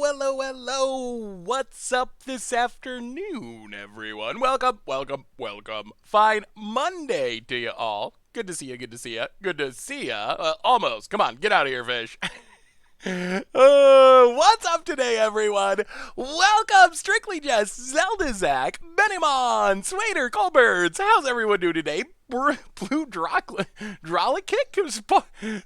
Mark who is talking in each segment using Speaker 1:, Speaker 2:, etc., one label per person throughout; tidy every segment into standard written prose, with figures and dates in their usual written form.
Speaker 1: Hello. What's up this afternoon, everyone? Welcome. Fine Monday to you all. Good to see you. Almost. Come on, get out of here, fish. What's up today, everyone? Welcome, Strictly Jess, Zelda Zach, Benimon, Swader, Colbirds. How's everyone doing today? Blue Drolikick,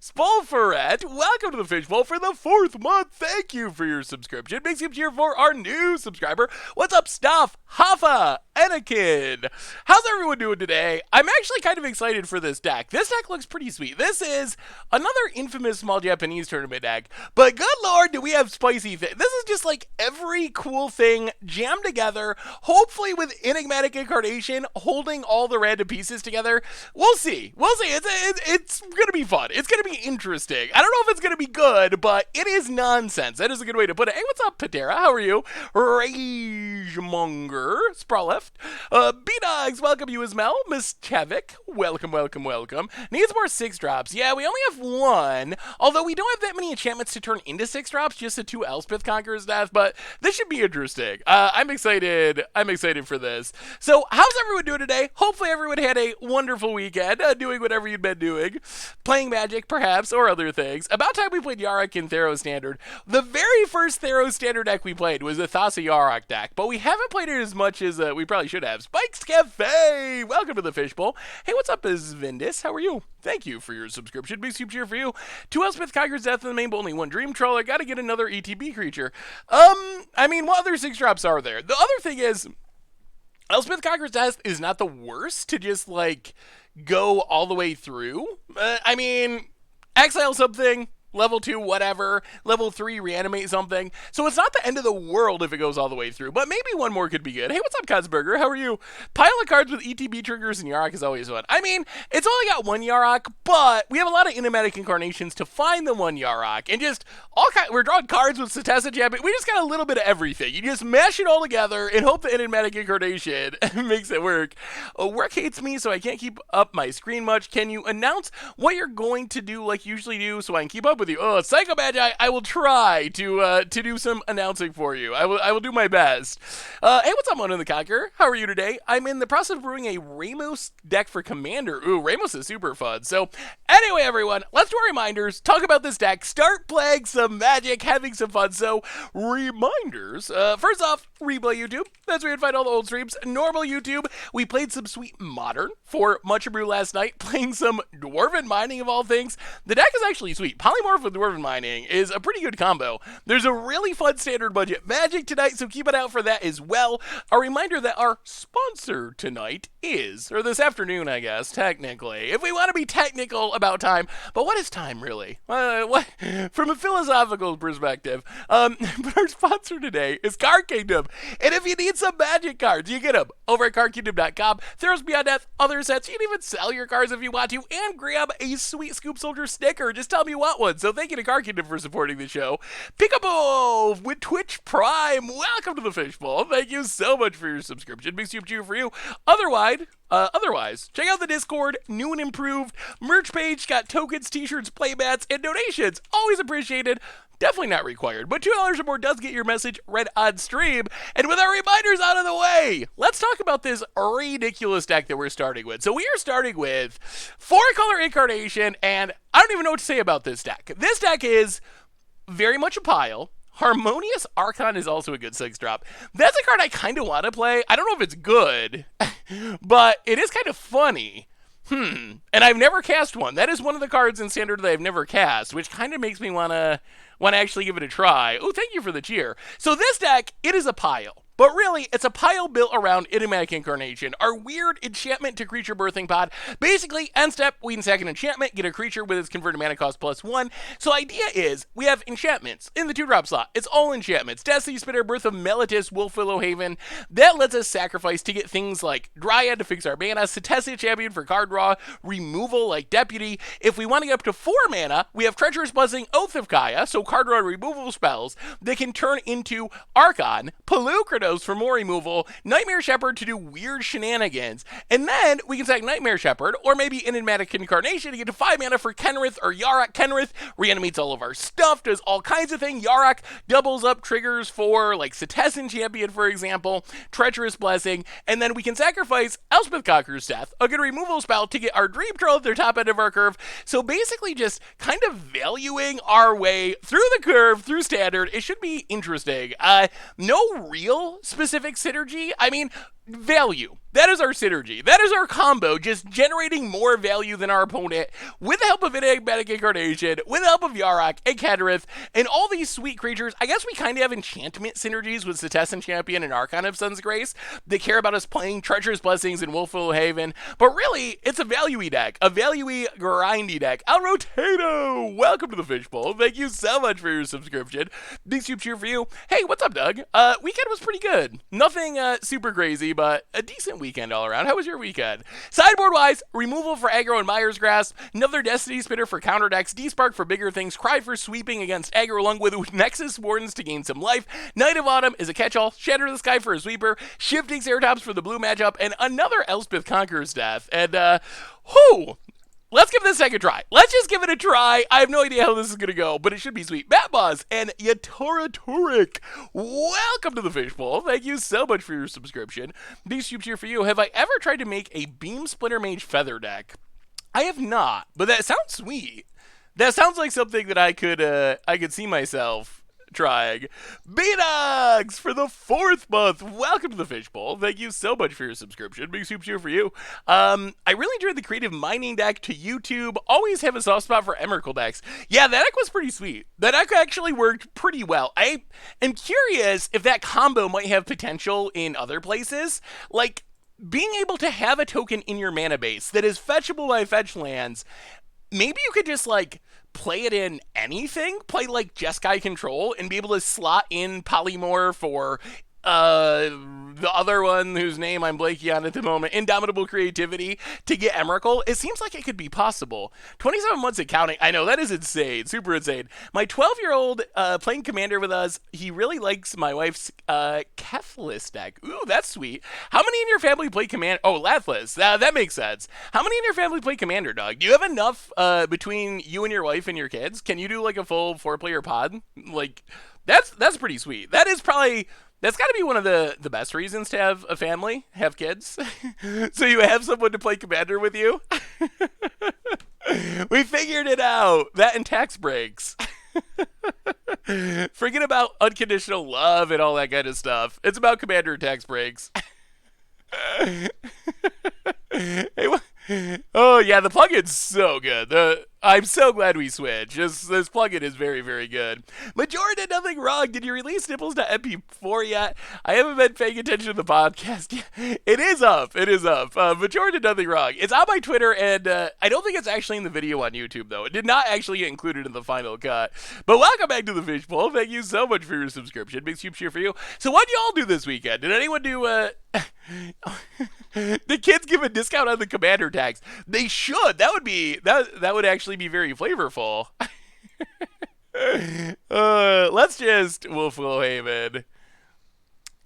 Speaker 1: Spolferette, welcome to the Fishbowl for the 4th month. Thank you for your subscription. Big skip cheer for our new subscriber. What's up, Stuff, Hoffa, Anakin? How's everyone doing today? I'm actually kind of excited for this deck. This deck looks pretty sweet. This is another infamous small Japanese tournament deck, but good lord, do we have spicy things. This is just like every cool thing jammed together, hopefully with Enigmatic Incarnation holding all the random pieces together. We'll see. It's going to be fun. It's going to be interesting. I don't know if it's going to be good, but it is nonsense. That is a good way to put it. Hey, what's up, Patera? How are you? Ragemonger, Sprawleft. B-Dogs, welcome you as Mel. Miss Chavik, welcome. Needs more 6-drops. Yeah, we only have 1, although we don't have that many enchantments to turn into 6-drops, just the 2 Elspeth Conqueror's Death, but this should be interesting. I'm excited for this. So, how's everyone doing today? Hopefully everyone had a wonderful weekend, doing whatever you'd been doing, playing Magic perhaps, or other things. About time we played Yaraq in Theros Standard. The very first Theros Standard deck we played was the Thassa Yaraq deck, but we haven't played it as much as we probably should have. Spikes Cafe, welcome to the Fishbowl. Hey, what's up, Vindis? How are you? Thank you for your subscription. Big soup cheer for you. 2 Elspeth Conqueror's Death in the main, but only 1 Dream Trawler. Gotta get another ETB creature. I mean, what other 6-drops are there? The other thing is, Elspeth Conqueror's Death is not the worst to just, like, go all the way through. I mean, exile something, level 2, whatever, level 3, reanimate something. So it's not the end of the world if it goes all the way through, but maybe one more could be good. Hey, what's up, Cosburger? How are you? Pile of cards with ETB triggers and Yaraq is always fun. I mean, it's only got 1 Yaraq, but we have a lot of Enigmatic Incarnations to find the 1 Yaraq, and just we're drawing cards with Setessa Champion. We just got a little bit of everything. You just mash it all together and hope the Enigmatic Incarnation makes it work. Work hates me, so I can't keep up my screen much. Can you announce what you're going to do like you usually do so I can keep up with you? Oh, Psycho Magi, I will try to do some announcing for you. I will do my best. Hey, what's up, Mono the Conqueror? How are you today? I'm in the process of brewing a Ramos deck for Commander. Ooh, Ramos is super fun. So, anyway, everyone, let's do our reminders, talk about this deck, start playing some Magic, having some fun. So, reminders. First off, Replay YouTube. That's where you'd find all the old streams. Normal YouTube. We played some sweet Modern for Much Brew last night, playing some Dwarven Mining of all things. The deck is actually sweet. Polymorph with Dwarven Mining is a pretty good combo. There's a really fun standard budget Magic tonight, so keep an eye out for that as well. A reminder that our sponsor tonight is, or this afternoon, I guess, technically, if we want to be technical about time. But what is time, really? What from a philosophical perspective? But our sponsor today is Card Kingdom. And if you need some Magic cards, you get them over at cardkingdom.com. Theros Beyond Death, other sets. You can even sell your cards if you want to, and grab a sweet Scoop Soldier sticker. Just tell me you want one. So thank you to Card Kingdom for supporting the show. Peekaboo with Twitch Prime. Welcome to the Fishbowl. Thank you so much for your subscription. Big soup cheer for you. Otherwise, check out the Discord, new and improved merch page. Got tokens, t-shirts, playmats, and donations. Always appreciated. Definitely not required, but $2 or more does get your message read on stream. And with our reminders out of the way, let's talk about this ridiculous deck that we're starting with. So we are starting with 4-color Incarnation, and I don't even know what to say about this deck. This deck is very much a pile. Harmonious Archon is also a good 6-drop. That's a card I kind of want to play. I don't know if it's good, but it is kind of funny. And I've never cast one. That is one of the cards in Standard that I've never cast, which kind of makes me want to actually give it a try. Oh, thank you for the cheer. So this deck, it is a pile. But really, it's a pile built around Enigmatic Incarnation, our weird enchantment to creature birthing pod. Basically, end step, we can sack an enchantment, get a creature with its converted mana cost +1. So idea is, we have enchantments in the 2-drop slot. It's all enchantments. Destiny Spitter, Birth of Meletis, Wolfwillow Haven. That lets us sacrifice to get things like Dryad to fix our mana, Setessa Champion for card draw, removal like Deputy. If we want to get up to 4 mana, we have Treacherous Buzzing, Oath of Kaya, so card draw removal spells that can turn into Archon, Pellucrator, Gyarados for more removal, Nightmare Shepherd to do weird shenanigans, and then we can sack Nightmare Shepherd, or maybe Enigmatic Incarnation to get to 5 mana for Kenrith or Yaraq. Kenrith reanimates all of our stuff, does all kinds of things. Yaraq doubles up triggers for, like, Cetessan Champion, for example, Treacherous Blessing, and then we can sacrifice Elspeth Conqueror's Death, a good removal spell to get our Dream Troll at their top end of our curve. So basically just kind of valuing our way through the curve, through standard. It should be interesting. No real specific synergy. I mean, value. That is our synergy. That is our combo, just generating more value than our opponent with the help of Enigmatic Incarnation, with the help of Yaraq and Kenrith, and all these sweet creatures. I guess we kind of have enchantment synergies with Cetessan Champion and Archon of Sun's Grace. They care about us playing Treacherous Blessings and Wolfwillow Haven, but really, it's a value-y deck, a value-y, grindy deck. El Rotato, welcome to the Fishbowl. Thank you so much for your subscription. Big soup cheer for you. Hey, what's up, Doug? Weekend was pretty good. Nothing super crazy, but a decent weekend all around. How was your weekend? Sideboard-wise, removal for aggro and Mire's Grasp, another Destiny Spitter for counter decks, D-Spark for bigger things, Cry for sweeping against aggro along with Nexus Wardens to gain some life, Night of Autumn is a catch-all, Shatter the Sky for a sweeper, Shifting Ceratops for the blue matchup, and another Elspeth Conqueror's Death. And, let's give this a second try. Let's just give it a try. I have no idea how this is going to go, but it should be sweet. Matt Boz and Yatora Turek, welcome to the Fishbowl. Thank you so much for your subscription. These tubes here for you. Have I ever tried to make a Beam Splitter Mage Feather deck? I have not, but that sounds sweet. That sounds like something that I could see myself trying. B-Dogs for the 4th month. Welcome to the Fishbowl. Thank you so much for your subscription. Big soup cheer for you. I really enjoyed the creative mining deck to YouTube. Always have a soft spot for Emrakul decks. Yeah, that deck was pretty sweet. That deck actually worked pretty well. I am curious if that combo might have potential in other places. Like, being able to have a token in your mana base that is fetchable by fetch lands, maybe you could just, like, play it in anything, play like Jeskai Control, and be able to slot in Polymorph or the other one whose name I'm blanking on at the moment, Indomitable Creativity, to get Emrakul. It seems like it could be possible. 27 months of counting. I know, that is insane. Super insane. My 12-year-old playing Commander with us, he really likes my wife's Keflis deck. Ooh, that's sweet. How many in your family play Commander? Oh, Lathlis. That makes sense. How many in your family play Commander, Doug? Do you have enough between you and your wife and your kids? Can you do like a full 4-player pod? Like, that's pretty sweet. That's got to be one of the best reasons to have a family, have kids. So you have someone to play Commander with you. We figured it out. That and tax breaks. Forget about unconditional love and all that kind of stuff. It's about Commander and tax breaks. Hey, oh yeah, the plugin's so good. I'm so glad we switched. This plugin is very, very good. Majora did nothing wrong. Did you release nipples.mp4 yet? I haven't been paying attention to the podcast. It is up. It is up. Majora did nothing wrong. It's on my Twitter, and I don't think it's actually in the video on YouTube, though. It did not actually get included in the final cut. But welcome back to the Fishbowl. Thank you so much for your subscription. Big soup cheer for you. So what y'all do this weekend? Did anyone do the kids give a discount on the Commander tags? They should. That would actually be very flavorful. Let's just Wolfwillow Haven.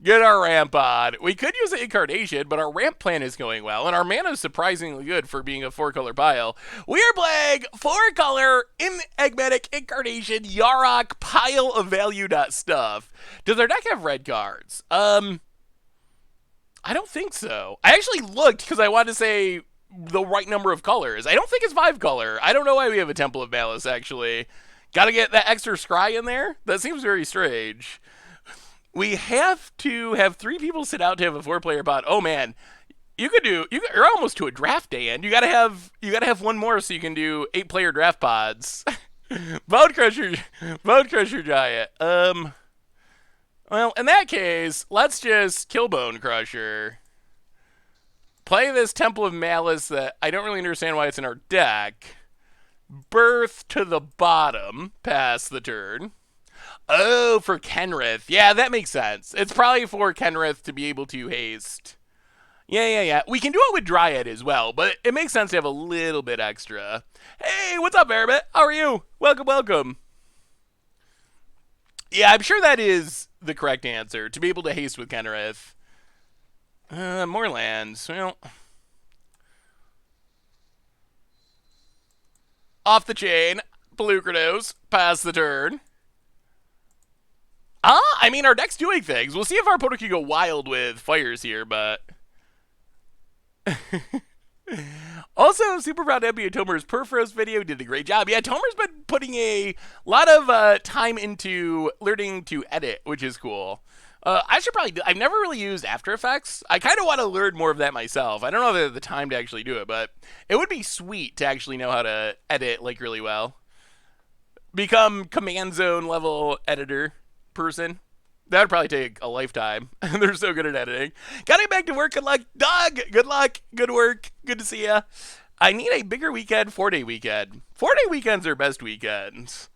Speaker 1: Get our ramp on. We could use an Incarnation, but our ramp plan is going well, and our mana is surprisingly good for being a 4-color pile. We are playing 4-color Enigmatic Incarnation Yaraq pile of value stuff. Does our deck have red cards? I don't think so. I actually looked because I wanted to say the right number of colors. I don't think it's 5-color. I don't know why we have a Temple of Malice, actually. Gotta get that extra scry in there? That seems very strange. We have to have 3 people sit out to have a 4-player pod. Oh man, you're almost to a draft day end. You gotta have one more so you can do 8-player draft pods. Bone Crusher Giant. Well, in that case, let's just kill Bone Crusher. Play this Temple of Malice that I don't really understand why it's in our deck. Birth to the bottom, pass the turn. Oh, for Kenrith. Yeah, that makes sense. It's probably for Kenrith to be able to haste. Yeah. We can do it with Dryad as well, but it makes sense to have a little bit extra. Hey, what's up, Aramet? How are you? Welcome. Yeah, I'm sure that is the correct answer. To be able to haste with Kenrith. More lands. Well, off the chain. Pelucrados. Pass the turn. I mean, our deck's doing things. We'll see if our opponent can go wild with fires here, but... Also, super proud to be Tomer's Perforos video. Did a great job. Yeah, Tomer's been putting a lot of time into learning to edit, which is cool. I should probably I've never really used After Effects. I kind of want to learn more of that myself. I don't know if I have the time to actually do it, but it would be sweet to actually know how to edit, like, really well. Become command zone level editor person. That would probably take a lifetime. They're so good at editing. Gotta get back to work. Good luck, Doug. Good luck. Good work. Good to see ya. I need a bigger weekend. 4-day weekend. 4-day weekends are best weekends.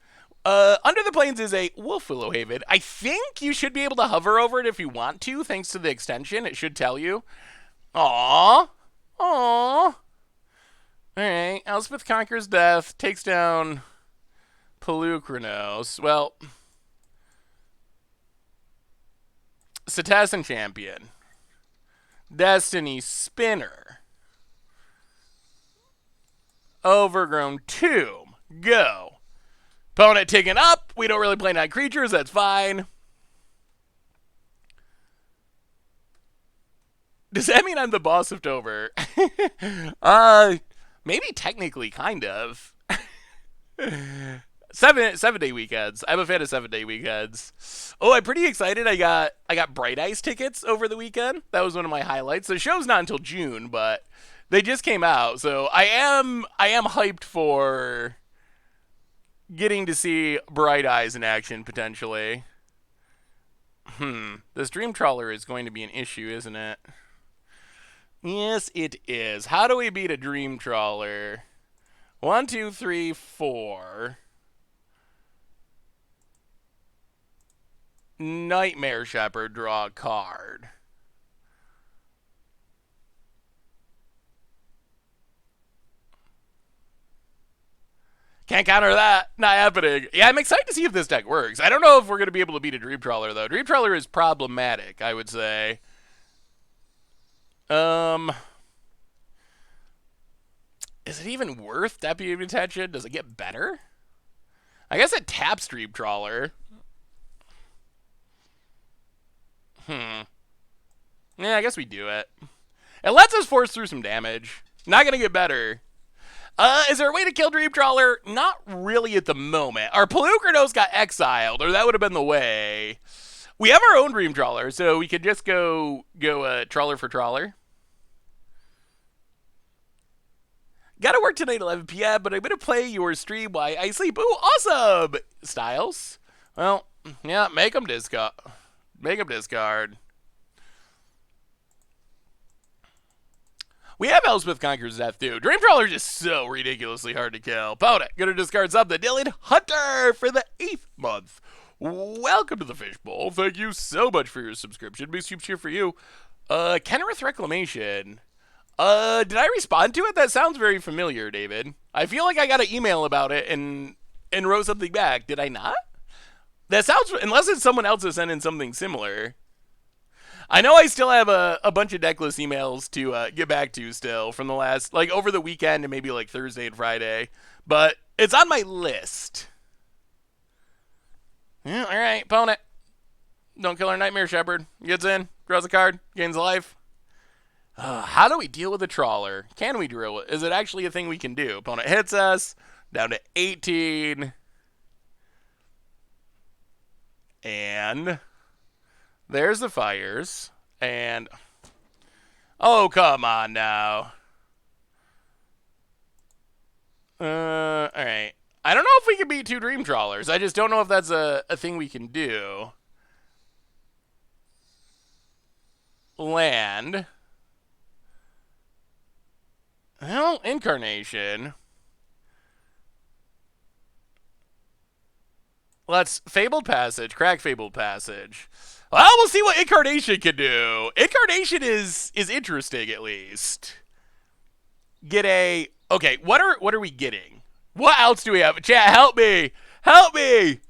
Speaker 1: Under the Plains is a Wolf Willow Haven. I think you should be able to hover over it if you want to, thanks to the extension. It should tell you. Aww. Aww. Alright. Elspeth conquers death. Takes down Pelucranos. Well... Cetacean Champion. Destiny Spinner. Overgrown Tomb. Go. Opponent taken up. We don't really play night creatures. That's fine. Does that mean I'm the boss of Tober? Maybe technically, kind of. 7-day weekends. I'm a fan of 7-day weekends. Oh, I'm pretty excited. I got Bright Ice tickets over the weekend. That was one of my highlights. The show's not until June, but they just came out, so I am hyped for getting to see Bright Eyes in action potentially. This Dream Trawler is going to be an issue, isn't it? Yes, it is. How do we beat a Dream Trawler? 1, 2, 3, 4. Nightmare Shepherd, draw a card. Can't counter that. Not happening. Yeah, I'm excited to see if this deck works. I don't know if we're going to be able to beat a Dream Trawler, though. Dream Trawler is problematic, I would say. Is it even worth Deputy of Attention? Does it get better? I guess it taps Dream Trawler. Yeah, I guess we do it. It lets us force through some damage. Not gonna get better. Is there a way to kill Dream Trawler? Not really at the moment. Our Pelucranos got exiled, or that would have been the way. We have our own Dream Trawler, so we could just go Trawler for Trawler. Gotta work tonight at 11 p.m., but I'm gonna play your stream while I sleep. Ooh, awesome! Styles? Well, yeah, make them discard. Make them discard. We have Elspeth Conquers Death, too. Dream Trawler is just so ridiculously hard to kill. Opponent, gonna discard something. Dylan Hunter for the 8th month. Welcome to the Fishbowl. Thank you so much for your subscription. Big soup cheer for you. Kenrith Reclamation. Did I respond to it? That sounds very familiar, David. I feel like I got an email about it and wrote something back. Did I not? That sounds, unless it's someone else that sent in something similar. I know I still have a bunch of decklist emails to get back to still from the last, like, over the weekend and maybe like Thursday and Friday. But it's on my list. Yeah, all right, opponent. Don't kill our Nightmare Shepherd. Gets in, draws a card, gains a life. How do we deal with a Trawler? Can we drill it? Is it actually a thing we can do? Opponent hits us, down to 18. And there's the fires. And, oh, come on now. Alright. I don't know if we can beat 2 Dream Trawlers. I just don't know if that's a thing we can do. Land. Well, Incarnation. Let's Fabled Passage, crack Fabled Passage. Well, we'll see what Incarnation can do. Incarnation is interesting, at least. Get a... Okay, what are we getting? What else do we have? Chat, help me. Help me!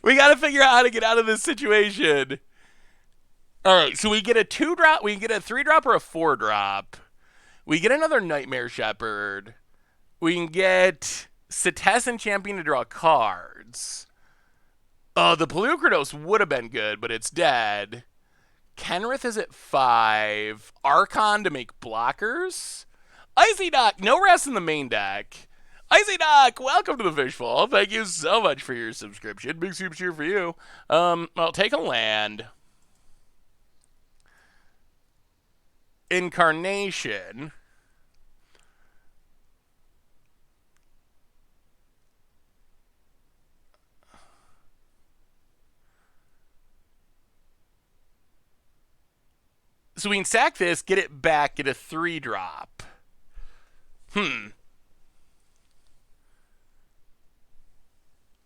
Speaker 1: We gotta figure out how to get out of this situation. Alright, so we get a 2-drop, we can get a 3-drop or a 4-drop. We get another Nightmare Shepherd. We can get Cetizen Champion to draw cards. Oh, the Pelucrados would have been good, but it's dead. Kenrith is at 5. Archon to make blockers. Icy Doc, no rest in the main deck. Icy Doc, welcome to the Fishbowl. Thank you so much for your subscription. Big super cheer for you. I'll take a land. Incarnation. So we can sack this, get it back, get a 3-drop.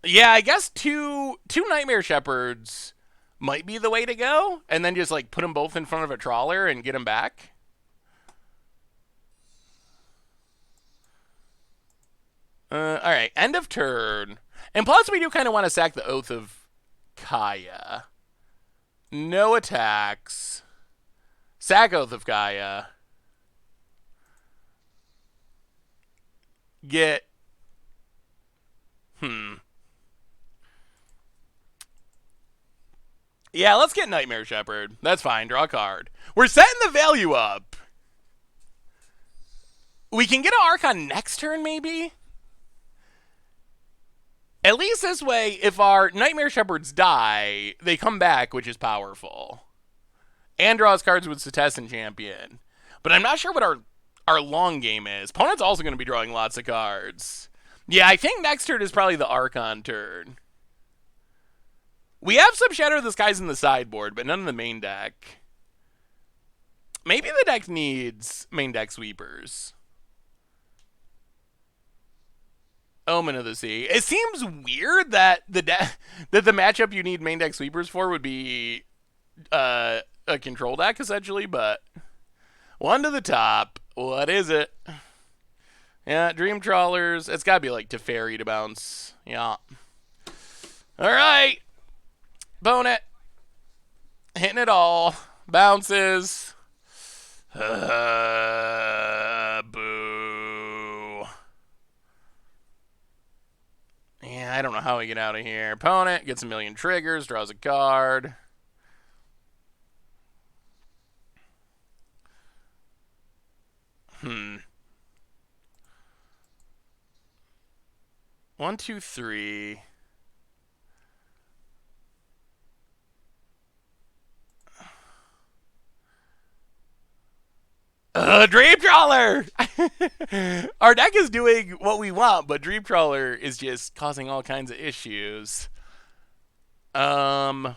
Speaker 1: Yeah, I guess two Nightmare Shepherds might be the way to go, and then just like put them both in front of a trawler and get them back. All right, end of turn. And plus, we do kind of want to sack the Oath of Kaya. No attacks. Sack Oath of Kaya. Get... Yeah, let's get Nightmare Shepherd. That's fine. Draw a card. We're setting the value up. We can get an Archon next turn, maybe? At least this way, if our Nightmare Shepherds die, they come back, which is powerful. And draws cards with Cetizen Champion. But I'm not sure what our long game is. Opponent's also going to be drawing lots of cards. Yeah, I think next turn is probably the Archon turn. We have some Shadow of the Skies in the sideboard, but none in the main deck. Maybe the deck needs main deck sweepers. Omen of the Sea. It seems weird that the matchup you need main deck sweepers for would be a control deck, essentially, but one to the top. What is it? Yeah, Dream Trawlers. It's got to be like Teferi to bounce. Yeah. All right. Opponent. Hitting it all. Bounces. Boo. Yeah, I don't know how we get out of here. Opponent gets a million triggers, draws a card. One, two, three. Dream Trawler! Our deck is doing what we want, but Dream Trawler is just causing all kinds of issues. So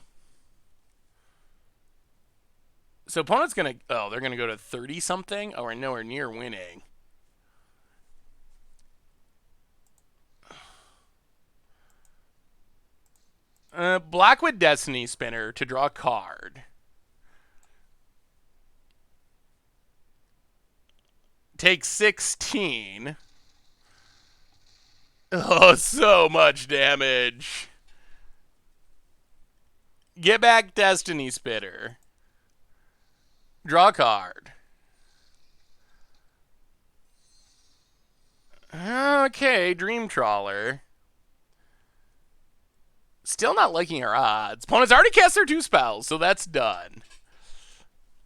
Speaker 1: opponent's gonna... Oh, they're gonna go to 30-something? Oh, we're nowhere near winning. Blackwood Destiny Spinner to draw a card. Take 16. Oh, so much damage. Get back Destiny Spitter. Draw a card. Okay, Dream Trawler. Still not liking our odds. Opponent's already cast their 2 spells, so that's done.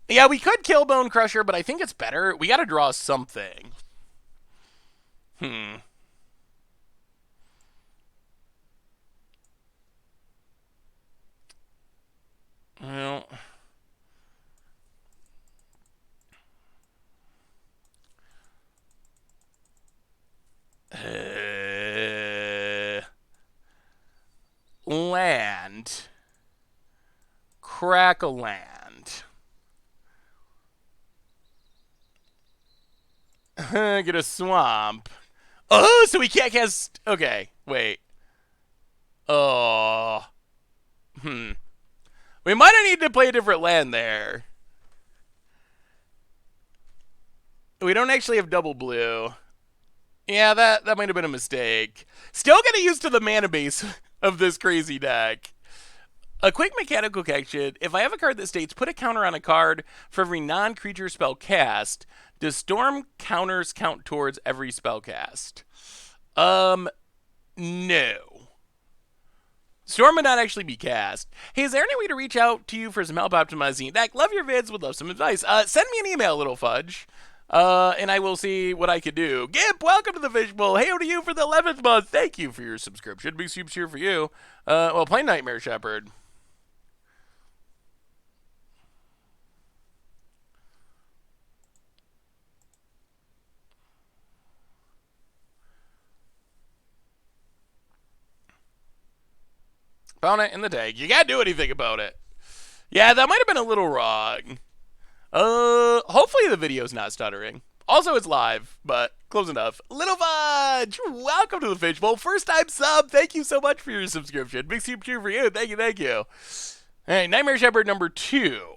Speaker 1: Yeah, we could kill Bone Crusher, but I think it's better. We gotta draw something. Well... land. Crack a land. Get a swamp. Oh, so we can't cast... Okay, wait. Oh. We might have needed to play a different land there. We don't actually have double blue. Yeah, that might have been a mistake. Still getting used to the mana base of this crazy deck. A quick mechanical correction. If I have a card that states put a counter on a card for every non-creature spell cast, does storm counters count towards every spell cast? No. Storm would not actually be cast. Hey, is there any way to reach out to you for some help optimizing deck? Love your vids, would love some advice. Send me an email, little fudge. And I will see what I can do. Gimp, welcome to the Fishbowl. Hey, to you for the 11th month. Thank you for your subscription. Big soups here for you. Well, play Nightmare Shepherd. Opponent in the tag. You can't do anything about it. Yeah, that might have been a little wrong. Hopefully the video's not stuttering. Also, it's live, but close enough. Little Fudge, welcome to the Fishbowl. First time sub. Thank you so much for your subscription. Big soup cheer for you. Thank you, thank you. Hey, Nightmare Shepherd number 2.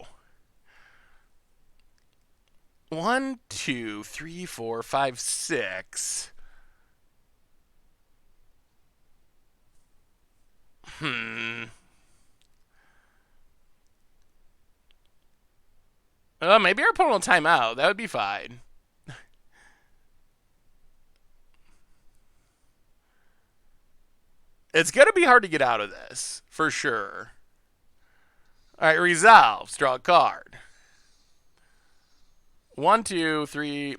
Speaker 1: 1, 2, 3, 4, 5, 6. Maybe our opponent will time out. That would be fine. It's going to be hard to get out of this, for sure. All right, resolves. Draw a card. 1, 2, 3.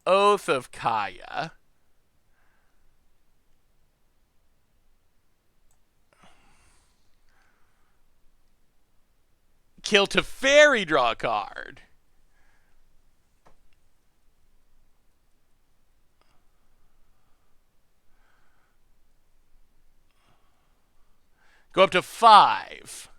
Speaker 1: Oath of Kaya. Kill Teferi, draw a card. Go up to 5.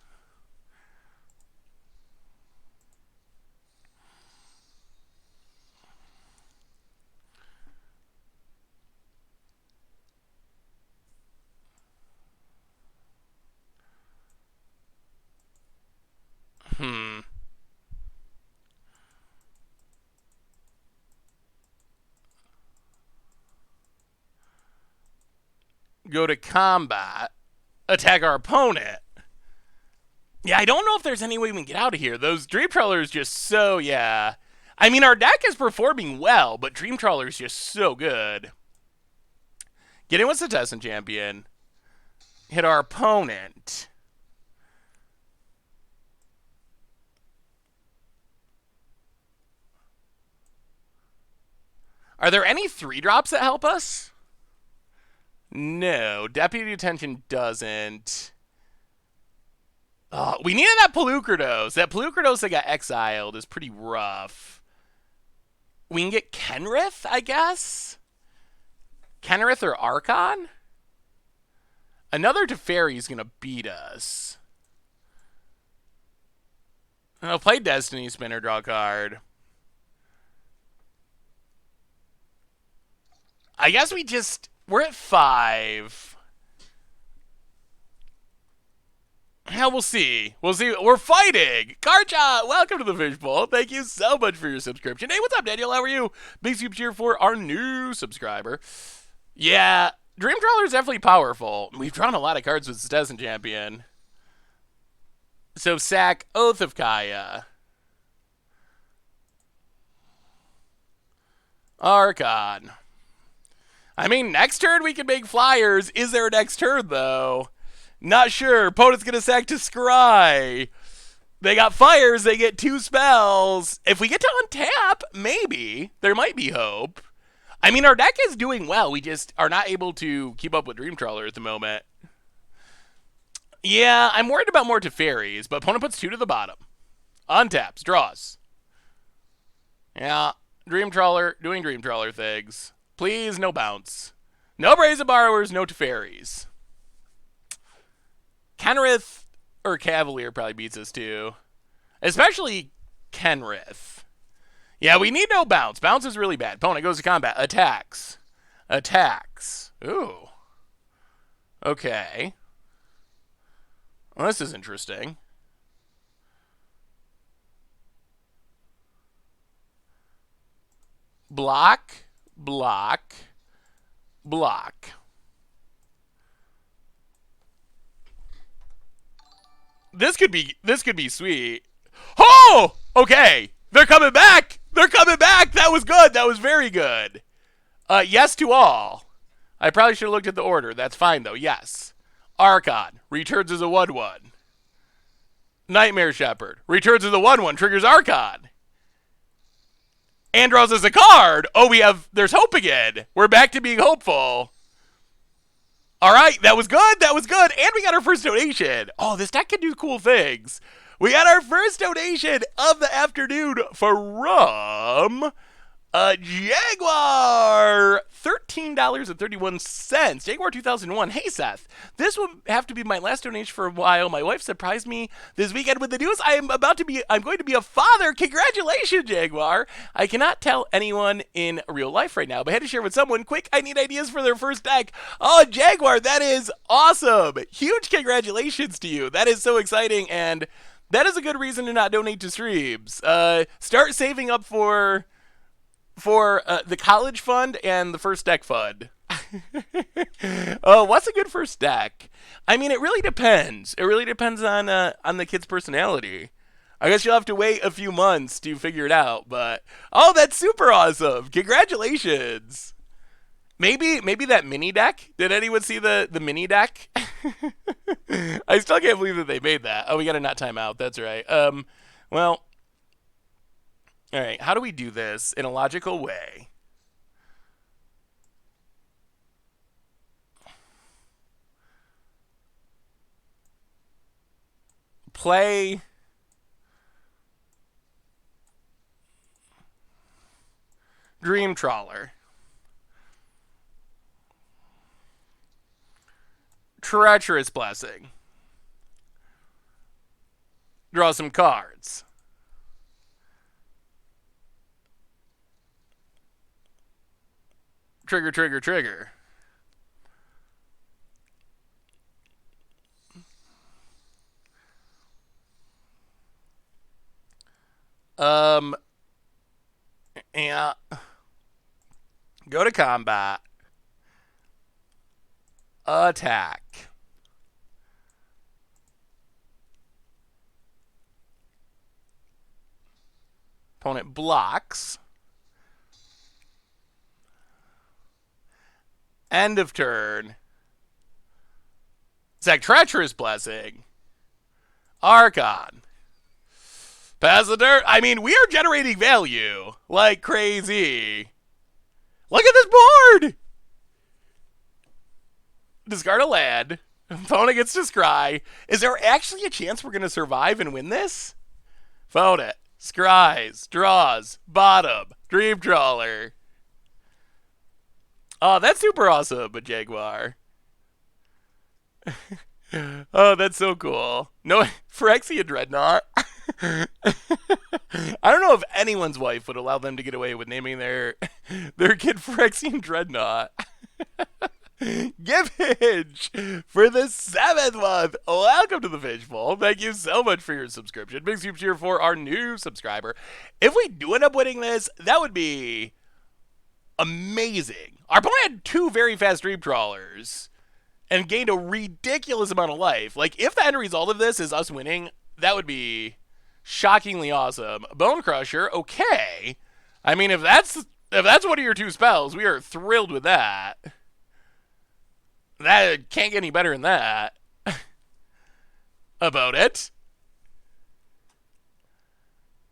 Speaker 1: Go to combat. Attack our opponent. Yeah, I don't know if there's any way we can get out of here. Those Dream Trawlers just so, yeah. I mean, our deck is performing well, but Dream Trawler is just so good. Get in with Contestant Champion. Hit our opponent. Are there any 3-drops that help us? No. Deputy Detention doesn't. We needed that Pelucrados. That Pelucrados that got exiled is pretty rough. We can get Kenrith, I guess? Kenrith or Archon? Another Teferi is going to beat us. I'll play Destiny Spinner, draw a card. I guess we're at 5. Yeah, we'll see. We'll see. We're fighting. Karcha, welcome to the Fishbowl. Thank you so much for your subscription. Hey, what's up, Daniel? How are you? Big soup cheer for our new subscriber. Yeah, Dream Trawler is definitely powerful. We've drawn a lot of cards with Contestant Champion. So sack Oath of Kaya. Archon. I mean, next turn we can make flyers. Is there a next turn, though? Not sure. Opponent's going to sack to Scry. They got fires. They get 2 spells. If we get to untap, maybe. There might be hope. I mean, our deck is doing well. We just are not able to keep up with Dream Trawler at the moment. Yeah, I'm worried about more Teferis, but opponent puts 2 to the bottom. Untaps, draws. Yeah, Dream Trawler, doing Dream Trawler things. Please, no bounce. No Brazen Borrowers, no Teferis. Kenrith or Cavalier probably beats us too. Especially Kenrith. Yeah, we need no bounce. Bounce is really bad. Opponent goes to combat. Attacks. Attacks. Ooh. Okay. Well, this is interesting. block, block, block. This could be sweet. Oh! Okay. They're coming back. They're coming back. That was good. That was very good. Yes to all. I probably should have looked at the order. That's fine though. Yes. Archon returns as a 1/1. Nightmare Shepherd returns as a 1/1. Triggers Archon. And draws us a card. Oh, there's hope again. We're back to being hopeful. All right, that was good. That was good. And we got our first donation. Oh, this deck can do cool things. We got our first donation of the afternoon from Jaguar. $13.31. Jaguar 2001. Hey, Seth. This will have to be my last donation for a while. My wife surprised me this weekend with the news. I'm going to be a father. Congratulations, Jaguar. I cannot tell anyone in real life right now, but I had to share with someone. Quick, I need ideas for their first deck. Oh, Jaguar, that is awesome. Huge congratulations to you. That is so exciting, and that is a good reason to not donate to streams. Start saving up for the college fund and the first deck fund. What's a good first deck? I mean, it really depends. It really depends on the kid's personality. I guess you'll have to wait a few months to figure it out. But oh, that's super awesome! Congratulations. Maybe that mini deck. Did anyone see the mini deck? I still can't believe that they made that. Oh, we got to not time out. That's right. Well. All right, how do we do this in a logical way? Play Dream Trawler. Treacherous Blessing. Draw some cards. Trigger, trigger, trigger. Yeah. Go to combat. Attack. Opponent blocks. End of turn. Zach Treacherous Blessing. Archon. Pass the dirt. I mean, we are generating value like crazy. Look at this board. Discard a land. Opponent gets to scry. Is there actually a chance we're going to survive and win this? Phone it. Scries. Draws. Bottom. Dream Trawler. Oh, that's super awesome, but Jaguar. Oh, that's so cool. No, Phyrexian Dreadnought. I don't know if anyone's wife would allow them to get away with naming their kid Phyrexian Dreadnought. Givage for the 7th month. Welcome to the Fishbowl. Thank you so much for your subscription. Big super cheer for our new subscriber. If we do end up winning this, that would be amazing. Our opponent had 2 very fast Dream Trawlers and gained a ridiculous amount of life. Like, if the end result of this is us winning, that would be shockingly awesome. Bone Crusher, okay. I mean, if that's one of your 2 spells, we are thrilled with that. That can't get any better than that. About it.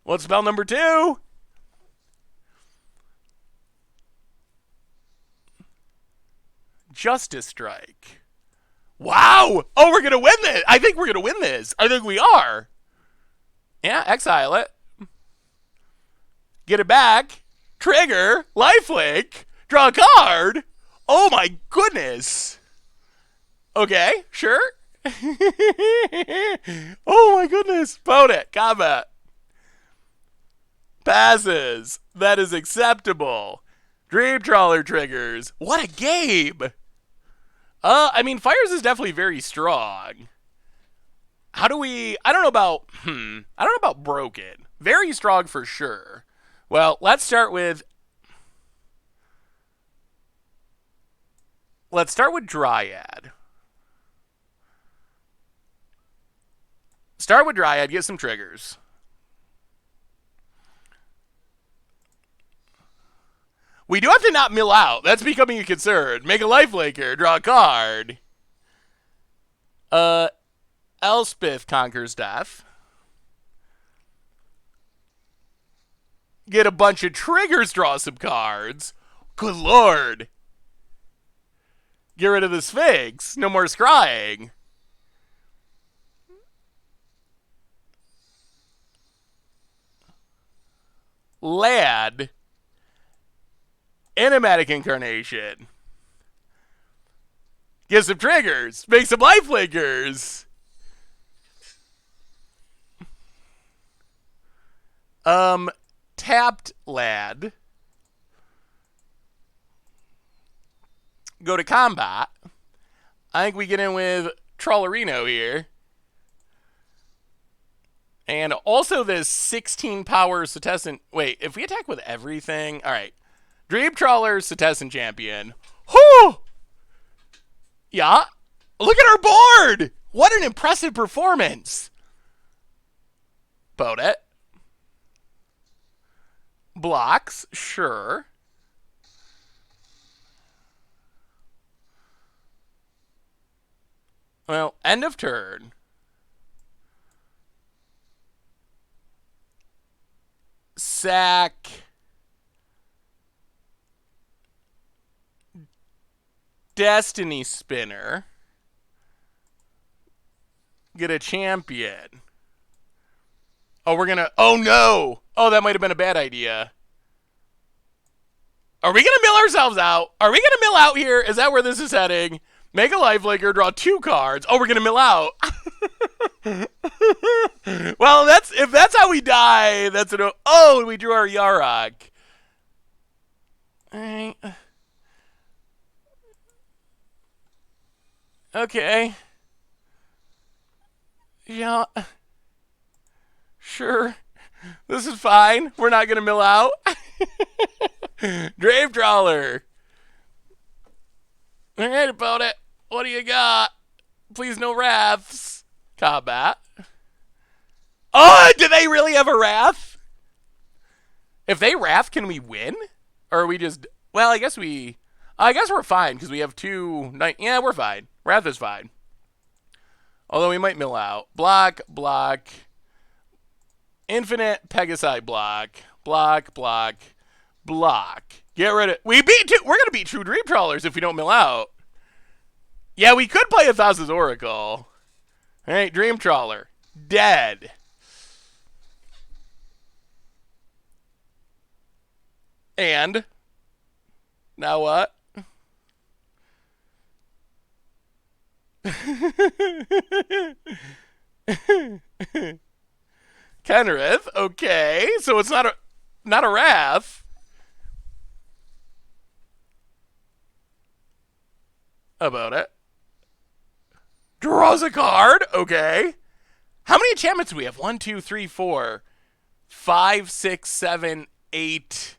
Speaker 1: What's spell number 2? Justice Strike. Wow! Oh, we're gonna win this! I think we're gonna win this. I think we are. Yeah, exile it. Get it back. Trigger. Lifelink. Draw a card. Oh my goodness. Okay, sure. Oh my goodness. Phone it. Combat. Passes. That is acceptable. Dream Trawler triggers. What a game. I mean, Fires is definitely very strong. How do we... I don't know about Broken. Very strong for sure. Well, let's start with Let's start with Dryad. Start with Dryad, get some triggers. We do have to not mill out. That's becoming a concern. Make a lifelinker, draw a card. Elspeth conquers death. Get a bunch of triggers, draw some cards. Good lord. Get rid of the Sphinx. No more scrying. Lad. Enigmatic Incarnation. Give some triggers. Make some lifelinks. Tapped Lad. Go to combat. I think we get in with Trollerino here. And also this 16 power Setessan. Wait, if we attack with everything. Alright. Dream Trawler, Setessan Champion. Whoo! Yeah. Look at our board! What an impressive performance. Boat it. Blocks, sure. Well, end of turn. Sack. Destiny Spinner. Get a champion. Oh, we're gonna... Oh, no! Oh, that might have been a bad idea. Are we gonna mill ourselves out? Are we gonna mill out here? Is that where this is heading? Make a lifelinker, draw 2 cards. Oh, we're gonna mill out. Well, if that's how we die, that's an... Oh, we drew our Yaraq. Alright. Okay. Yeah. Sure. This is fine. We're not gonna mill out. Grave Trawler. Alright about it. What do you got? Please no wraths. Combat. Oh, do they really have a wrath? If they wrath, can we win? Or are we just... Well, I guess we're fine, because we have 2... Yeah, we're fine. Wrath is fine. Although we might mill out. Block, block. Infinite Pegasi block. Block, block, block. Get rid of... We're going to beat 2 Dream Trawlers if we don't mill out. Yeah, we could play a Thassa's Oracle. Alright, Dream Trawler. Dead. And... Now what? Kenrith, okay. So it's not a wrath. About it. Draws a card, okay. How many enchantments do we have? 1, 2, 3, 4, 5, 6, 7, 8.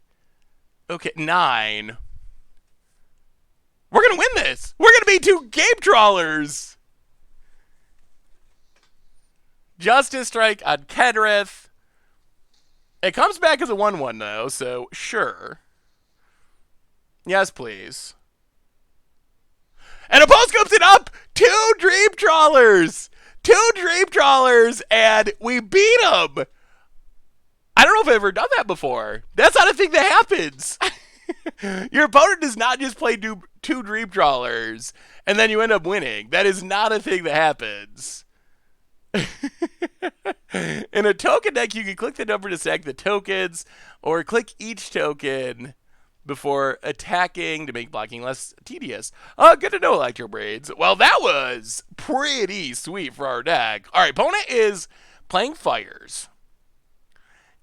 Speaker 1: Okay, 9. We're gonna win this. We're gonna be 2 game trawlers. Justice Strike on Kenrith. It comes back as a 1/1 though, so sure. Yes, please. And a post comes it up. 2 Dream Trawlers. 2 Dream Trawlers, and we beat them. I don't know if I've ever done that before. That's not a thing that happens. Your opponent does not just play 2 Dream Trawlers, and then you end up winning. That is not a thing that happens. In a token deck, you can click the number to stack the tokens, or click each token before attacking to make blocking less tedious. Good to know, Electro Braids. Well, that was pretty sweet for our deck. All right, opponent is playing Fires.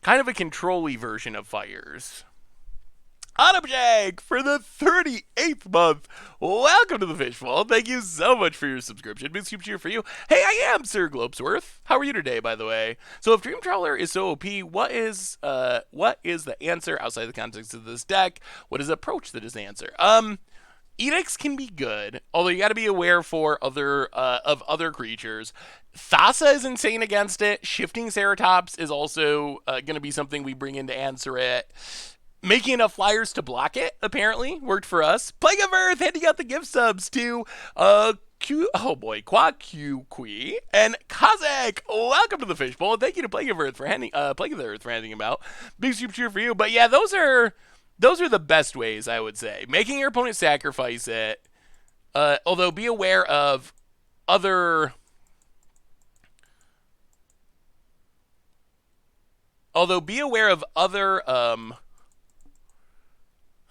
Speaker 1: Kind of a control-y version of Fires. Autumnjag for the 38th month. Welcome to the Fishbowl. Thank you so much for your subscription. Big super cheer for you. Hey, I am Sir Globesworth. How are you today, by the way? So if Dream Trawler is so OP, what is the answer outside the context of this deck? What is the approach that is the answer? Edicts can be good, although you got to be aware for other creatures. Thassa is insane against it. Shifting Ceratops is also going to be something we bring in to answer it. Making enough flyers to block it, apparently, worked for us. Plague of Earth handing out the gift subs to Quaquii and Kazakh. Welcome to the Fishbowl, and thank you to Plague of Earth for handing them out. Big super cheer for you. But yeah, those are the best ways, I would say. Making your opponent sacrifice it. Although be aware of other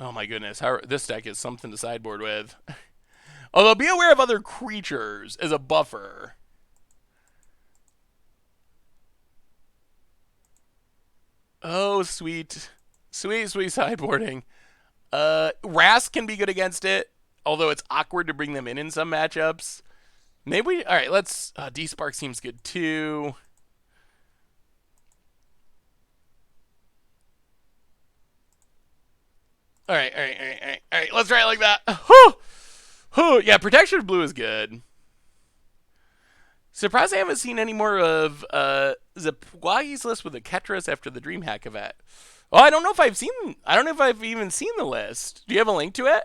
Speaker 1: oh my goodness, this deck is something to sideboard with. Although be aware of other creatures as a buffer. Oh, sweet. Sweet sideboarding. Rask can be good against it, although it's awkward to bring them in some matchups. Maybe we... Alright, let's... D-Spark seems good, too. Alright, let's try it like that. Yeah, Protection of Blue is good. Surprised I haven't seen any more of Zapwagi's list with the Ketras after the DreamHack event. Oh, I don't know if I've even seen the list. Do you have a link to it?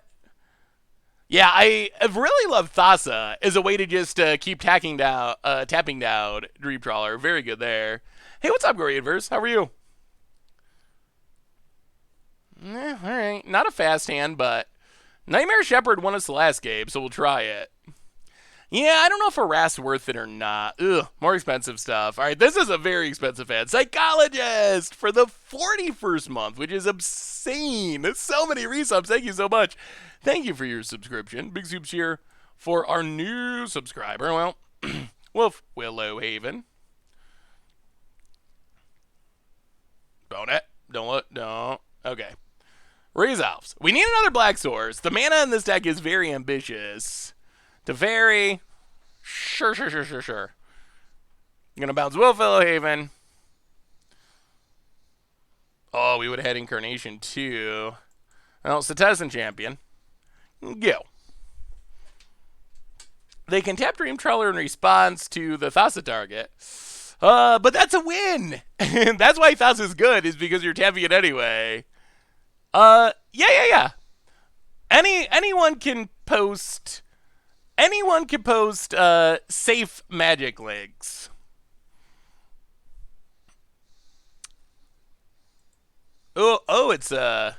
Speaker 1: Yeah, I really love Thassa as a way to just keep tapping down Dream Trawler. Very good there. Hey, what's up, Gory Adverse? How are you? All right. Not a fast hand, but Nightmare Shepherd won us the last game, so we'll try it. Yeah, I don't know if a Wrath's worth it or not. Ugh, more expensive stuff. All right, this is a very expensive ad. Psychologist for the 41st month, which is obscene. So many resubs. Thank you so much. Thank you for your subscription. Big soups here for our new subscriber. Well, Wolf Willow Haven. Don't. Okay. Resolves. We need another black source. The mana in this deck is very ambitious. Teferi. Sure. I'm gonna bounce Wolf Willow Haven. Oh, we would have had Incarnation too. Well, Citizen Champion. Go. They can tap Dream Trawler in response to the Thassa target. But that's a win. That's why Thassa is good, is because you're tapping it anyway. Yeah. Anyone can post safe magic links. Oh, it's well,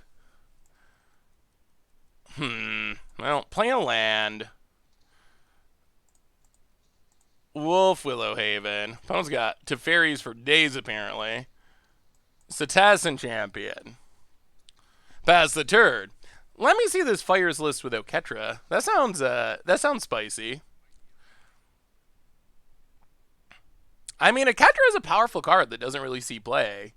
Speaker 1: play a land. Wolf Willow Haven. Opponent's got Teferis for days, apparently. Citizen Champion. Pass the turd. Let me see this Fires list without Ketra. That sounds spicy. I mean, a Ketra is a powerful card that doesn't really see play.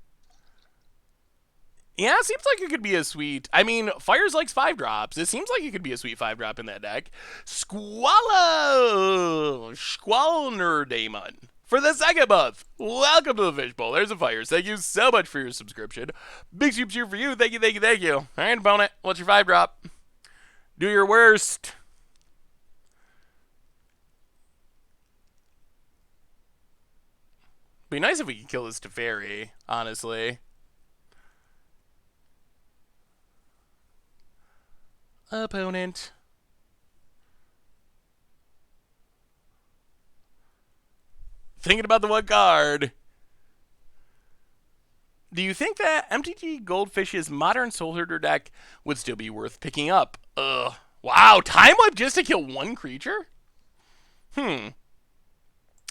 Speaker 1: Yeah, it seems like it could be a sweet... I mean, Fires likes 5-drops. It seems like it could be a sweet 5-drop in that deck. Squalner Daemon. For the second month. Welcome to the Fishbowl. There's a Fires. Thank you so much for your subscription. Big soup cheer for you. Thank you. All right, opponent. What's your 5-drop? Do your worst. Be nice if we could kill this Teferi, honestly. Opponent. Thinking about the one card. Do you think that MTGGoldfish's modern Soul Herder deck would still be worth picking up? Wow, time whip just to kill one creature?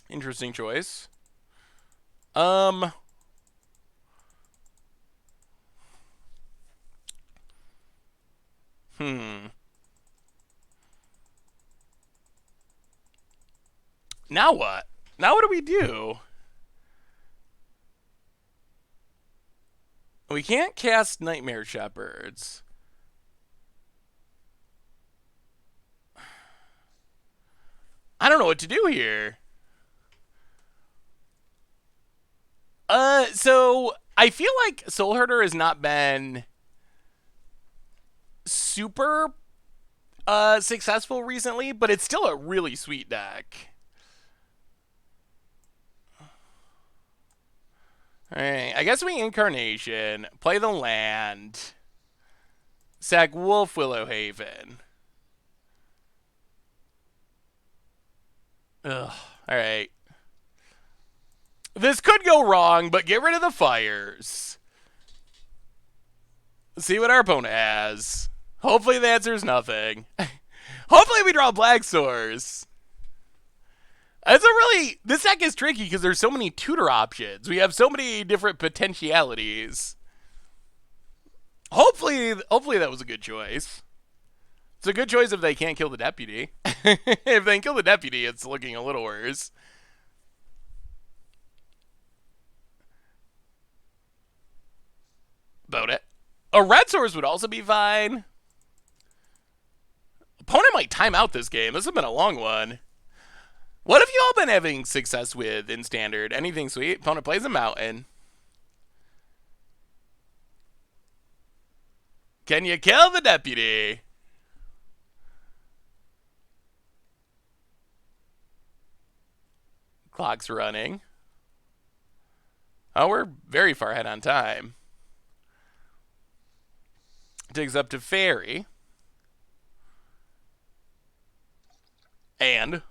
Speaker 1: Interesting choice. Now what? Now what do we do? We can't cast Nightmare Shepherds. I don't know what to do here. So I feel like Soul Herder has not been super successful recently, but it's still a really sweet deck. Alright, I guess we Incarnation, play the land, sack Wolf Willowhaven. Ugh, alright. This could go wrong, but get rid of the fires. See what our opponent has. Hopefully the answer is nothing. Hopefully we draw Black Source. This deck is tricky because there's so many tutor options. We have so many different potentialities. Hopefully that was a good choice. It's a good choice if they can't kill the deputy. If they can kill the deputy, it's looking a little worse. About it. A red source would also be fine. Opponent might time out this game. This has been a long one. What have you all been having success with in Standard? Anything sweet? Opponent plays a mountain. Can you kill the deputy? Clock's running. Oh, we're very far ahead on time. Digs up to Fairy. And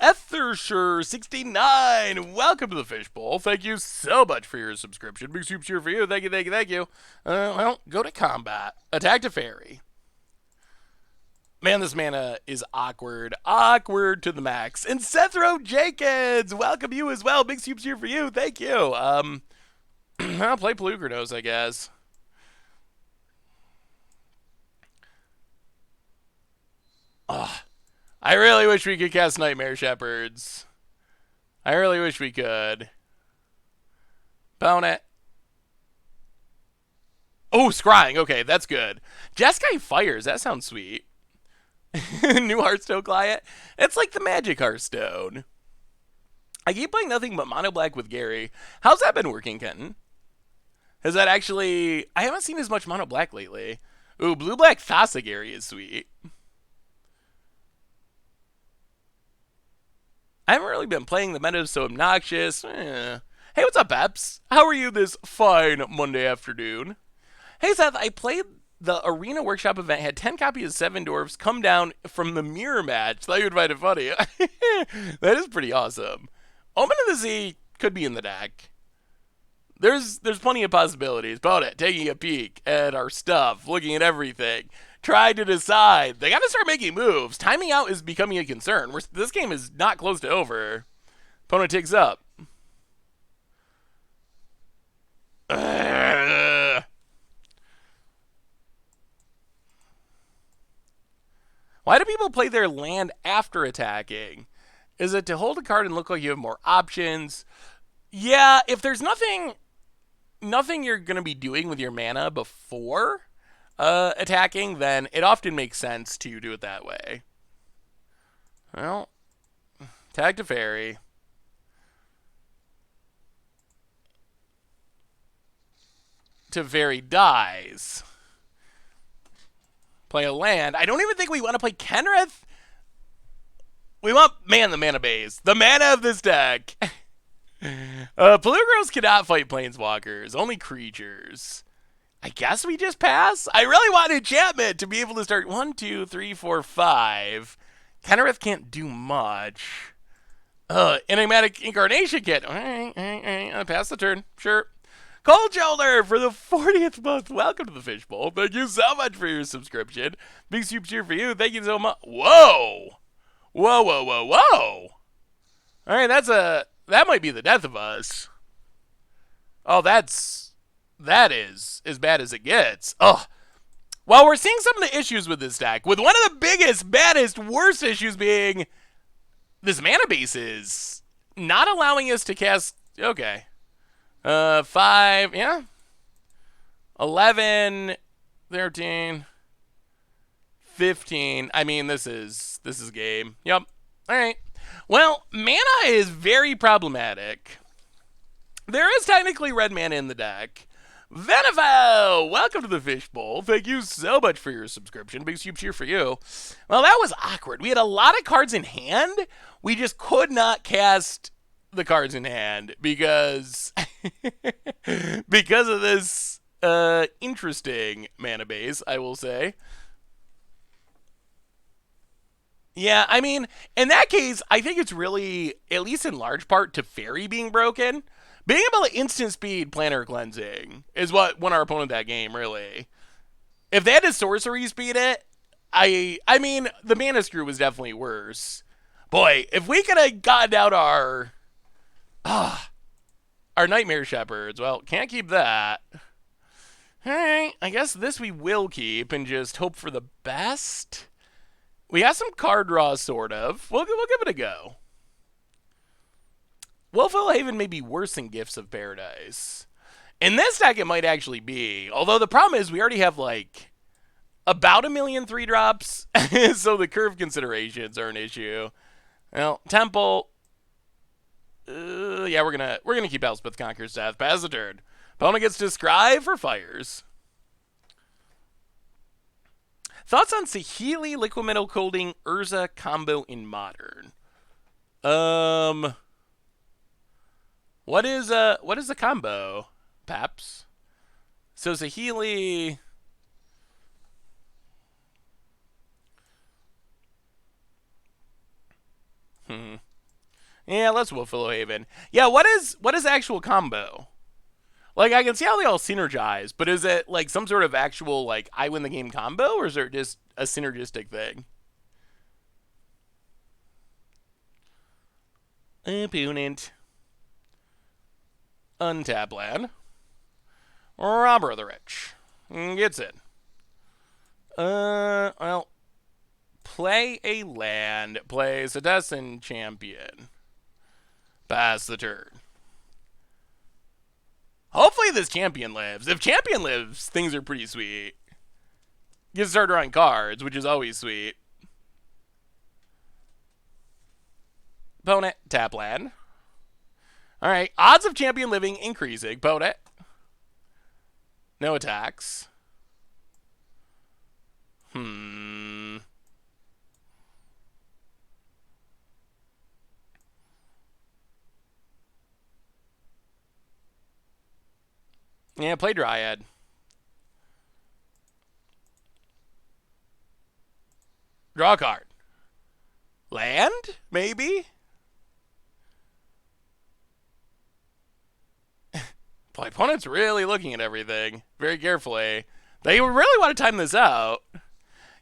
Speaker 1: Ethersure69, welcome to the Fishbowl. Thank you so much for your subscription. Big soup cheer for you. Thank you, thank you, thank you. Well, go to combat. Attack to Fairy. Man, this mana is awkward. Awkward to the max. And Sethro Jenkins, welcome you as well. Big soup cheer for you. Thank you. I'll play Pelucranos, I guess. Ugh. I really wish we could cast Nightmare Shepherds. I really wish we could. Opponent. Oh, scrying. Okay, that's good. Jeskai Fires. That sounds sweet. New Hearthstone client. It's like the Magic Hearthstone. I keep playing nothing but Mono Black with Gary. How's that been working, Kenton? Has that actually... I haven't seen as much Mono Black lately. Ooh, Blue Black Thassa Gary is sweet. I haven't really been playing. The meta is so obnoxious. Hey, what's up, Eps? How are you this fine Monday afternoon? Hey, Seth, I played the Arena Workshop event, had 10 copies of Seven Dwarfs come down from the mirror match. Thought you'd find it funny. That is pretty awesome. Omen of the Sea could be in the deck. There's plenty of possibilities. About it, taking a peek at our stuff, looking at everything. Try to decide. They got to start making moves. Timing out is becoming a concern. This game is not close to over. Opponent takes up. Why do people play their land after attacking? Is it to hold a card and look like you have more options? Yeah, if there's nothing you're going to be doing with your mana before attacking, then it often makes sense to do it that way. Well, tag to Fairy. To Fairy dies. Play a land. I don't even think we want to play Kenrith. We want, man, the mana base. The mana of this deck. Pelucros cannot fight planeswalkers. Only creatures. I guess we just pass? I really want enchantment to be able to start 1, 2, 3, 4, 5. Kenrith can't do much. Enigmatic Incarnation can't. All right. Pass the turn. Sure. Cold Shoulder for the 40th month. Welcome to the Fishbowl. Thank you so much for your subscription. Big soup cheer for you. Thank you so much. Whoa. Whoa, whoa, whoa, whoa. All right, that might be the death of us. Oh, that is as bad as it gets. Oh. Well, we're seeing some of the issues with this deck, with one of the biggest, baddest, worst issues being this mana base is not allowing us to cast... Okay. 5, yeah. 11, 13, 15. I mean, this is game. Yep. All right. Well, mana is very problematic. There is technically red mana in the deck, Venifel! Welcome to the Fishbowl. Thank you so much for your subscription. Big soup cheer for you. Well, that was awkward. We had a lot of cards in hand. We just could not cast the cards in hand because because of this interesting mana base, I will say. Yeah, I mean, in that case, I think it's really, at least in large part, to Fairy being broken. Being able to instant speed Planner Cleansing is what won our opponent that game, really. If they had to sorcery speed it, I mean, the Mana Screw was definitely worse. Boy, if we could have gotten out our Nightmare Shepherds, well, can't keep that. Alright, I guess this we will keep and just hope for the best. We got some card draws, sort of. We'll give it a go. Wolfville Haven may be worse than Gifts of Paradise. In this deck, it might actually be. Although the problem is we already have, like, about 1,000,000 3-drops. So the curve considerations are an issue. Well, Temple. Yeah, we're gonna keep Elspeth Conquers Death. Pass the turn. Opponent gets to scry for fires. Thoughts on Saheeli, Liquid Metal Colding, Urza combo in Modern? What is the combo, Paps? So Saheeli. Yeah, let's Wolfville Haven. Yeah, what is actual combo? Like, I can see how they all synergize, but is it, like, some sort of actual, like, I win the game combo, or is it just a synergistic thing? Opponent. Untap land. Robber of the Rich. Gets in. Well, play a land. Play Citizen Champion. Pass the turn. Hopefully this Champion lives. If Champion lives, things are pretty sweet. Get started drawing cards, which is always sweet. Opponent, tap land. Alright, odds of Champion living increasing. Opponent. No attacks. Yeah, play Dryad. Draw a card. Land? Maybe? My opponent's really looking at everything very carefully. They really want to time this out.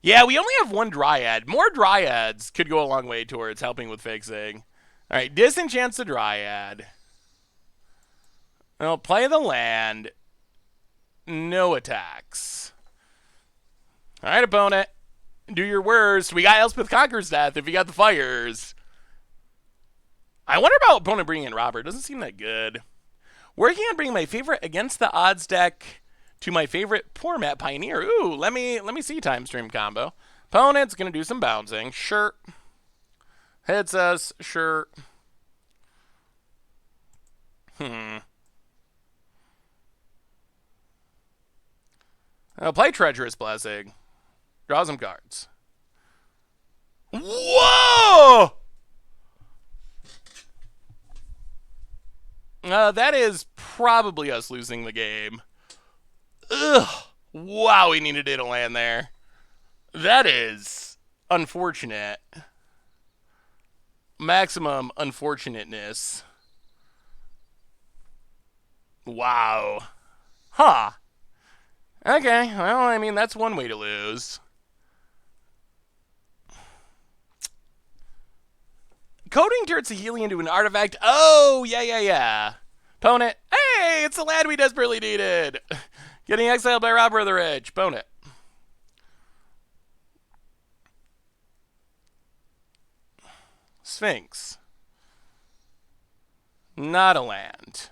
Speaker 1: Yeah, we only have one Dryad. More Dryads could go a long way towards helping with fixing. Alright, disenchants the Dryad. Well, play the land. No attacks. Alright, opponent. Do your worst. We got Elspeth Conquers Death if you got the fires. I wonder about opponent bringing in Robert. Doesn't seem that good. Working on bringing my favorite against the odds deck to my favorite poor Matt Pioneer. Ooh, let me see time stream combo. Opponent's gonna do some bouncing. Sure. Hits us. Sure. I'll play Treacherous Blessing. Draw some cards. Whoa! That is probably us losing the game. Ugh. Wow, we needed it to land there. That is unfortunate. Maximum unfortunateness. Wow. Huh. Okay, well, I mean, that's one way to lose. Coding turns Saheeli into an artifact. Oh, yeah. Opponent. Hey, it's the land we desperately needed. Getting exiled by Robber of the Rich. Opponent. Sphinx. Not a land.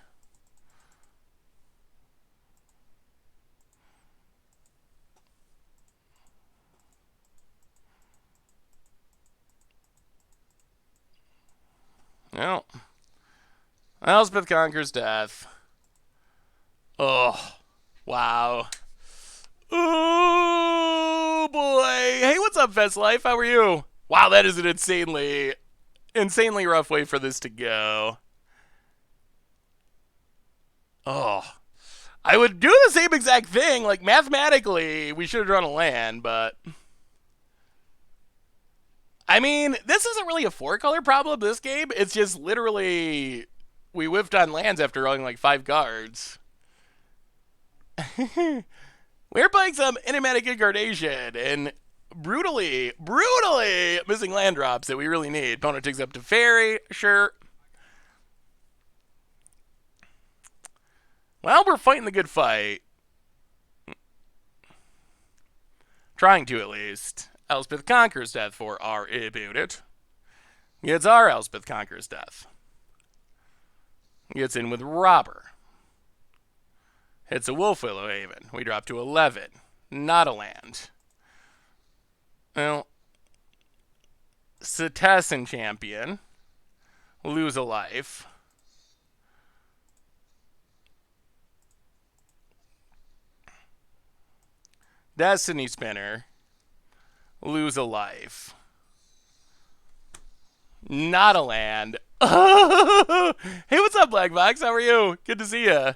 Speaker 1: No. Elspeth Conquers Death. Ugh. Wow. Oh boy. Hey, what's up, Fest Life? How are you? Wow, that is an insanely rough way for this to go. Oh. I would do the same exact thing. Like, mathematically, we should have drawn a land, but... I mean, this isn't really a 4-color problem, this game. It's just literally... We whiffed on lands after drawing like 5 cards. We're playing some Enigmatic Incarnation, and brutally missing land drops that we really need. Opponent takes up to Fairy, sure. Well, we're fighting the good fight. Trying to, at least. Elspeth Conquers Death for our opponent. It's our Elspeth Conquers Death. Gets in with Robber. Hits a Wolfwillow Haven. We drop to 11. Not a land. Well, Cetizen Champion. Lose a life. Destiny Spinner. Lose a life. Not a land. Hey, what's up, Black Box? How are you? Good to see ya.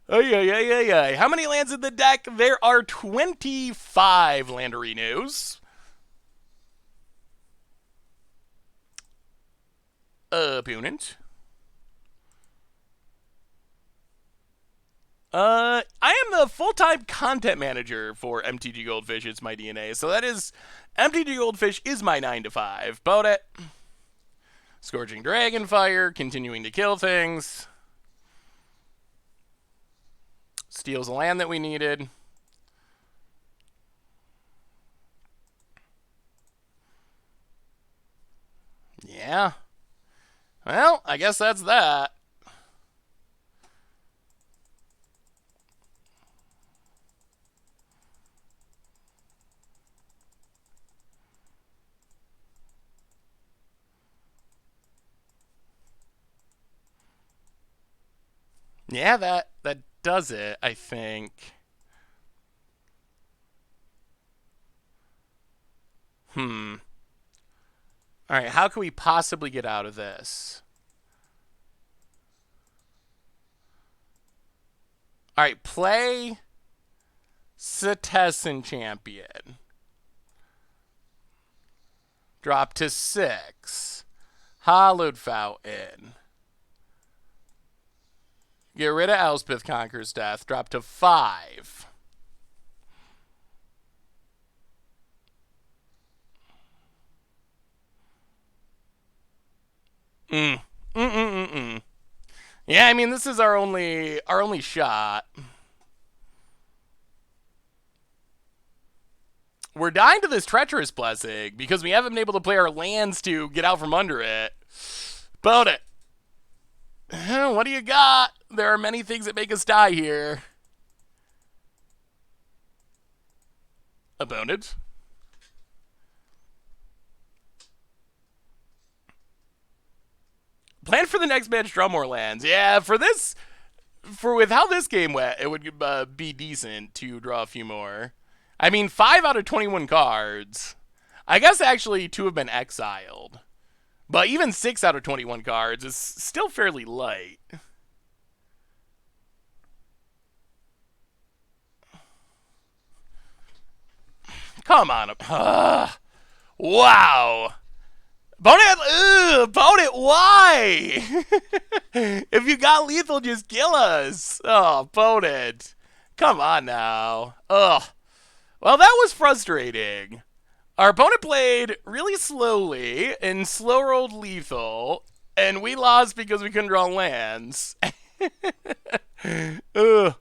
Speaker 1: Oh, yeah. How many lands in the deck? There are 25 Landerinos. Opponent. I am the full-time content manager for MTGGoldfish. It's my DNA. So that is, MTGGoldfish is my 9 to 5. About it. Scorching Dragonfire, continuing to kill things. Steals a land that we needed. Yeah. Well, I guess that's that. Yeah, that does it, I think. Alright, how can we possibly get out of this? Alright, play Cetizen Champion. Drop to 6. Hollowed Fountain. Get rid of Elspeth Conquers Death. Drop to 5. Yeah, I mean, this is our only shot. We're dying to this Treacherous Blessing because we haven't been able to play our lands to get out from under it. About it. What do you got? There are many things that make us die here. Opponent. Plan for the next match, draw more lands. Yeah, with how this game went, it would be decent to draw a few more. I mean, 5 out of 21 cards. I guess actually 2 have been exiled. But even 6 out of 21 cards is still fairly light. Come on. Wow. Opponent, why? If you got lethal, just kill us. Oh, opponent. Come on now. Ugh. Well, that was frustrating. Our opponent played really slowly and slow-rolled lethal, and we lost because we couldn't draw lands. Ugh.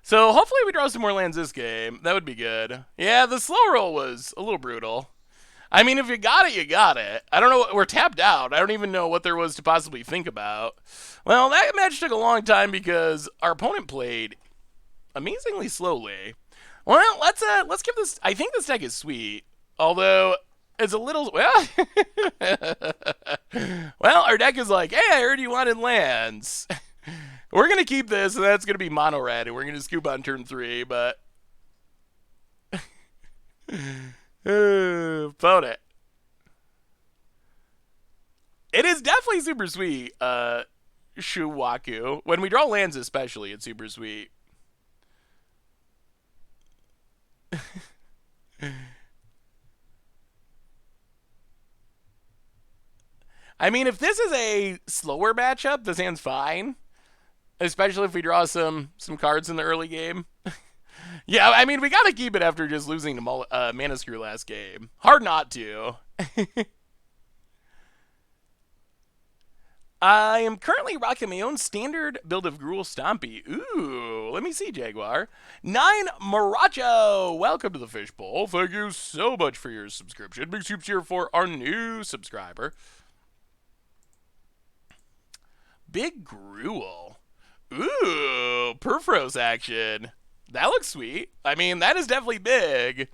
Speaker 1: So hopefully we draw some more lands this game. That would be good. Yeah, the slow roll was a little brutal. I mean, if you got it, you got it. I don't know. We're tapped out. I don't even know what there was to possibly think about. Well, that match took a long time because our opponent played amazingly slowly. Well, let's give this. I think this deck is sweet, although it's a little. Well, well, our deck is like, hey, I heard you wanted lands. We're going to keep this, and that's going to be mono red, and we're going to scoop on turn 3, but... Phone it. It is definitely super sweet, Shuwaku. When we draw lands especially, it's super sweet. I mean, if this is a slower matchup, this hand's fine. Especially if we draw some cards in the early game. Yeah, I mean, we gotta keep it after just losing to Mana Screw last game. Hard not to. I am currently rocking my own standard build of Gruul Stompy. Ooh, let me see, Jaguar. 9 Maracho, welcome to the Fishbowl. Thank you so much for your subscription. Big soups here for our new subscriber. Big Gruul. Ooh, Perfros action. That looks sweet. I mean, that is definitely big.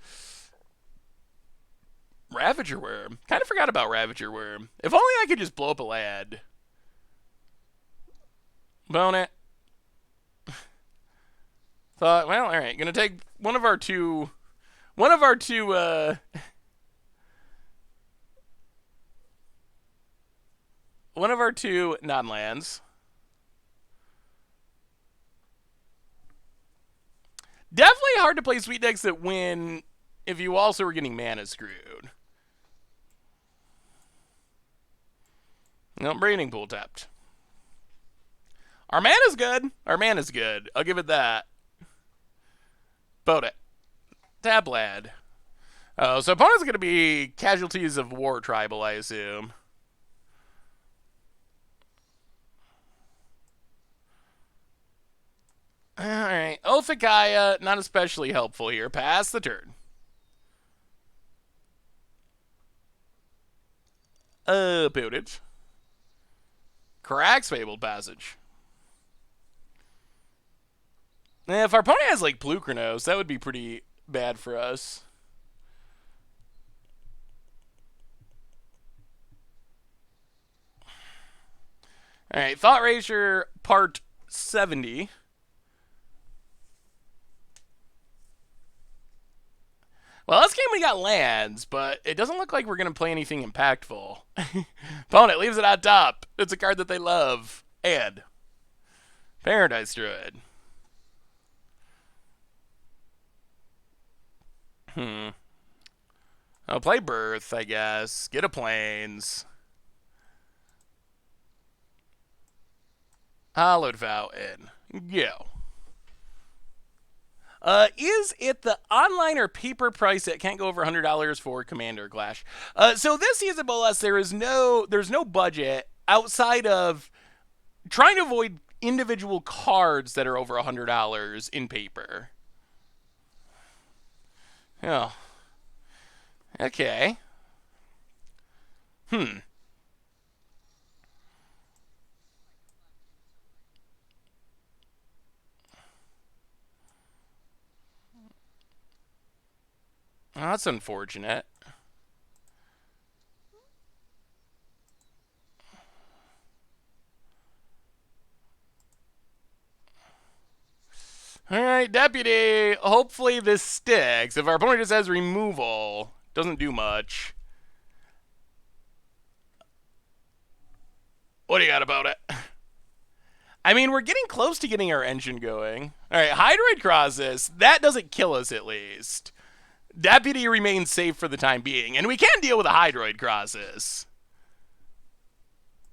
Speaker 1: Ravager Worm. Kind of forgot about Ravager Worm. If only I could just blow up a land. Bone it. Thought, well, all right. Gonna take one of our two non-lands. Definitely hard to play sweet decks that win if you also are getting mana screwed. No, Breeding Pool tapped. Our mana's good. Our mana's good. I'll give it that. Boat it. Tab lad. Oh, so opponent's going to be casualties of War Tribal, I assume. Alright. Oath of Gaia, not especially helpful here. Pass the turn. Boot it. Crack's Fabled Passage. If our opponent has, like, Plukernos, that would be pretty bad for us. Alright, Thought Racer Part 70. Well, this game we got lands, but it doesn't look like we're going to play anything impactful. Opponent leaves it on top. It's a card that they love. And Paradise Druid. I'll play Birth, I guess. Get a Plains. Hallowed Fountain. Go. Is it the online or paper price that can't go over $100 for Commander Clash? So this season, Bolas, there's no budget outside of trying to avoid individual cards that are over $100 in paper. Oh. Okay. Oh, that's unfortunate. Alright, Deputy. Hopefully this sticks. If our opponent just has removal, doesn't do much. What do you got about it? I mean, we're getting close to getting our engine going. Alright, Hydroid Crosses. That doesn't kill us, at least. Deputy remains safe for the time being, and we can deal with a Hydroid Crosses.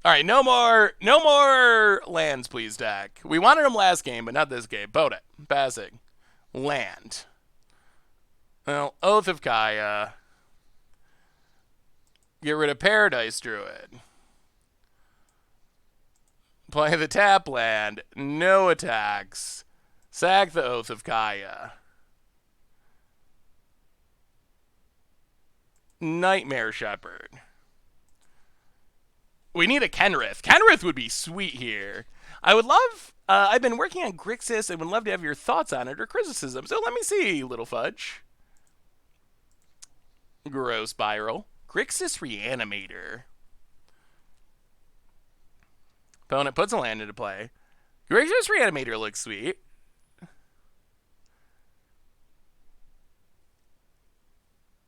Speaker 1: Alright, no more lands, please, deck. We wanted them last game, but not this game. Boat it. Passing. Land. Well, Oath of Gaia. Get rid of Paradise Druid. Play the tap land. No attacks. Sack the Oath of Gaia. Nightmare Shepherd. We need a Kenrith. Kenrith would be sweet here. I would love... I've been working on Grixis and would love to have your thoughts on it or criticism. So let me see, little fudge. Gross Spiral. Grixis Reanimator. Opponent puts a land into play. Gracious Reanimator looks sweet.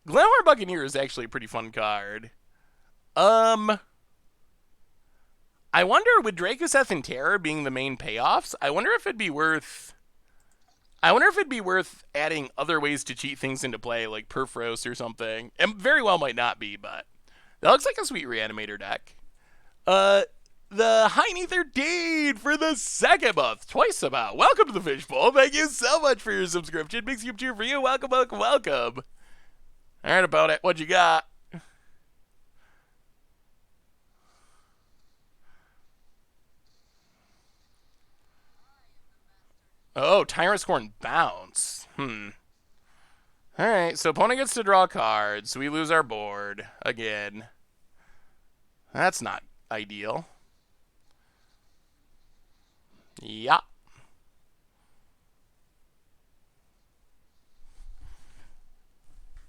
Speaker 1: Glamour Buccaneer is actually a pretty fun card. I wonder, with Dracoseth and Terror being the main payoffs, I wonder if it'd be worth adding other ways to cheat things into play, like Perforos or something. And very well might not be, but that looks like a sweet Reanimator deck. The High Neither Deed for the second month, twice about. Welcome to the Fishbowl. Thank you so much for your subscription. Big soup cheer for you. Welcome, welcome, welcome. All right, about it. What you got? Oh, Tyrant Scorn bounce. Alright, so opponent gets to draw cards. We lose our board again. That's not ideal. Yeah.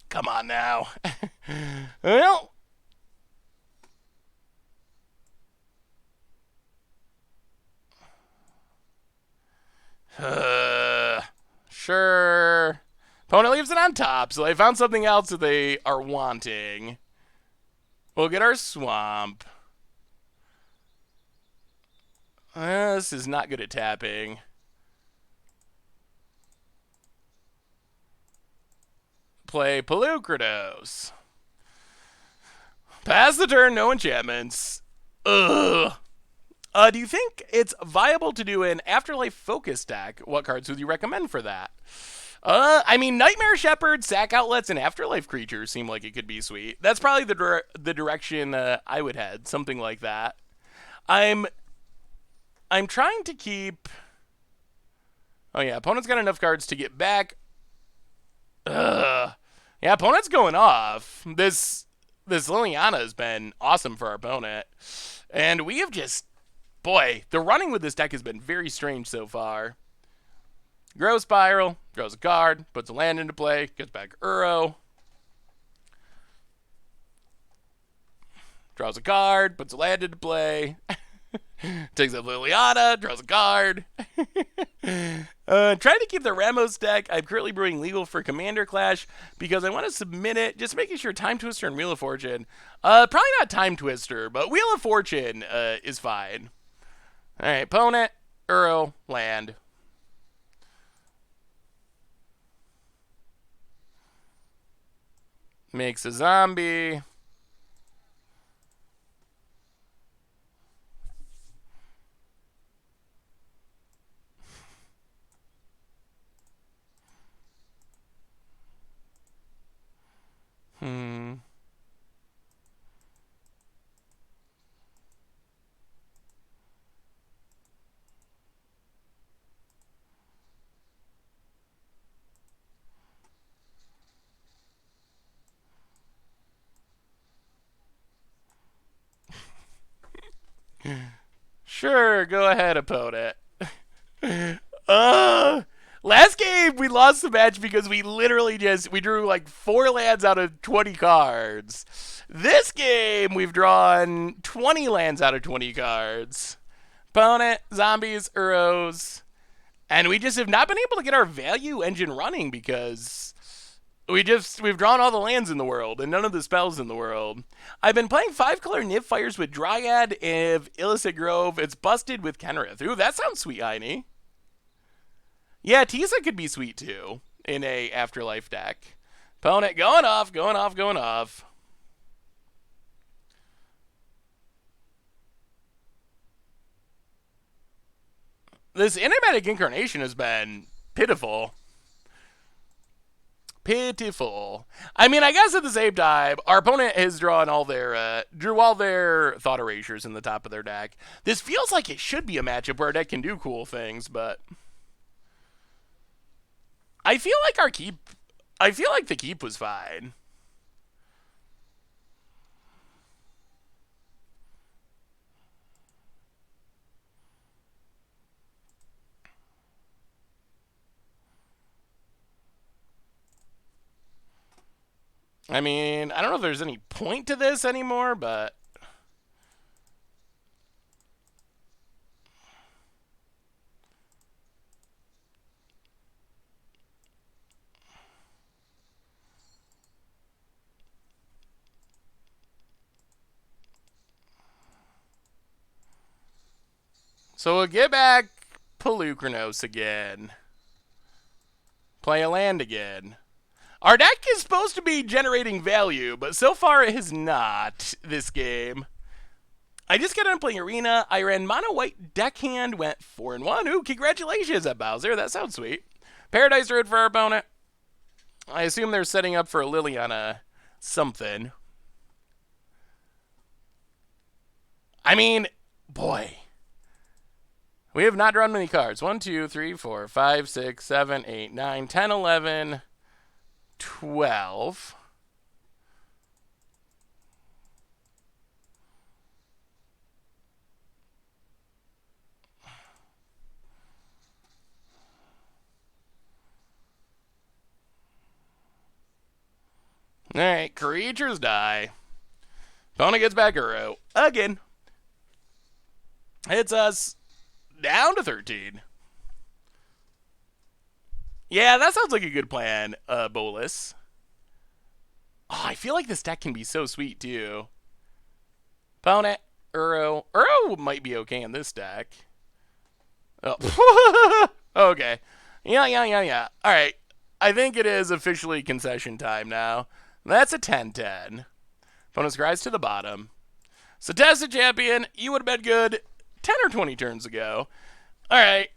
Speaker 1: Come on now. Well. Sure. Opponent leaves it on top, so they found something else that they are wanting. We'll get our swamp. This is not good at tapping. Play Pelucrados. Pass the turn, no enchantments. Ugh. Do you think it's viable to do an Afterlife focus deck? What cards would you recommend for that? I mean, Nightmare Shepherd, Sack Outlets, and Afterlife creatures seem like it could be sweet. That's probably the direction I would head, something like that. I'm trying to keep. Oh yeah, opponent's got enough cards to get back. Ugh. Yeah, opponent's going off. This Liliana has been awesome for our opponent, and we have just. Boy, the running with this deck has been very strange so far. Growth Spiral, draws a card, puts a land into play, gets back Uro. Draws a card, puts a land into play. Takes up Liliana, draws a card. Trying to keep the Ramos deck. I'm currently brewing legal for Commander Clash because I want to submit it. Just making sure Time Twister and Wheel of Fortune. Probably not Time Twister, but Wheel of Fortune is fine. Alright, opponent, Uro, land. Makes a zombie. Sure, go ahead, opponent. Last game we lost the match because we literally we drew like 4 lands out of 20 cards. This game we've drawn 20 lands out of 20 cards. Opponent, zombies, Uros, and we just have not been able to get our value engine running because we've drawn all the lands in the world and none of the spells in the world. I've been playing 5-color Niv Fires with Dryad and Illicit Grove. It's busted with Kenrith. Ooh, that sounds sweet, Heine. Yeah, Tisa could be sweet too in a Afterlife deck. Opponent going off, going off, going off. This Enigmatic Incarnation has been pitiful. Pitiful. I mean, I guess at the same time, our opponent has drawn all their drew all their Thought Erasures in the top of their deck. This feels like it should be a matchup where our deck can do cool things, but I feel like the keep was fine. I mean, I don't know if there's any point to this anymore, but So we'll get back Pelucranos again. Play a land again. Our deck is supposed to be generating value, but so far it has not this game. I just got done playing Arena. I ran mono white deckhand, went 4-1. Ooh, congratulations at Bowser. That sounds sweet. Paradise Druid for our opponent. I assume they're setting up for a Liliana something. I mean, boy. We have not drawn many cards. 1, 2, 3, 4, 5, 6, 7, 8, 9, 10, 11, 12. Alright, creatures die. Opponent gets back Uro. Again. It's us down to 13. Yeah, that sounds like a good plan, Bolus. Oh, I feel like this deck can be so sweet, too. Opponent, Uro. Uro might be okay in this deck. Oh. Okay. Yeah. Alright. I think it is officially concession time now. That's a 10-10. Opponent's rise to the bottom. So, Test the Champion, you would have been good 10 or 20 turns ago. Alright.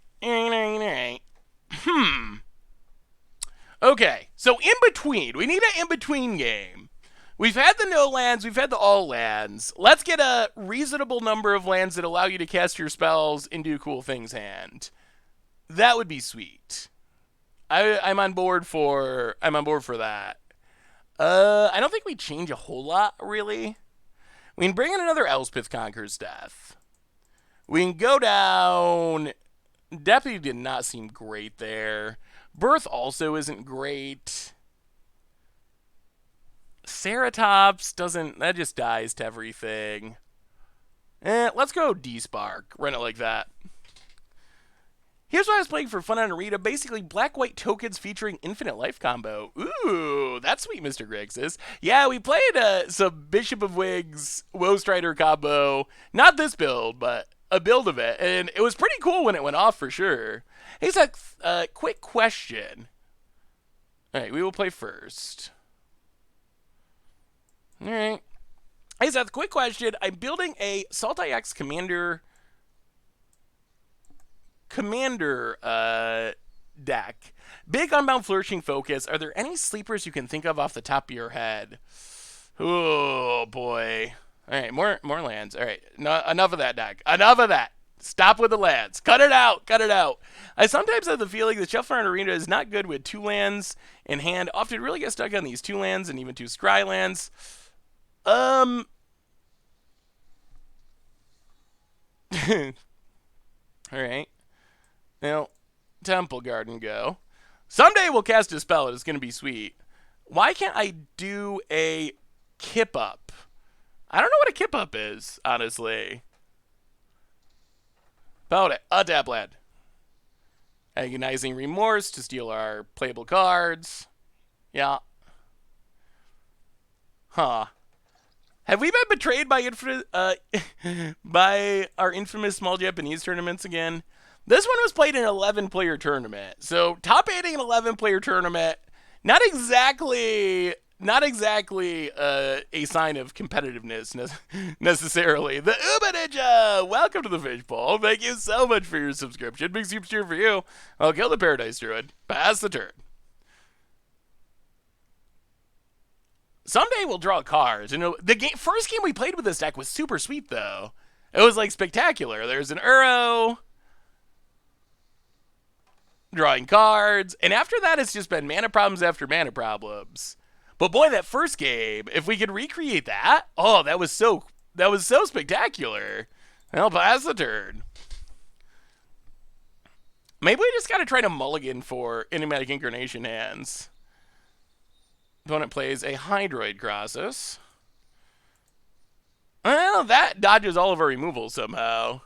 Speaker 1: Okay, so in between, we need an in-between game. We've had the no lands, we've had the all lands. Let's get a reasonable number of lands that allow you to cast your spells and do cool things hand. That would be sweet. I'm on board for that. I don't think we change a whole lot, really. We can bring in another Elspeth Conquers Death. We can go down. Deputy did not seem great there. Birth also isn't great. Ceratops doesn't. That just dies to everything. Let's go D-Spark. Run it like that. Here's what I was playing for fun on Arena. Basically, black-white tokens featuring infinite life combo. Ooh, that's sweet, Mr. Grixis. Yeah, we played some Bishop of Wigs, Woe Strider combo. Not this build, but a build of it. And it was pretty cool when it went off, for sure. Here's a quick question. All right, we will play first. All right. Here's a quick question. I'm building a Sultai X Commander deck. Big Unbound Flourishing Focus. Are there any sleepers you can think of off the top of your head? Oh boy. Alright, more lands. Alright, no, enough of that deck. Enough of that. Stop with the lands. Cut it out. I sometimes have the feeling that Shuffler on Arena is not good with 2 lands in hand. Often really get stuck on these 2 lands and even 2 scry lands. Alright. Now, Temple Garden go. Someday we'll cast a spell and it's going to be sweet. Why can't I do a Kip Up? I don't know what a Kip Up is, honestly. About it. A tap land. Agonizing Remorse to steal our playable cards. Yeah. Huh. Have we been betrayed by by our infamous small Japanese tournaments again? This one was played in an 11-player tournament. So, top 8ing an 11-player tournament, not exactly a sign of competitiveness necessarily. The Uba Ninja! Welcome to the Fishbowl. Thank you so much for your subscription. Big super cheer for you. I'll kill the Paradise Druid. Pass the turn. Someday we'll draw cards. You know, the first game we played with this deck was super sweet, though. It was, like, spectacular. There's an Uro. Drawing cards, and after that it's just been mana problems after mana problems. But boy, that first game, if we could recreate that, oh, that was so spectacular. Well, pass the turn. Maybe we just gotta try to mulligan for Enigmatic Incarnation hands. Opponent plays a Hydroid Crossus. Well, that dodges all of our removals somehow.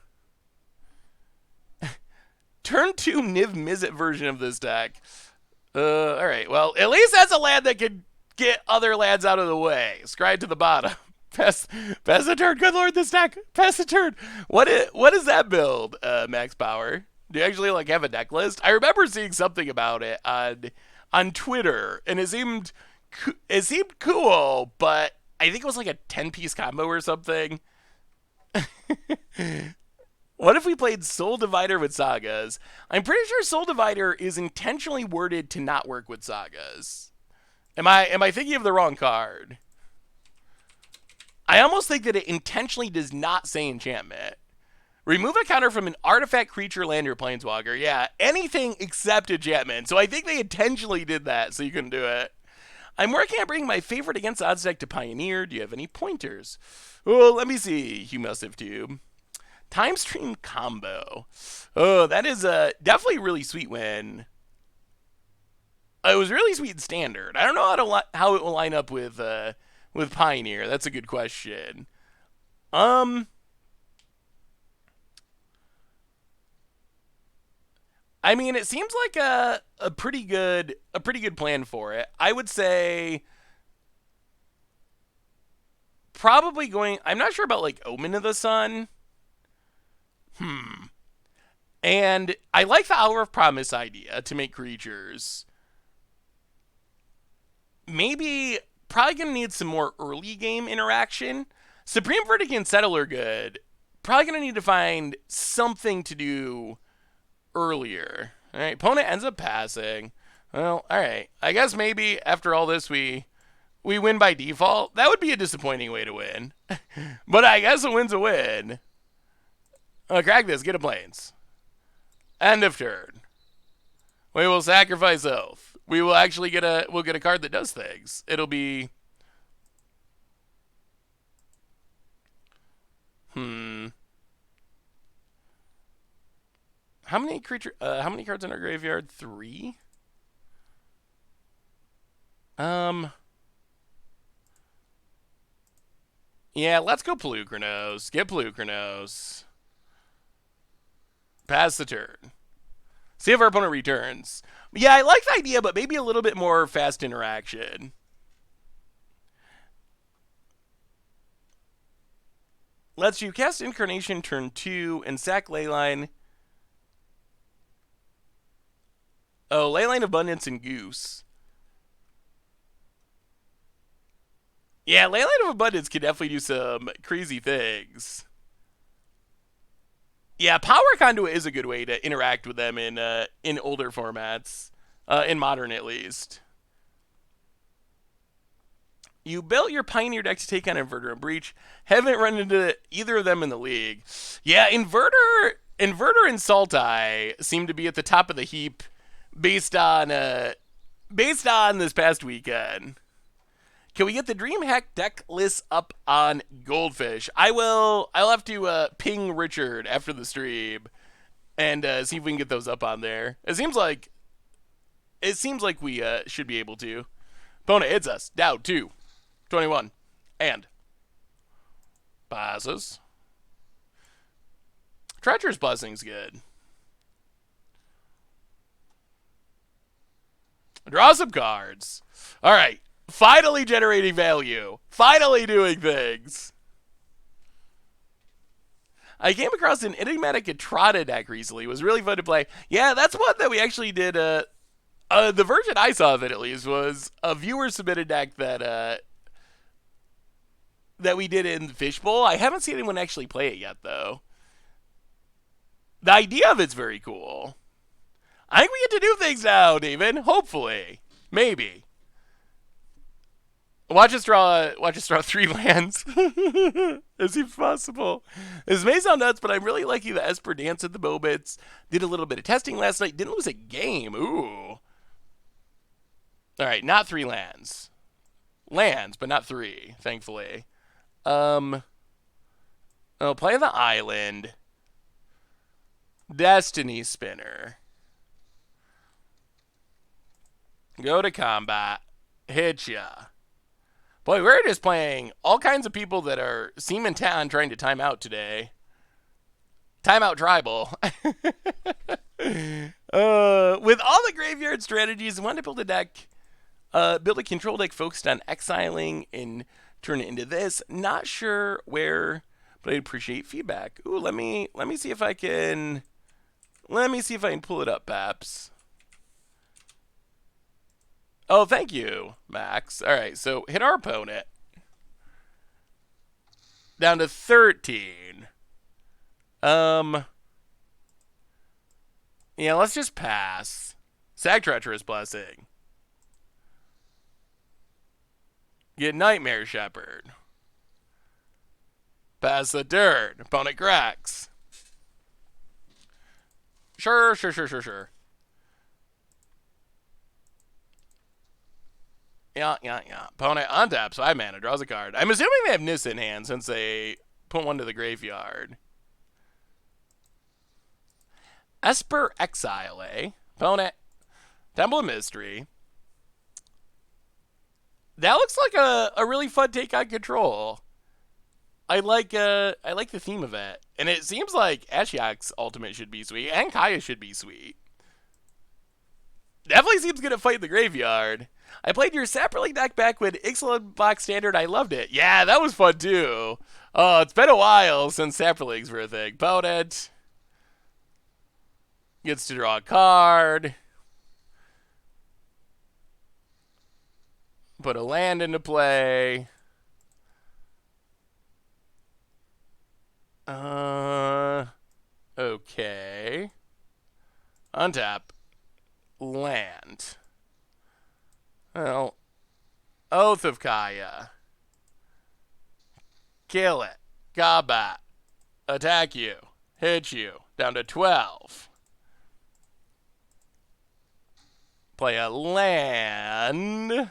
Speaker 1: Turn 2 Niv Mizzet version of this deck. Alright, well, at least that's a land that could get other lands out of the way. Scry to the bottom. Pass, pass the turn. Good lord, this deck. Pass the turn. What is that build, Max Power? Do you actually like have a deck list? I remember seeing something about it on Twitter, and it seemed cool, but I think it was like a 10-piece combo or something. What if we played Soul Divider with Sagas? I'm pretty sure Soul Divider is intentionally worded to not work with Sagas. Am I thinking of the wrong card? I almost think that it intentionally does not say enchantment. Remove a counter from an artifact, creature, land, or planeswalker. Yeah, anything except enchantment. So I think they intentionally did that so you couldn't do it. I'm working on bringing my favorite against odds deck to Pioneer. Do you have any pointers? Oh, let me see. Humustive Tube. Time Stream Combo. Oh, that is definitely a really sweet win. It was really sweet in Standard. I don't know how it will line up with Pioneer. That's a good question. I mean, it seems like a pretty good plan for it. I would say probably going. I'm not sure about like Omen of the Sun. And I like the Hour of Promise idea to make creatures. Maybe probably gonna need some more early game interaction. Supreme Verdict and Settle are good. Probably gonna need to find something to do earlier. All right, opponent ends up passing. Well, all right. I guess maybe after all this we win by default. That would be a disappointing way to win. But I guess a win's a win. Crack this. Get a planes. End of turn. We will sacrifice Oath. We will actually get a card that does things. It'll be How many cards in our graveyard? 3? Yeah, let's go Pelucranos. Get Pelucranos. Pass the turn. See if our opponent returns. Yeah, I like the idea, but maybe a little bit more fast interaction. Lets you cast Incarnation turn 2 and sack Leyline. Oh, Leyline Abundance and Goose. Yeah, Leyline of Abundance can definitely do some crazy things. Yeah, Power Conduit is a good way to interact with them in older formats, in Modern at least. You built your Pioneer deck to take on Inverter and Breach. Haven't run into either of them in the league. Yeah, Inverter and Sultai seem to be at the top of the heap based on this past weekend. Can we get the DreamHack deck list up on Goldfish? I'll have to ping Richard after the stream and see if we can get those up on there. It seems like we should be able to. Opponent hits us. Down 2. 21. And passes. Treacherous Blessing's good. Draw some cards. All right. Finally generating value. Finally doing things. I came across an Enigmatic Incarnation deck recently. It was really fun to play. Yeah, that's one that we actually did. The version I saw of it, at least, was a viewer-submitted deck that we did in Fishbowl. I haven't seen anyone actually play it yet, though. The idea of it's very cool. I think we get to do things now, David. Hopefully. Maybe. Watch us draw 3 lands. It seems possible. This may sound nuts, but I'm really liking the Esper Dance at the moment. Did a little bit of testing last night. Didn't lose a game. Ooh. Alright, not 3 lands. Lands, but not 3, thankfully. I'll play the Island. Destiny Spinner. Go to combat. Hit ya. Boy, we're just playing all kinds of people that are seeming town trying to time out today. Timeout Tribal. With all the graveyard strategies, I wanted to build a control deck focused on exiling and turn it into this. Not sure where, but I'd appreciate feedback. Ooh, let me see if I can pull it up, Paps. Oh, thank you, Max. All right, so hit our opponent. Down to 13. Yeah, let's just pass. Sag Treacherous Blessing. Get Nightmare Shepherd. Pass the turn. Opponent cracks. Sure. Yeah. Opponent untaps 5 mana, draws a card. I'm assuming they have Nis in hand since they put one to the graveyard. Esper Exile, eh? Opponent. Temple of Mystery. That looks like a really fun take on control. I like the theme of it. And it seems like Ashiok's ultimate should be sweet, and Kaya should be sweet. Definitely seems good to fight in the graveyard. I played your Saproling deck back when Ixalan Black Standard. I loved it. Yeah, that was fun too. Oh, it's been a while since Saprolings were a thing. Opponent gets to draw a card. Put a land into play. Okay. Untap. Land. Well, Oath of Kaya. Kill it. Combat. Attack you. Hit you. Down to 12. Play a land.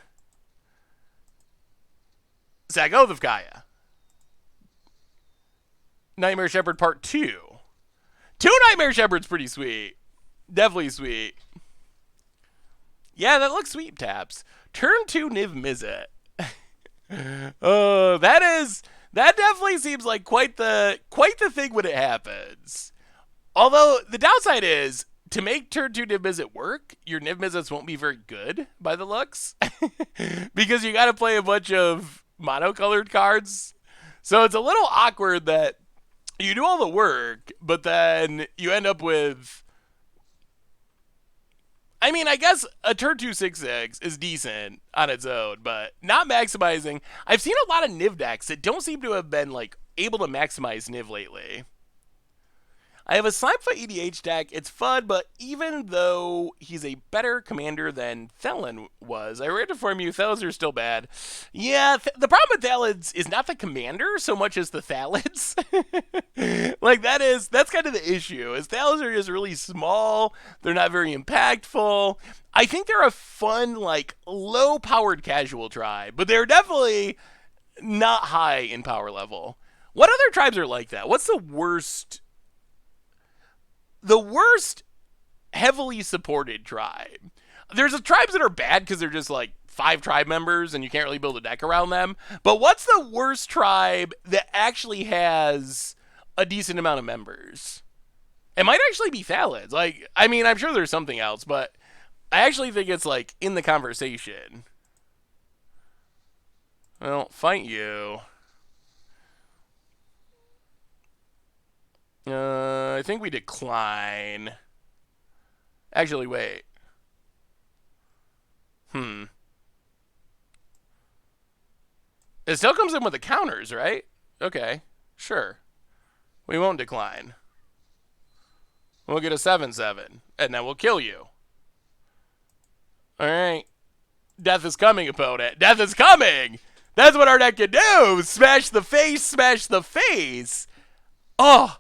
Speaker 1: Sack Oath of Kaya. Nightmare Shepherd Part 2. 2 Nightmare Shepherds pretty sweet. Definitely sweet. Yeah, that looks sweet, Taps. Turn 2 Niv Mizzet. That definitely seems like quite the thing when it happens. Although the downside is, to make turn 2 Niv Mizzet work, your Niv Mizzets won't be very good by the looks. Because you gotta play a bunch of monocolored cards. So it's a little awkward that you do all the work, but then you end up with... I mean, I guess a turn 2 6/6 is decent on its own, but not maximizing. I've seen a lot of Niv decks that don't seem to have been like able to maximize Niv lately. I have a Slimefoot EDH deck. It's fun, but even though he's a better commander than Thelen was, I read to inform you, Thelens are still bad. Yeah, the problem with Thelens is not the commander so much as the Thalens. Like, that's kind of the issue, is Thelens are just really small. They're not very impactful. I think they're a fun, like, low-powered casual tribe, but they're definitely not high in power level. What other tribes are like that? What's the worst... The worst heavily supported tribe? There's tribes that are bad because they're just like 5 tribe members and you can't really build a deck around them. But what's the worst tribe that actually has a decent amount of members? It might actually be Thalens. Like, I mean, I'm sure there's something else, but I actually think it's like in the conversation. Well, fight you. I think we decline. Actually, wait. It still comes in with the counters, right? Okay, sure. We won't decline. We'll get a 7/7, and then we'll kill you. Alright. Death is coming, opponent. Death is coming! That's what our deck can do! Smash the face, smash the face! Oh!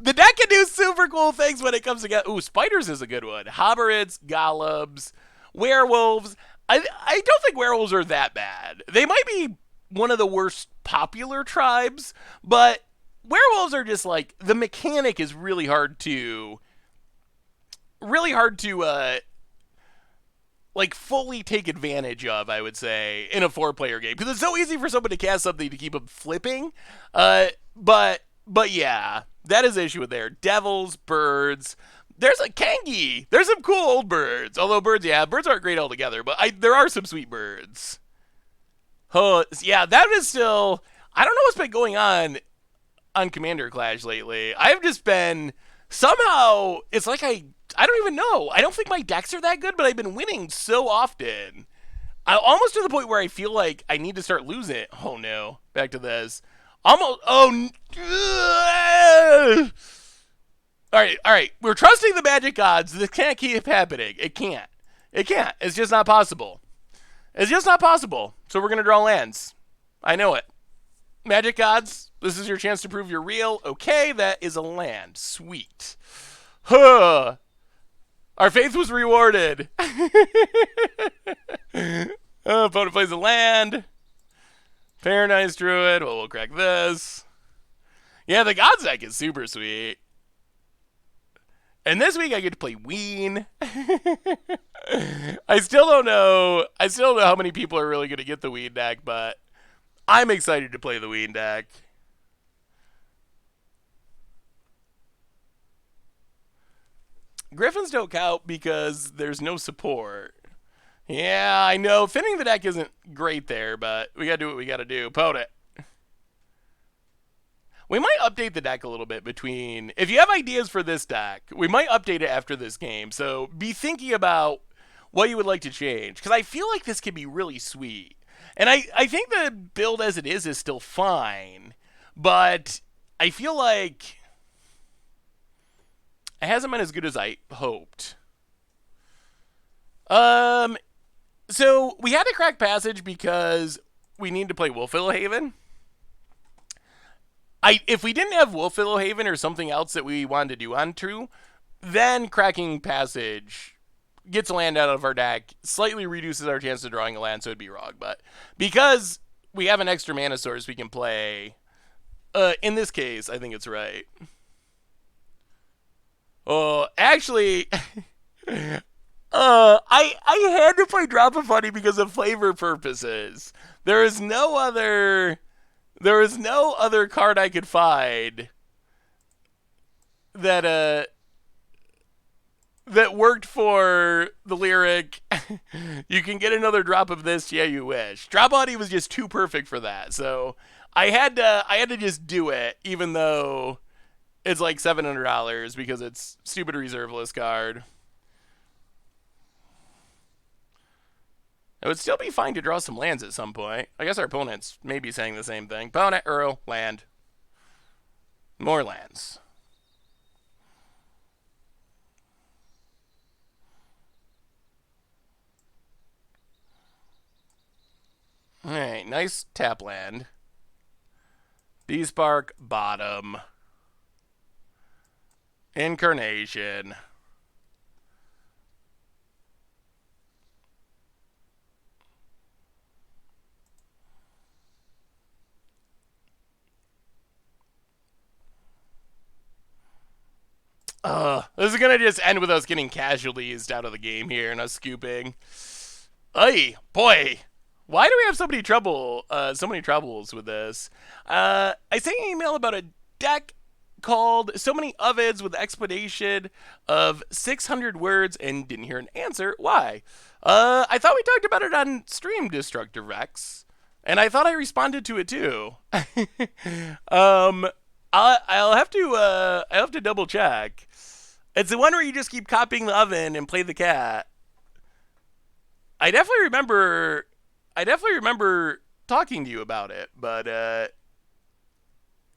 Speaker 1: The deck can do super cool things when it comes together. Ooh, spiders is a good one. Hobberids, golems, werewolves. I don't think werewolves are that bad. They might be one of the worst popular tribes, but werewolves are just like, the mechanic is really hard to like fully take advantage of, I would say, in a 4-player game. Because it's so easy for someone to cast something to keep them flipping. But yeah. That is the issue with there. Devils, birds. There's a Kangi. There's some cool old birds. Although birds aren't great altogether. But there are some sweet birds. Oh, yeah, that is still. I don't know what's been going on Commander Clash lately. I've just been somehow. It's like I don't even know. I don't think my decks are that good, but I've been winning so often. Almost to the point where I feel like I need to start losing it. Oh no, back to this. Almost. Oh. All right. We're trusting the magic gods. This can't keep happening. It can't. It can't. It's just not possible. It's just not possible. So we're gonna draw lands. I know it. Magic gods, this is your chance to prove you're real. Okay, that is a land. Sweet. Huh. Our faith was rewarded. Opponent plays a land. Paradise Druid. Well, we'll crack this. Yeah, the Gods deck is super sweet. And this week I get to play Ween. I still don't know how many people are really going to get the Ween deck, but I'm excited to play the Ween deck. Griffins don't count because there's no support. Yeah, I know. Finning the deck isn't great there, but we got to do what we got to do. Opponent. We might update the deck a little bit between... If you have ideas for this deck, we might update it after this game. So be thinking about what you would like to change. Because I feel like this could be really sweet. And I think the build as it is still fine. But I feel like it hasn't been as good as I hoped. So we had to crack Passage because we need to play Wolf Haven. If we didn't have Wolf Haven or something else that we wanted to do on True, then cracking Passage gets a land out of our deck, slightly reduces our chance of drawing a land, so it'd be wrong. But because we have an extra mana source we can play, in this case, I think it's right. Oh, actually, I had to play Drop of Honey because of flavor purposes. There is no other card I could find that worked for the lyric. You can get another drop of this, yeah, you wish. Drop Honey was just too perfect for that, so I had to just do it, even though it's like $700 because it's stupid reserve list card. It would still be fine to draw some lands at some point. I guess our opponents may be saying the same thing. Opponent, Earl, land. More lands. Alright, nice tap land. Beespark, bottom. Incarnation. This is gonna just end with us getting casualties out of the game here and us scooping. Ay, boy. Why do we have so many troubles with this? I sent an email about a deck called So Many Ovids with explanation of 600 words and didn't hear an answer. Why? I thought we talked about it on stream, Destructive Rex, and I thought I responded to it too. I'll have to double check. It's the one where you just keep copying the oven and play the cat. I definitely remember talking to you about it, but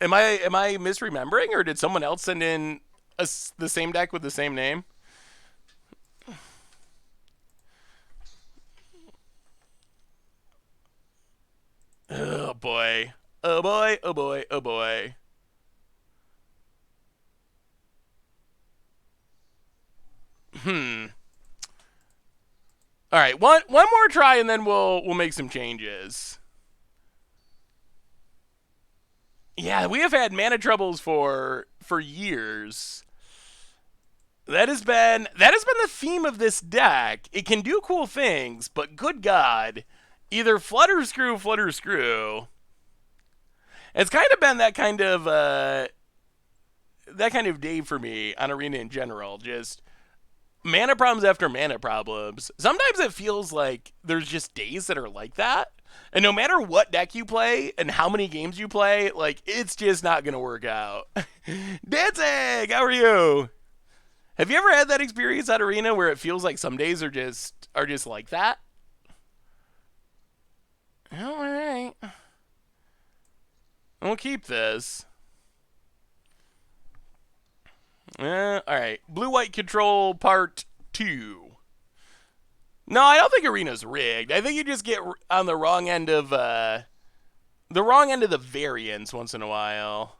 Speaker 1: am I misremembering, or did someone else send in the same deck with the same name? Oh boy. Oh boy, oh boy, oh boy. All right, one more try and then we'll make some changes. Yeah, we have had mana troubles for years. That has been the theme of this deck. It can do cool things, but good God, either flutter screw. It's kind of been that kind of day for me on Arena in general. Just mana problems after mana problems. Sometimes it feels like there's just days that are like that. And no matter what deck you play and how many games you play, like, it's just not going to work out. Dancing! How are you? Have you ever had that experience at Arena where it feels like some days are just like that? Oh, all right. We'll keep this. All right. Blue-white control part 2. No, I don't think Arena's rigged. I think you just get on the wrong end of the variance once in a while.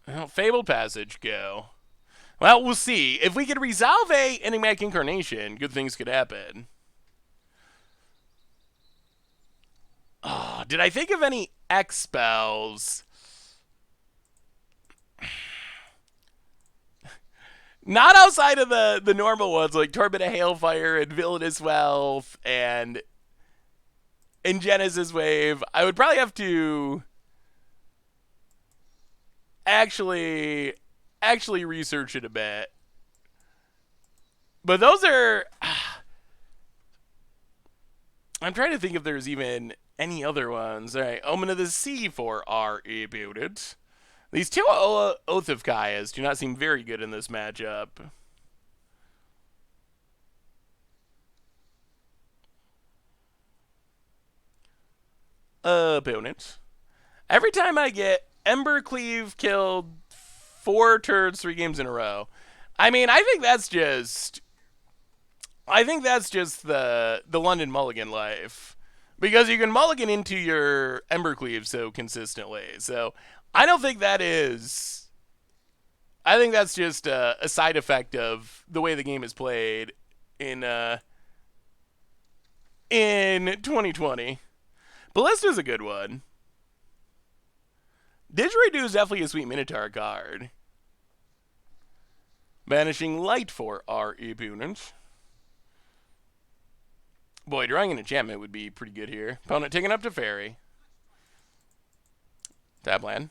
Speaker 1: Well, Fabled Passage, go. Well, we'll see. If we could resolve a Enigmatic Incarnation, good things could happen. Oh, did I think of any X spells? Not outside of the normal ones like Torment of Hailfire and Villainous Wealth and Genesis Wave. I would probably have to actually research it a bit. But those are... I'm trying to think if there's even any other ones. All right, Omen of the Sea for our opponent. These two Oath of Kaias do not seem very good in this matchup. Opponent. Every time I get Embercleave killed 4 turns, 3 games in a row. I mean, I think that's just the London Mulligan life. Because you can mulligan into your Embercleave so consistently. So I don't think that is... I think that's just a side effect of the way the game is played in 2020. Ballista's a good one. Didgeridoo is definitely a sweet Minotaur card. Banishing Light for our opponent. Boy, drawing an enchantment would be pretty good here. Opponent taking up to Fairy. Tap land.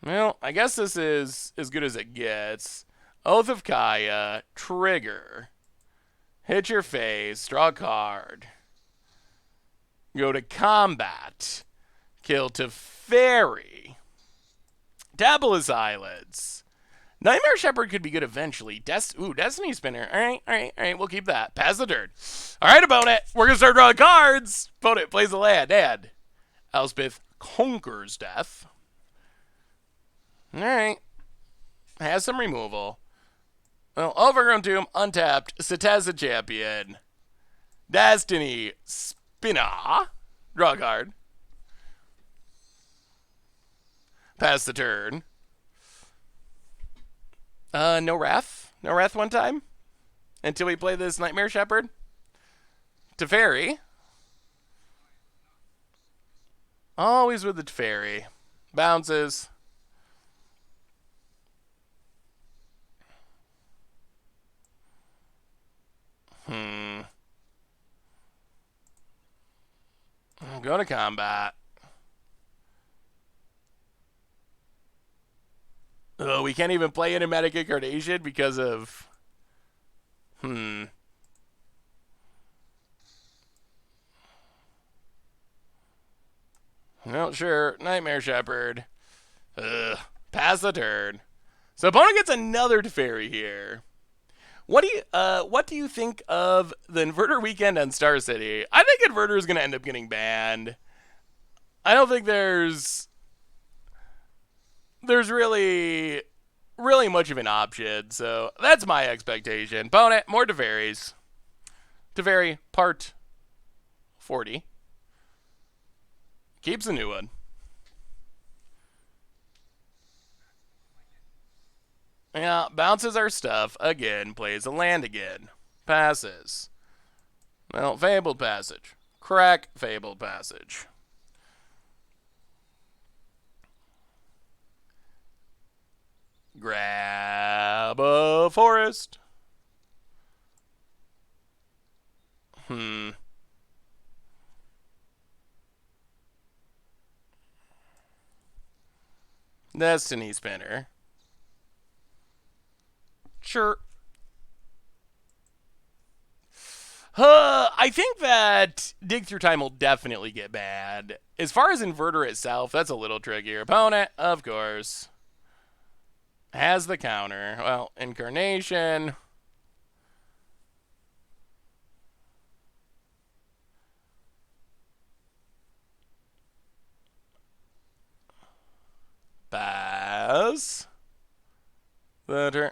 Speaker 1: Well, I guess this is as good as it gets. Oath of Kaya. Trigger. Hit your face. Draw a card. Go to combat. Kill Teferi. Dabble's Eyelids. Nightmare Shepherd could be good eventually. Destiny Spinner. All right. We'll keep that. Pass the turn. All right, opponent. We're going to start drawing cards. Opponent plays a land. And Elspeth conquers death. All right. Has some removal. Well, Overgrown Tomb, untapped. Seteza Champion. Destiny Spinner. Draw a card. Pass the turn. No Wrath. No Wrath one time. Until we play this Nightmare Shepherd. Teferi. Always with the Teferi. Bounces. Go to combat. Oh, we can't even play Enigmatic Incarnation because of... Well, sure. Nightmare Shepherd. Pass the turn. So opponent gets another Teferi here. What do you think of the Inverter Weekend on Star City? I think Inverter is going to end up getting banned. I don't think there's really much of an option. So that's my expectation. Opponent, more Teferis. Teferi, part 40. Keeps a new one. Yeah, bounces our stuff again, plays a land again. Passes. Well, Fabled Passage. Crack Fabled Passage. Grab a forest. Destiny Spinner. Sure. I think that Dig Through Time will definitely get bad. As far as Inverter itself, that's a little trickier. Opponent, of course, has the counter. Well, Incarnation. Pass. The turn.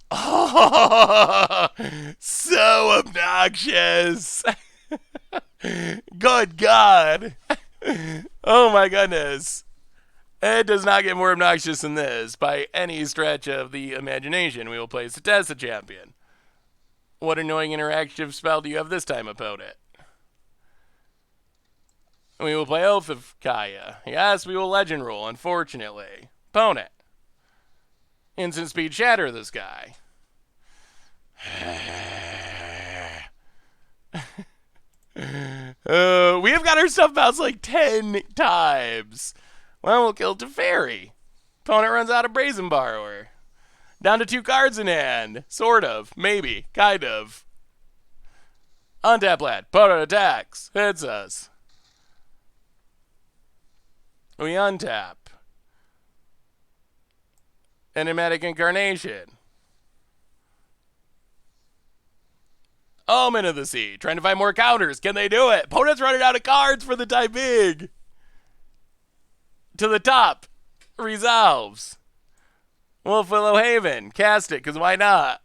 Speaker 1: Oh, so obnoxious. Good God. Oh my goodness. It does not get more obnoxious than this by any stretch of the imagination. We will play Setessa Champion. What annoying interactive spell do you have this time, opponent? We will play Oath of Kaya. Yes, we will Legend Rule, unfortunately. Opponent. Instant speed shatter this guy. We have got our stuff bounced like 10 times. Well, we'll kill Teferi. Opponent runs out of Brazen Borrower. Down to 2 cards in hand. Sort of. Maybe. Kind of. Untap lad. Opponent attacks. Hits us. We untap. Enigmatic Incarnation. Omen of the Sea. Trying to find more counters. Can they do it? Opponent's running out of cards for the time big. To the top. Resolves. Wolf Willow Haven. Cast it, because why not?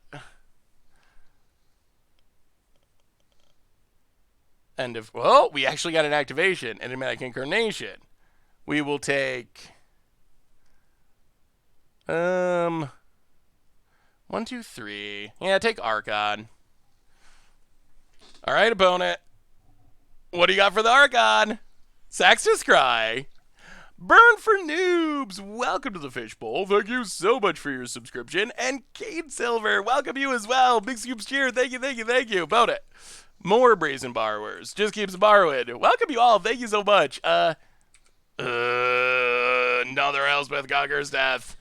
Speaker 1: End of... Oh, we actually got an activation. Enigmatic Incarnation. We will take... 1, 2, 3. Yeah, take Archon. All right, opponent. What do you got for the Archon? Saxtus Cry. Burn for Noobs. Welcome to the Fishbowl. Thank you so much for your subscription. And Cade Silver, welcome you as well. Big Scoops cheer. Thank you, thank you, thank you. Opponent. More Brazen Borrowers. Just keeps borrowing. Welcome you all. Thank you so much. Another Elspeth Conquers Death.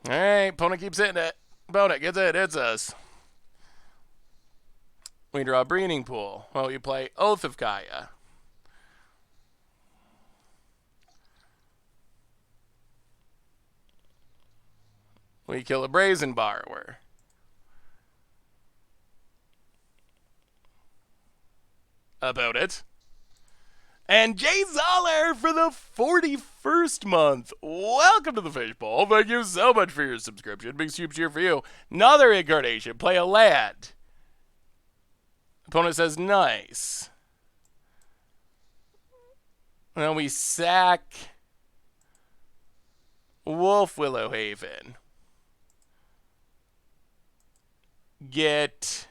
Speaker 1: All right, opponent keeps hitting it. Opponent gets it, hits us. We draw a Breeding Pool. Well, we play Oath of Kaya. We kill a Brazen Borrower. About it. And Jay Zoller for the 41st month. Welcome to the Fishbowl. Thank you so much for your subscription. Big soup cheer for you. Another Incarnation. Play a land. Opponent says nice. And then we sack Wolf Willow Haven. Get...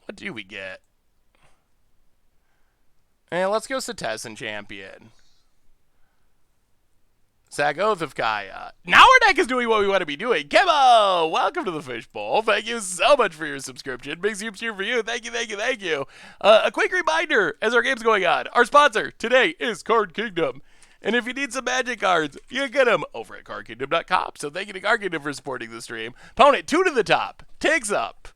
Speaker 1: What do we get? And let's go Setessa Champion. Sack Oath of Kaya. Now our deck is doing what we want to be doing. Kemo! Welcome to the Fishbowl. Thank you so much for your subscription. Big soups here for you. Thank you, thank you, thank you. A quick reminder as our game's going on. Our sponsor today is Card Kingdom. And if you need some Magic cards, you can get them over at cardkingdom.com. So thank you to Card Kingdom for supporting the stream. Opponent, 2 to the top. Takes up.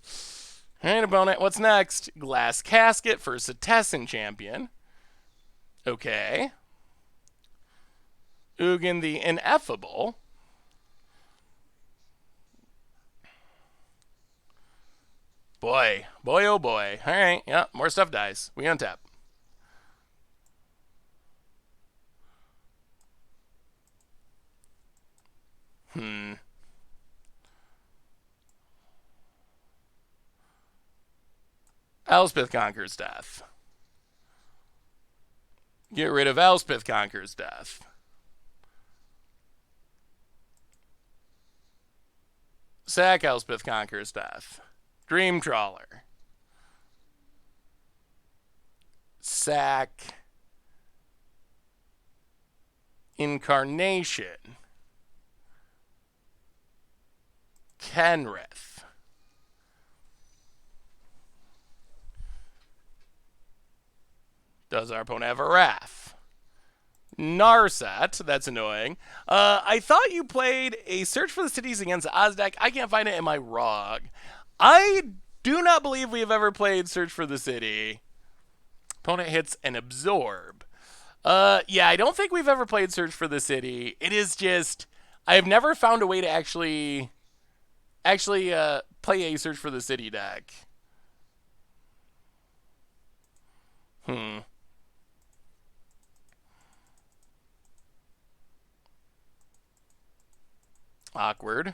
Speaker 1: All right, opponent, what's next? Glass Casket for Setessa Champion. Okay. Ugin the Ineffable. Boy, oh boy. All right, yeah, more stuff dies. We untap. Elspeth Conquers Death. Get rid of Elspeth Conquers Death. Sack Elspeth Conquers Death. Dream Trawler. Sack Incarnation. Kenrith. Does our opponent have a Wrath? Narset, that's annoying. I thought you played a Search for the Cities against Oz deck. I can't find it. Am I wrong? I do not believe we have ever played Search for the City. Opponent hits an Absorb. Yeah, I don't think we've ever played Search for the City. It is just, I have never found a way to actually play a Search for the City deck. Awkward.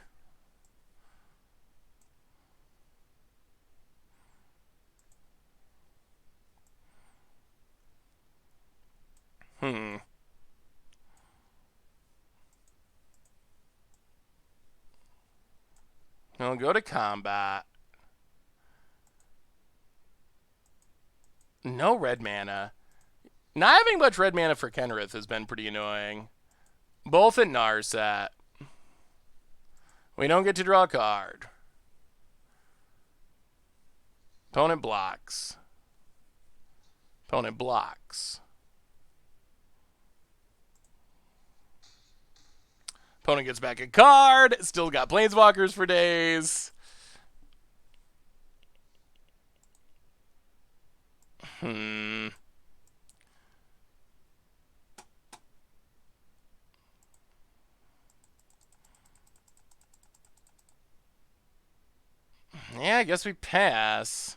Speaker 1: I'll go to combat. No red mana. Not having much red mana for Kenrith has been pretty annoying. Both at Narset. We don't get to draw a card. Opponent blocks. Opponent blocks. Opponent gets back a card. Still got Planeswalkers for days. Yeah, I guess we pass.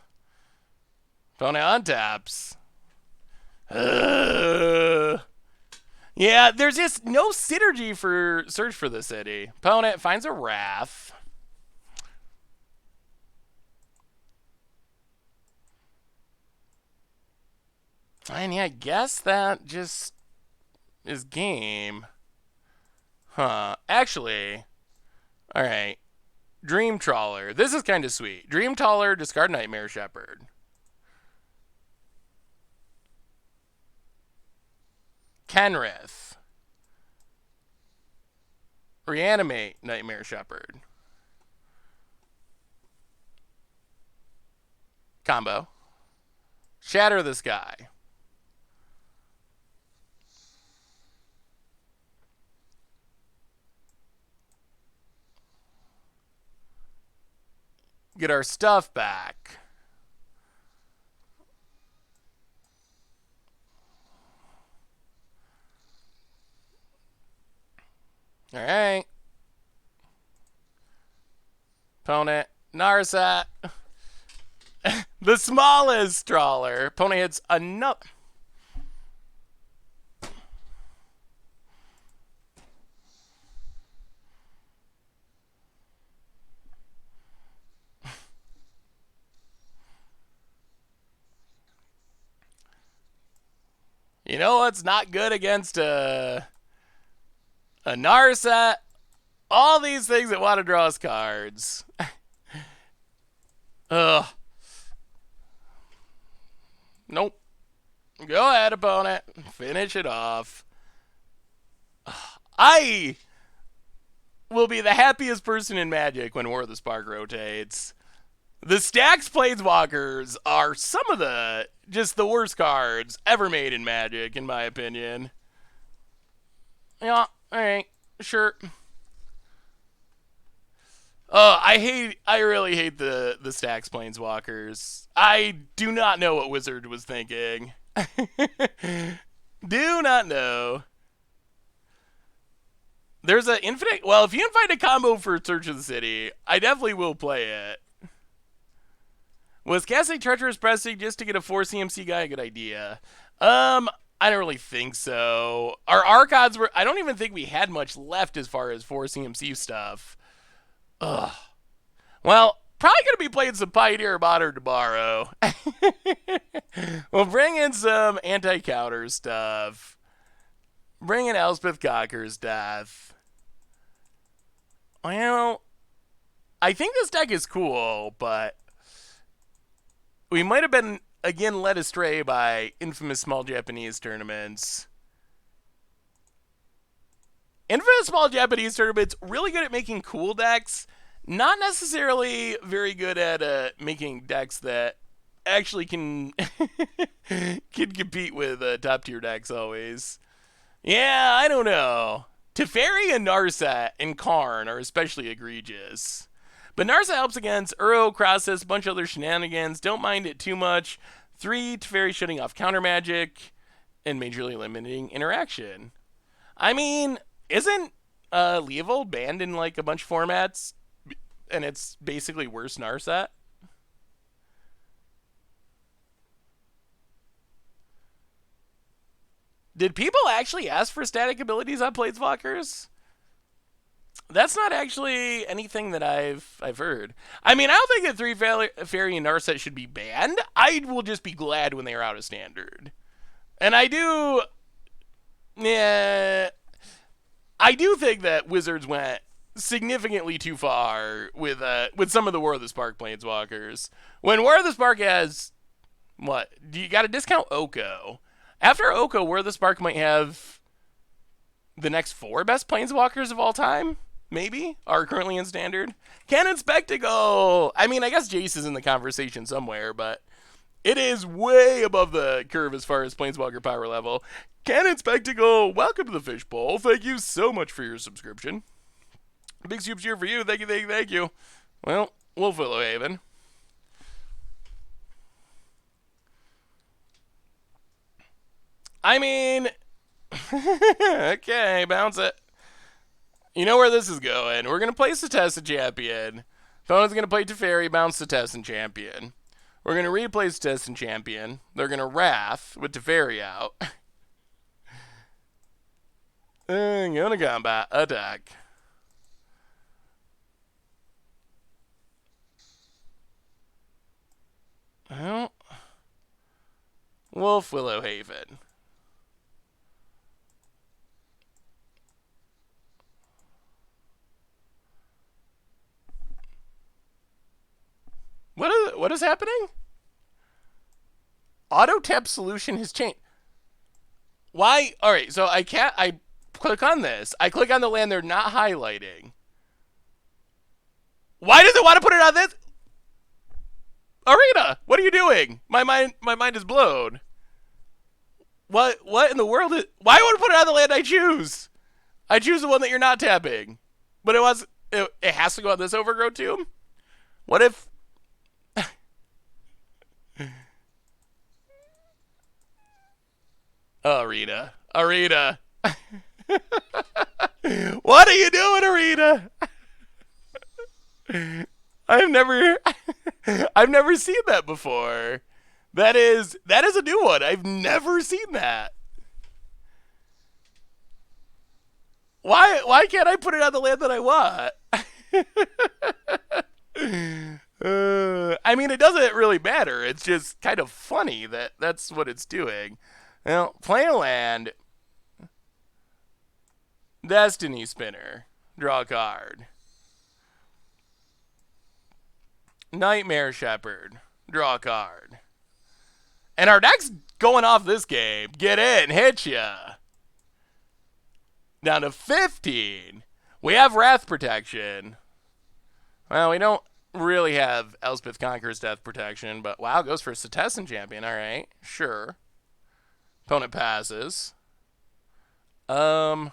Speaker 1: Opponent untaps. Yeah, there's just no synergy for Search for the City. Opponent finds a Wrath. And yeah, I guess that just is game. Actually, alright. Dream Trawler. This is kind of sweet. Dream Trawler, discard Nightmare Shepherd. Kenrith. Reanimate Nightmare Shepherd. Combo. Shatter the Sky. Get our stuff back. All right. Opponent, Narset. The smallest trawler. Opponent hits another. You know what's not good against a Narset? All these things that want to draw us cards. Ugh. Nope. Go ahead, opponent. Finish it off. I will be the happiest person in Magic when War of the Spark rotates. The Stax Planeswalkers are some of the just the worst cards ever made in Magic, in my opinion. Yeah, alright, sure. I really hate the Stax Planeswalkers. I do not know what Wizard was thinking. Do not know. There's an infinite... Well, if you can find a combo for Search of the City, I definitely will play it. Was casting Treacherous Pressing just to get a 4 CMC guy a good idea? I don't really think so. Our Archons were... I don't even think we had much left as far as 4 CMC stuff. Ugh. Well, probably going to be playing some Pioneer Modern tomorrow. We'll bring in some anti-counter stuff. Bring in Elspeth Cocker's Death. Well, I think this deck is cool, but we might have been, again, led astray by infamous small Japanese tournaments. Infamous small Japanese tournaments, really good at making cool decks. Not necessarily very good at making decks that actually can can compete with top tier decks always. Yeah, I don't know. Teferi and Narset and Karn are especially egregious. But Narset helps against Uro, Crosses, a bunch of other shenanigans. Don't mind it too much. 3, Teferi shutting off counter magic and majorly limiting interaction. I mean, isn't Leovold banned in like a bunch of formats? And it's basically worse Narset? Did people actually ask for static abilities on Planeswalkers? That's not actually anything that I've heard. I mean, I don't think that 3 Fairy and Narset should be banned. I will just be glad when they are out of standard. And I do... Yeah... I do think that Wizards went significantly too far with some of the War of the Spark Planeswalkers. When War of the Spark has... What? You got to discount Oko. After Oko, War of the Spark might have the next 4 best Planeswalkers of all time, maybe, are currently in Standard. Cannon Spectacle! I mean, I guess Jace is in the conversation somewhere, but it is way above the curve as far as Planeswalker power level. Cannon Spectacle, welcome to the Fishbowl. Thank you so much for your subscription. Big super cheer for you. Thank you, thank you, thank you. Well, Wolf Willow Haven. I mean, okay, bounce it. You know where this is going. We're going to play Setessan Champion. Opponent's going to play Teferi, bounce Setessan Champion. We're going to replay Setessan Champion. They're going to Wrath with Teferi out. Go to combat. Attack. Well, Wolf Willow Haven. What is happening? Auto tap solution has changed. Why? All right, so I click on this. I click on the land they're not highlighting. Why does it want to put it on this? Arena, what are you doing? My mind is blown. What in the world is... Why would I put it on the land I choose? I choose the one that you're not tapping. But it has to go on this Overgrowth Tomb? What if... Arena. Arena. What are you doing, Arena? I've never seen that before. That is a new one. I've never seen that. Why can't I put it on the land that I want? I mean, it doesn't really matter. It's just kind of funny that that's what it's doing. Well, play a land. Destiny Spinner. Draw a card. Nightmare Shepherd. Draw a card. And our deck's going off this game. Get in. Hit ya. Down to 15. We have Wrath Protection. Well, we don't really have Elspeth Conqueror's Death Protection, but wow, goes for Setessan Champion. All right, sure. Opponent passes. Well,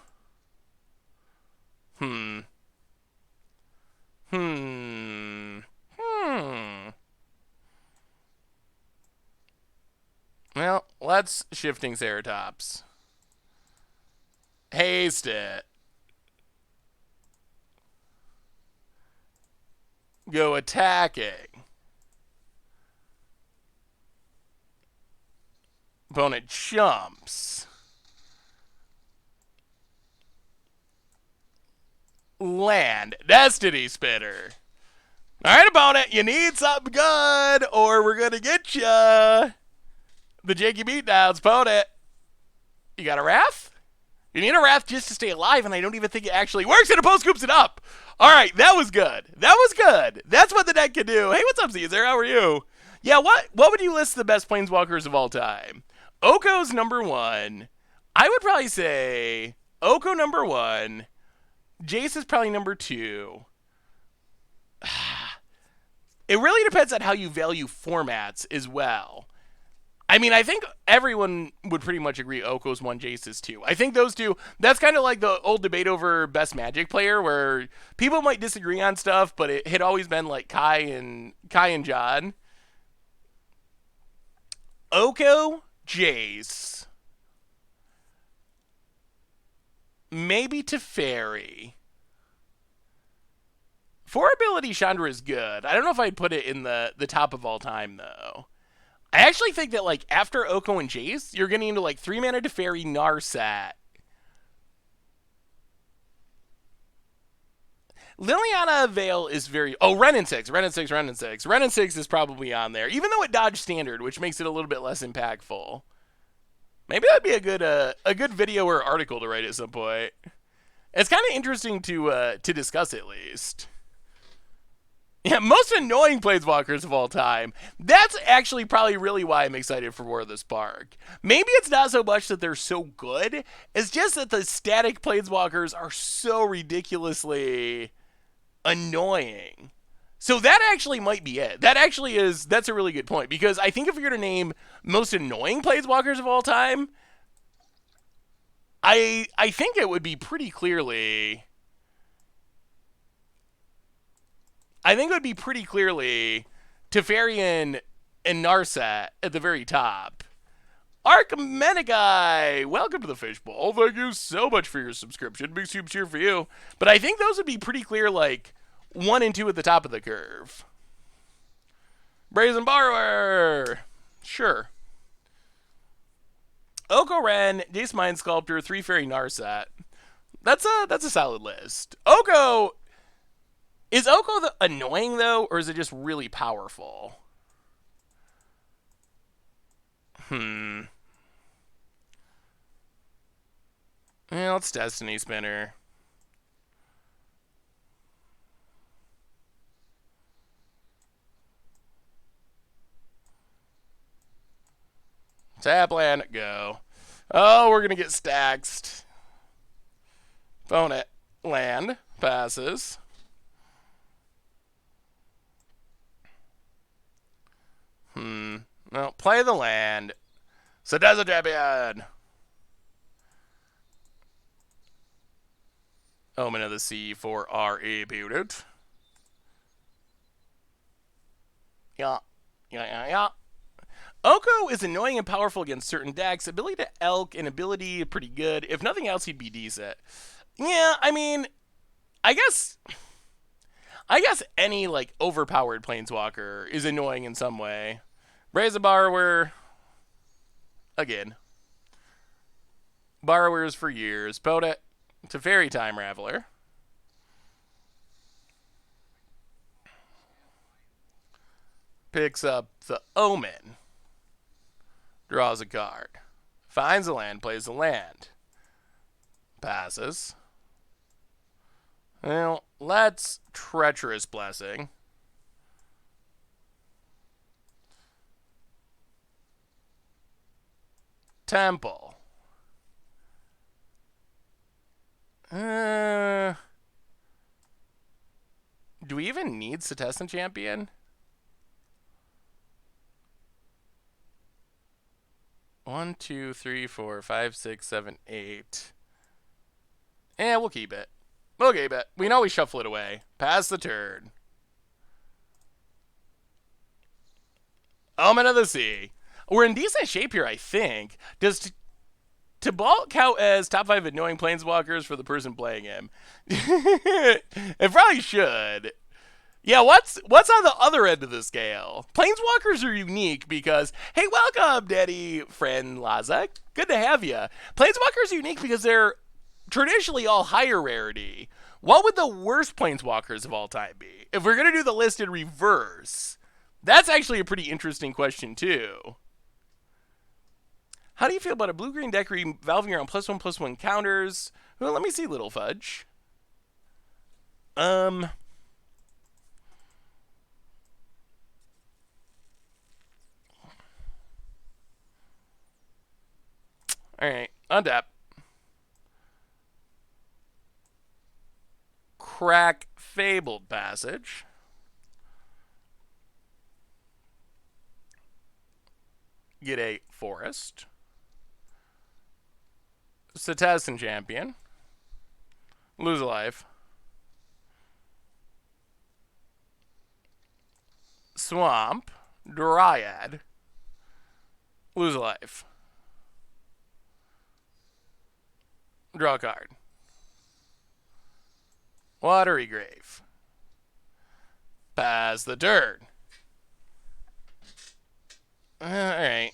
Speaker 1: let's Shifting Ceratops. Haste it. Go attacking. Opponent jumps. Land. Destiny Spinner. Alright, opponent, you need something good, or we're gonna get ya. The Janky Beatdowns, opponent. You got a Wrath? You need a Wrath just to stay alive, and I don't even think it actually works, and opponent scoops it up. Alright, that was good. That was good. That's what the deck can do. Hey, what's up, Caesar? How are you? Yeah, what would you list the best Planeswalkers of all time? Oko's number 1. I would probably say Oko number 1. Jace is probably number 2. It really depends on how you value formats as well. I mean, I think everyone would pretty much agree Oko's one, Jace's two. I think those two, that's kind of like the old debate over best Magic player where people might disagree on stuff, but it had always been like Kai and John. Oko, Jace, maybe Teferi. For ability, Chandra is good. I don't know if I'd put it in the top of all time, though. I actually think that, like, after Oko and Jace, you're getting into, like, 3-mana Teferi, Narset. Liliana Veil is very... Oh, Ren and 6. Ren and 6, Ren and 6. Ren and 6 is probably on there, even though it dodged standard, which makes it a little bit less impactful. Maybe that'd be a good video or article to write at some point. It's kind of interesting to discuss, at least. Yeah, most annoying Planeswalkers of all time. That's actually probably really why I'm excited for War of the Spark. Maybe it's not so much that they're so good, it's just that the static Planeswalkers are so ridiculously annoying. So that actually might be it. That's a really good point, because I think if you're going to name most annoying Planeswalkers of all time, I think it would be pretty clearly... Teferi and Narset at the very top. Archmenigai, welcome to the Fishbowl. Thank you so much for your subscription. Big super cheer for you. But I think those would be pretty clear, like, 1 and 2 at the top of the curve. Brazen Borrower. Sure. Oko Ren, Jace Mind Sculptor, 3 Fairy Narset. That's a solid list. Oko... Is Oko annoying, though, or is it just really powerful? Yeah, let's Destiny Spinner. Tap land, go. Oh, we're going to get staxed. Phone it. Land. Passes. No, play the land. So does a champion. Omen of the Sea for our opponent. Yeah. Oko is annoying and powerful against certain decks. Ability to Elk and ability pretty good. If nothing else, he'd be decent. Yeah, I mean, I guess any, like, overpowered Planeswalker is annoying in some way. Brazen Borrower, again. Borrowers for years. Podet to Fairy Time Raveler. Picks up the Omen. Draws a card. Finds a land, plays a land. Passes. Well, let's Treacherous Blessing. Temple. Do we even need Setessan Champion? 1, 2, 3, 4, 5, 6, 7, 8. Yeah, we'll keep it. We'll keep it. We know we shuffle it away. Pass the turn. Omen of the Sea. We're in decent shape here, I think. Does Tibalt count as top 5 annoying Planeswalkers for the person playing him? It probably should. Yeah, what's on the other end of the scale? Planeswalkers are unique because, hey, welcome, Daddy friend Laza. Good to have you. Planeswalkers are unique because they're traditionally all higher rarity. What would the worst Planeswalkers of all time be? If we're going to do the list in reverse, that's actually a pretty interesting question, too. How do you feel about a blue-green deck revolving around +1/+1 counters? Well, let me see, Little Fudge. Alright, untap. Crack Fabled Passage. get a forest. Citizen champion. Lose a life. Swamp. Dryad. Lose a life. Draw a card. Watery Grave. Pass the turn. Alright.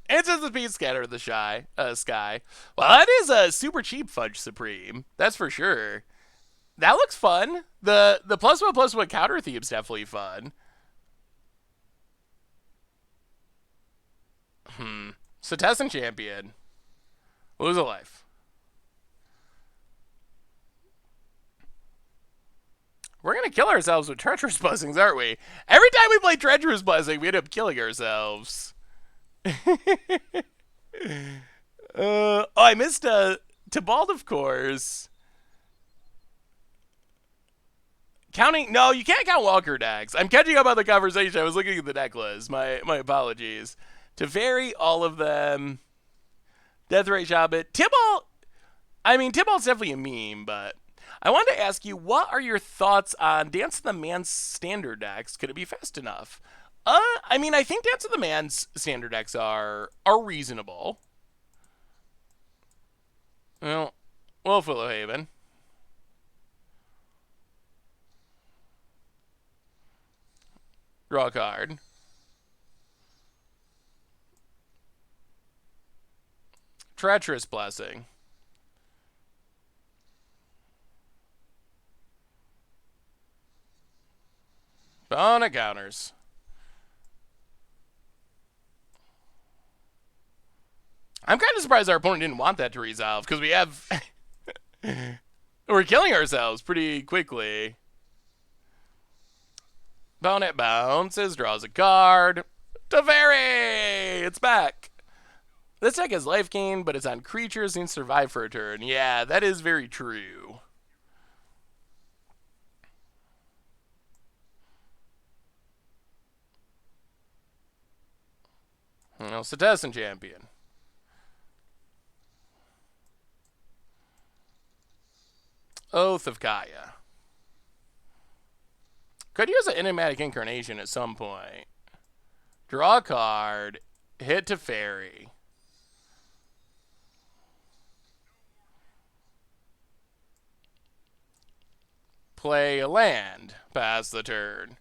Speaker 1: It's just the speed scatter of the sky. Well, that is a super cheap Fudge Supreme. That's for sure. That looks fun. The +1/+1 counter theme's definitely fun. Citizen champion. Lose a life. We're going to kill ourselves with Treacherous Blessings, aren't we? Every time we play Treacherous Blessing, we end up killing ourselves. I missed Tybalt, of course. Counting? No, you can't count Walker decks. I'm catching up on the conversation. I was looking at the deck list. My apologies. To vary all of them. Deathray Shabbit. Tybalt. I mean, Tybalt's definitely a meme, but I wanted to ask you, what are your thoughts on Dance of the Man's standard decks? Could it be fast enough? I mean, I think Dance of the Man's standard decks are reasonable. Well, Willowhaven. Draw a card. Treacherous Blessing. Opponent counters. I'm kind of surprised our opponent didn't want that to resolve, because we have... We're killing ourselves pretty quickly. Opponent bounces, draws a card. Teferi! It's back. This deck has life gain, but it's on creatures and survive for a turn. Yeah, that is very true. Well, Citizen champion. Oath of Kaya. Could use an Enigmatic Incarnation at some point. Draw a card. Hit Teferi. Play a land. Pass the turn.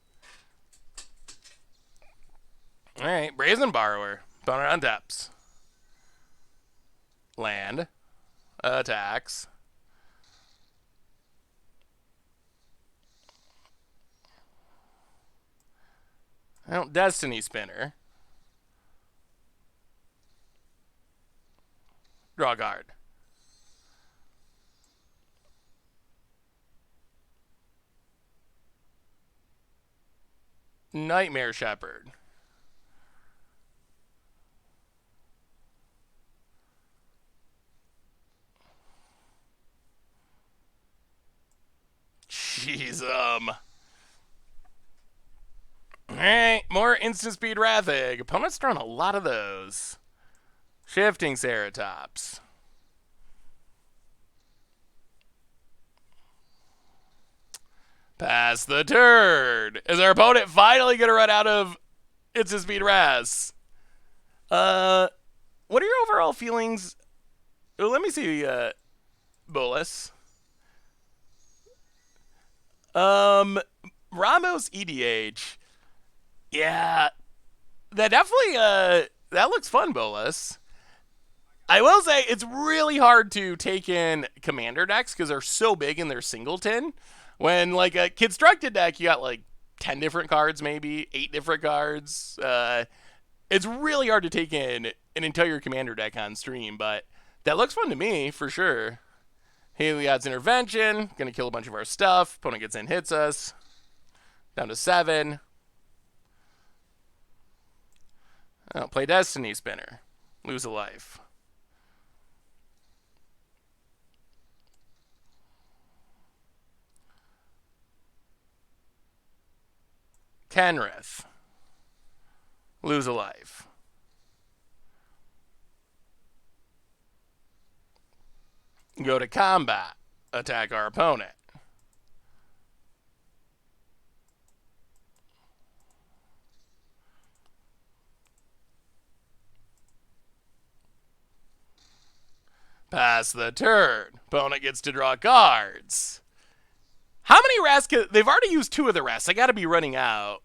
Speaker 1: Alright, Brazen Borrower. Opponent on depths. Land. Attacks. Well, Destiny Spinner. Draw a card. Nightmare Shepherd. Jeez, Alright, more instant speed Rathig. Opponent's throwing a lot of those. Shifting Ceratops. Pass the turn. Is our opponent finally going to run out of instant speed Raz? What are your overall feelings? Oh, let me see, Bolus. Ramos EDH. Yeah, that definitely, that looks fun, Bolus. I will say, it's really hard to take in commander decks because they're so big in their singleton. When, like, a constructed deck, you got, like, 10 different cards, maybe, 8 different cards. It's really hard to take in an entire commander deck on stream, but that looks fun to me, for sure. Heliod's Intervention, gonna kill a bunch of our stuff. Opponent gets in, hits us. Down to 7. Oh, play Destiny Spinner. Lose a life. Kenrith. Lose a life. Go to combat. Attack our opponent. Pass the turn. Opponent gets to draw cards. How many wraths? They've already used 2 of the wraths. I gotta be running out.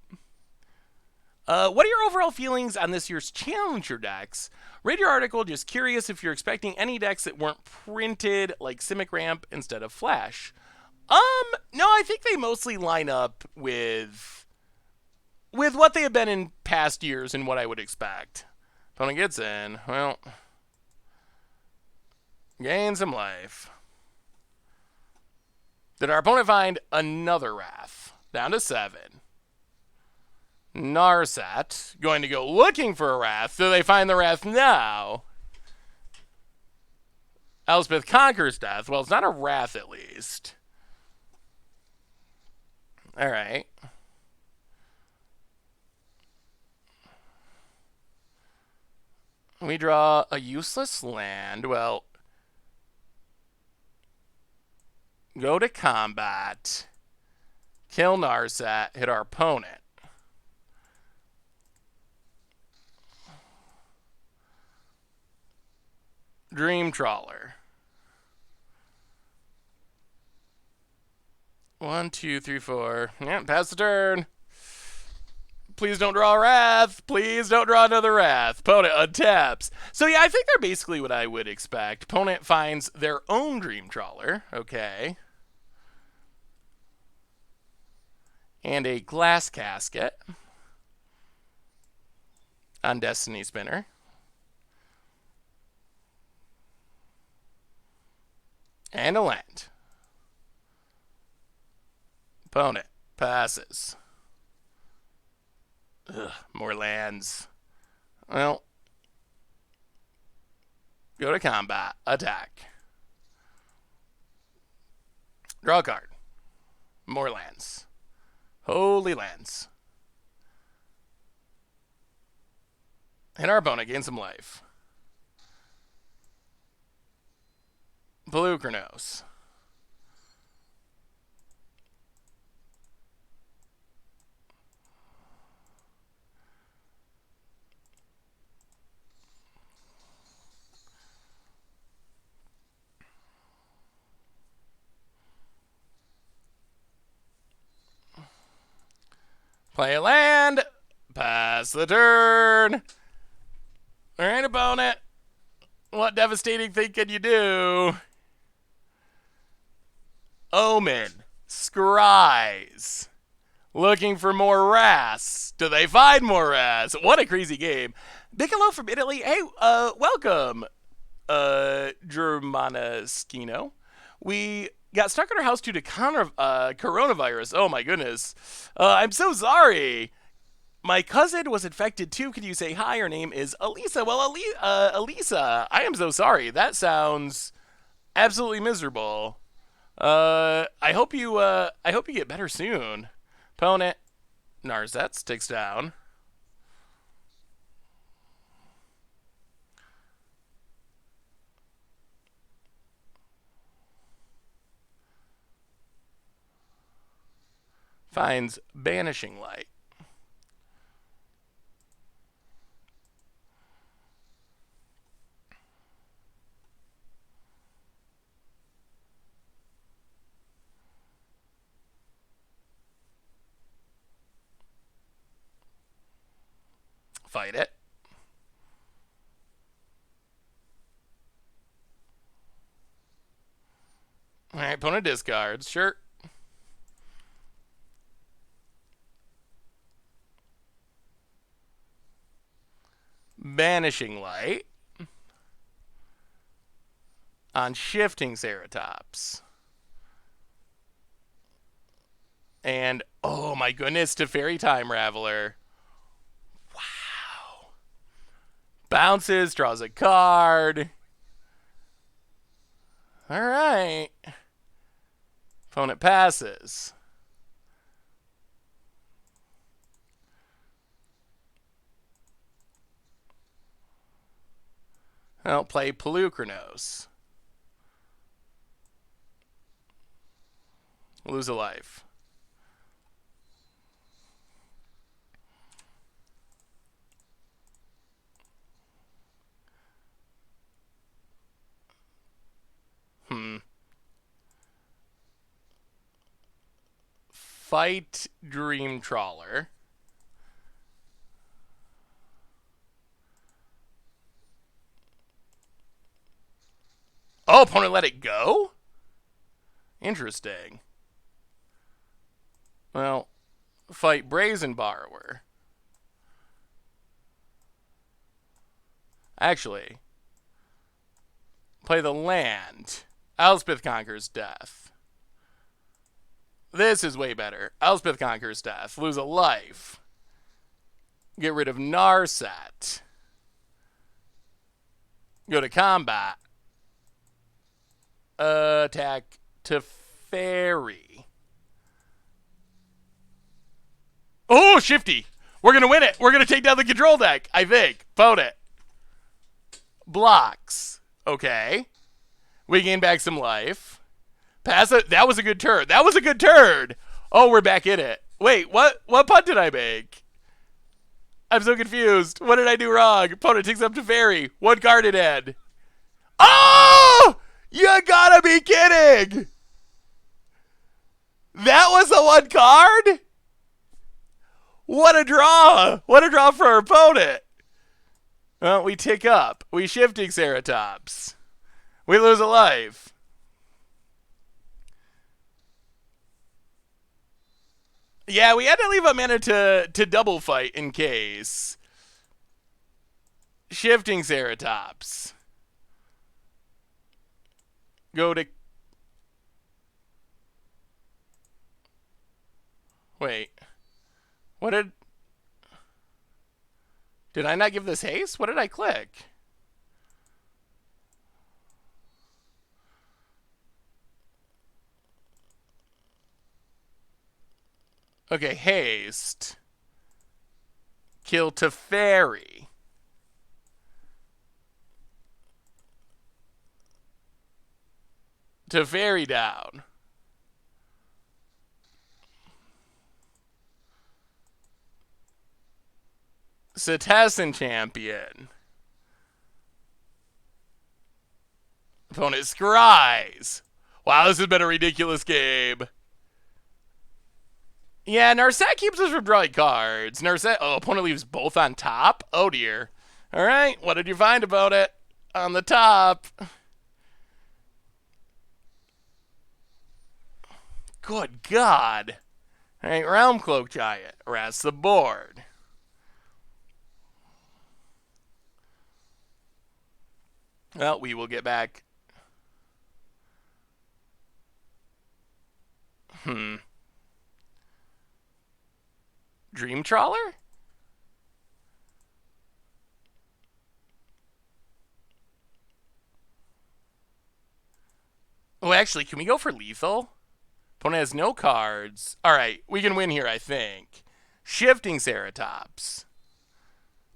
Speaker 1: What are your overall feelings on this year's Challenger decks? Read your article, just curious if you're expecting any decks that weren't printed like Simic Ramp instead of Flash. No, I think they mostly line up with what they have been in past years and what I would expect. Opponent gets in, well, gain some life. Did our opponent find another Wrath? Down to 7. Narset, going to go looking for a Wrath. Do they find the Wrath now? Elspeth conquers death. Well, it's not a Wrath at least. Alright. We draw a useless land. Well, go to combat. Kill Narset. Hit our opponent. Dream Trawler. 1, 2, 3, 4. Yeah, pass the turn. Please don't draw a Wrath. Please don't draw another Wrath. Opponent untaps. So yeah, I think they're basically what I would expect. Opponent finds their own Dream Trawler. Okay. And a Glass Casket on Destiny Spinner. And a land. Opponent passes. Ugh, more lands. Well, go to combat. Attack. Draw a card. More lands. Holy lands. And our opponent gains some life. Blue Chronos. Play a land. Pass the turn. All right, opponent. What devastating thing can you do? Omen. Scries. Looking for more Wraths. Do they find more Wraths? What a crazy game. Big hello from Italy. Hey, welcome, Germanaskino. We got stuck in our house due to coronavirus. Oh my goodness. I'm so sorry. My cousin was infected too. Can you say hi? Her name is Elisa. Well, Elisa, I am so sorry. That sounds absolutely miserable. I hope you get better soon. Opponent, Narset sticks down. Finds Banishing Light. Fight it. Alright, opponent discards. Sure. Banishing Light on Shifting Ceratops. And, oh my goodness, to Fairy Time Raveler. Wow. Bounces, draws a card. Alright. Opponent passes. I'll play Pelucranos. Lose a life. Fight Dream Trawler. Oh, opponent let it go? Interesting. Well, fight Brazen Borrower. Actually, play the land. Elspeth Conquers Death. This is way better. Elspeth Conquers Death. Lose a life. Get rid of Narset. Go to combat. Attack Teferi. Oh, Shifty. We're going to win it. We're going to take down the control deck, I think. Vote it. Blocks. Okay. We gain back some life. Pass it. That was a good turn. That was a good turn. Oh, we're back in it. Wait, what putt did I make? I'm so confused. What did I do wrong? Opponent takes up Teferi. One card in hand. Oh! You gotta be kidding! That was the one card? What a draw! What a draw for our opponent. Well, we tick up. We Shifting Ceratops. We lose a life. Yeah, we had to leave a mana to double fight in case. Shifting Ceratops. Go to... Wait. What did... Did I not give this haste? What did I click? Okay, haste. Kill Teferi. Teferi down. Cetacean Champion. Opponent scries. Wow, this has been a ridiculous game. Yeah, Narset keeps us from drawing cards. Narset, oh, opponent leaves both on top? Oh, dear. All right, what did you find about it? On the top. Good God. All right, Realm Cloak Giant. Harass the board. Well, we will get back. Dream Trawler? Oh, actually, can we go for lethal? Opponent has no cards. All right, we can win here, I think. Shifting Ceratops.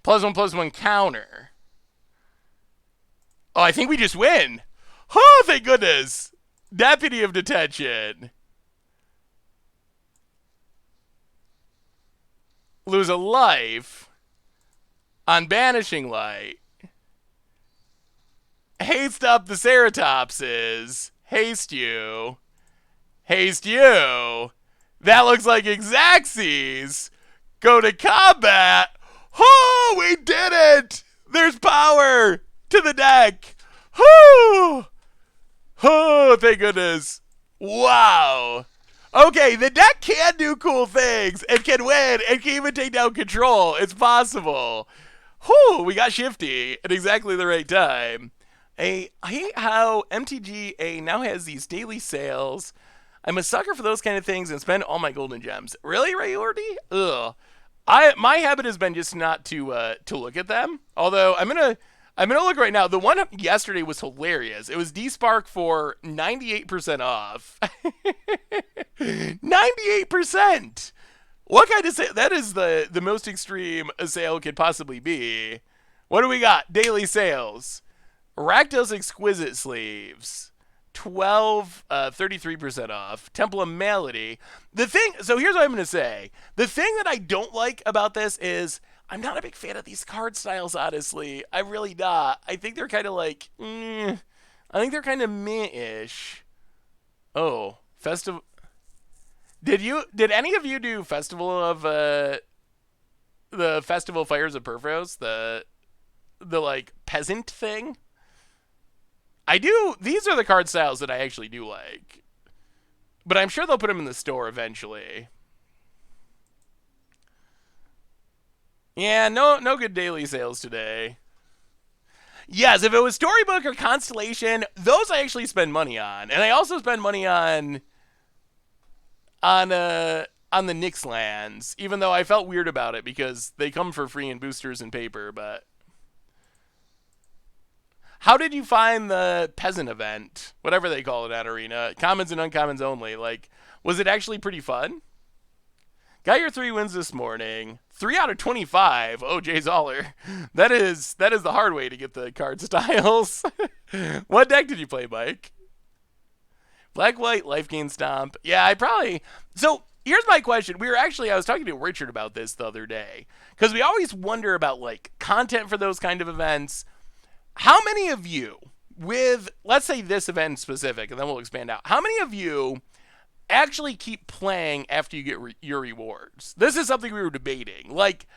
Speaker 1: +1/+1 counter. Oh, I think we just win. Oh, thank goodness. Deputy of Detention. Lose a life on Banishing Light. Haste up the Ceratopses. Haste you. Haste you. That looks like Exaxes. Go to combat. Oh, we did it. There's power to the deck. Oh, thank goodness. Wow. Okay, the deck can do cool things and can win and can even take down control. It's possible. Whew, we got Shifty at exactly the right time. I hate how MTGA now has these daily sales. I'm a sucker for those kind of things and spend all my golden gems. Really, Rayurdy? Ugh. My habit has been just not to look at them. Although I'm gonna look right now. The one yesterday was hilarious. It was D-Spark for 98% off. 98%. What kind of sale? That is the most extreme a sale could possibly be. What do we got? Daily sales. Rakdos Exquisite Sleeves. 12, 33% off. Temple of Malady. So here's what I'm going to say. The thing that I don't like about this is I'm not a big fan of these card styles, honestly. I'm really not. I think they're kind of like, I think they're kind of meh-ish. Oh, Festival. Did any of you do Festival of, the Festival Fires of Perfos? The like peasant thing? I do. These are the card styles that I actually do like. But I'm sure they'll put them in the store eventually. Yeah, no good daily sales today. Yes, if it was Storybook or Constellation, those I actually spend money on. And I also spend money on the Nyx lands, even though I felt weird about it because they come for free in boosters and paper, but how did you find the peasant event? Whatever they call it at Arena. Commons and uncommons only. Like, was it actually pretty fun? Got your 3 wins this morning. 3 out of 25. Oh, Jay Zoller. That is the hard way to get the card styles. What deck did you play, Mike? Black, white, life gain stomp. Yeah, I probably... So, here's my question. I was talking to Richard about this the other day. Because we always wonder about, like, content for those kind of events. How many of you, with, let's say this event in specific, and then we'll expand out. How many of you actually keep playing after you get your rewards? This is something we were debating. Like,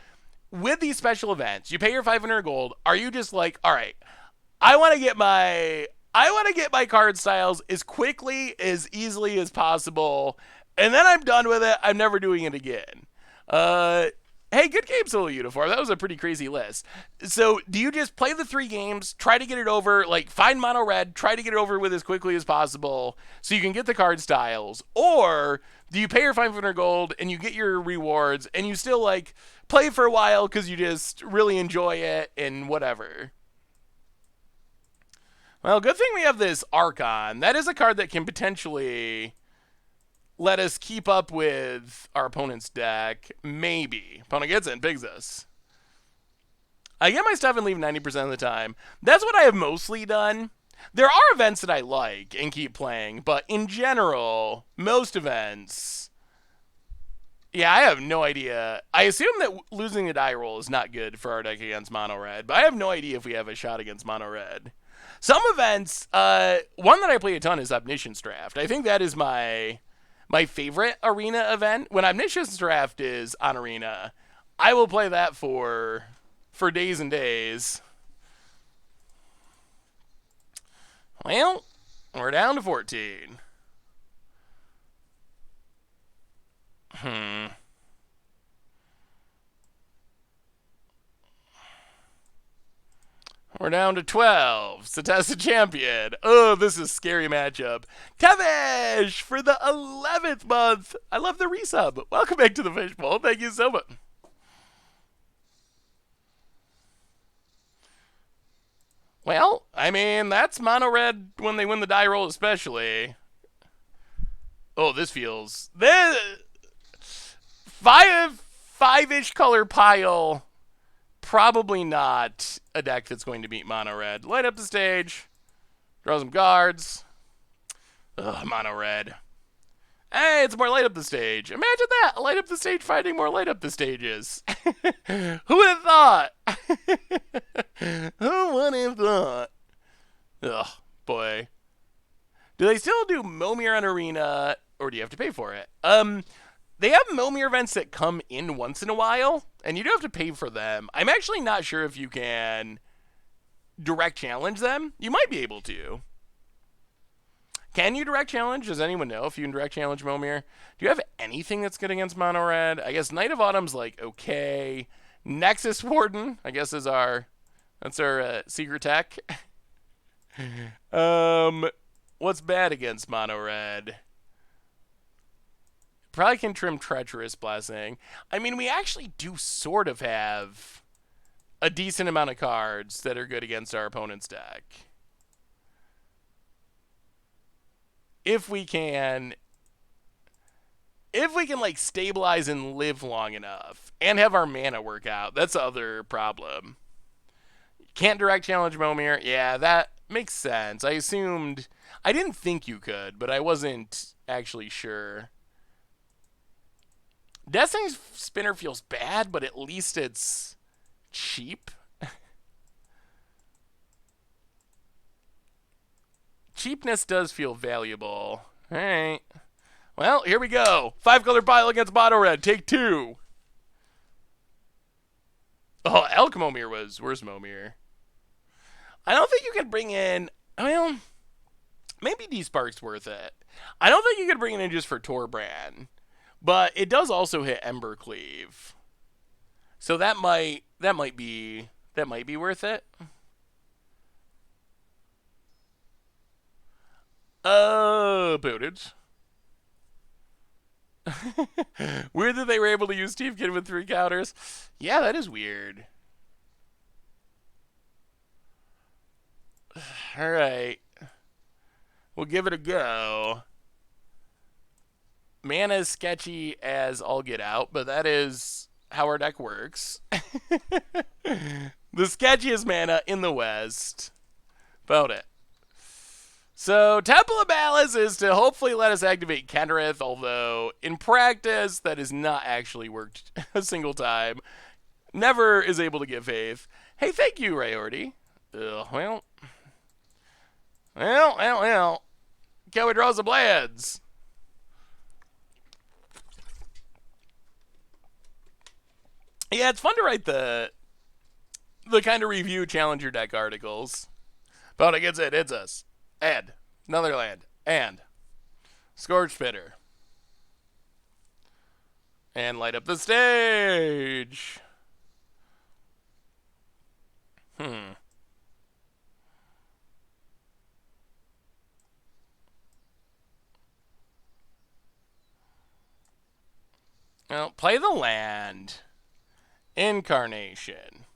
Speaker 1: with these special events, you pay your 500 gold. Are you just like, all right, I want to get my card styles as quickly, as easily as possible, and then I'm done with it. I'm never doing it again. Hey, good game, Solo Uniform. That was a pretty crazy list. So, do you just play the 3 games, try to get it over, like, find mono red, try to get it over with as quickly as possible so you can get the card styles? Or do you pay your 500 gold and you get your rewards and you still, like, play for a while because you just really enjoy it and whatever? Well, good thing we have this Archon. That is a card that can potentially let us keep up with our opponent's deck. Maybe. Opponent gets it and pigs us. I get my stuff and leave 90% of the time. That's what I have mostly done. There are events that I like and keep playing, but in general, most events... Yeah, I have no idea. I assume that losing the die roll is not good for our deck against mono red, but I have no idea if we have a shot against mono red. Some events, one that I play a ton is Omniscience Draft. I think that is my favorite arena event. When Omniscience Draft is on Arena, I will play that for days and days. Well, we're down to 14. We're down to 12. Satessa champion. Oh, this is a scary matchup. Tevesh for the 11th month. I love the resub. Welcome back to the Fishbowl. Thank you so much. Well, I mean, that's mono red when they win the die roll especially. Oh, this feels... Five-ish color pile... Probably not a deck that's going to beat mono red. Light up the stage. Draw some cards. Ugh, mono red. Hey, it's more light up the stage. Imagine that. Light up the stage fighting more light up the stages. Who would have thought? Who would have thought? Ugh, boy. Do they still do Momir on Arena, or do you have to pay for it? They have Momir events that come in once in a while, and you do have to pay for them. I'm actually not sure if you can direct challenge them. You might be able to. Can you direct challenge? Does anyone know if you can direct challenge Momir? Do you have anything that's good against mono red? I guess Knight of Autumn's like okay. Nexus Warden, I guess that's our secret tech. What's bad against mono red? Probably can trim Treacherous Blessing. I mean, we actually do sort of have a decent amount of cards that are good against our opponent's deck. If we can, like, stabilize and live long enough and have our mana work out, that's the other problem. Can't direct challenge Momir. Yeah, that Makes sense. I assumed... I didn't think you could, but I wasn't actually sure. Destiny's Spinner feels bad, but at least it's cheap. Cheapness does feel valuable. All right. Well, here we go. 5-color pile against mono red. Take 2. Oh, Elk Momir was worse Momir. I don't think you can bring in... Well, maybe D-Spark's worth it. I don't think you could bring it in just for Torbrand. But it does also hit Embercleave. So that might be worth it. Booted. Weird that they were able to use Tiefkin with 3 counters. Yeah, that is weird. Alright. We'll give it a go. Mana is sketchy as all get out, but that is how our deck works. The sketchiest mana in the West. About it. So, Temple of Malice is to hopefully let us activate Kenrith, although in practice that has not actually worked a single time. Never is able to give faith. Hey, thank you, Rayorty. Well. Can we draw some lands? Yeah, it's fun to write the kind of review challenger deck articles. Opponent gets it, hits us. And another land. And Scorch Spitter. And light up the stage. Well, play the land. Incarnation.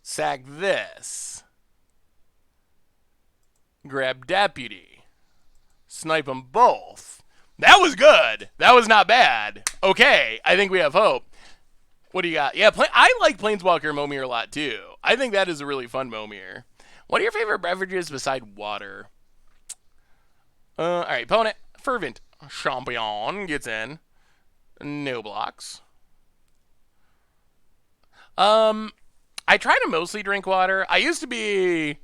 Speaker 1: Sack this. Grab Deputy. Snipe them both. That was good. That was not bad. Okay, I think we have hope. What do you got? Yeah, I like Planeswalker Momir a lot, too. I think that is a really fun Momir. What are your favorite beverages beside water? Alright, opponent. Fervent Champion gets in. No blocks. I try to mostly drink water. I used to be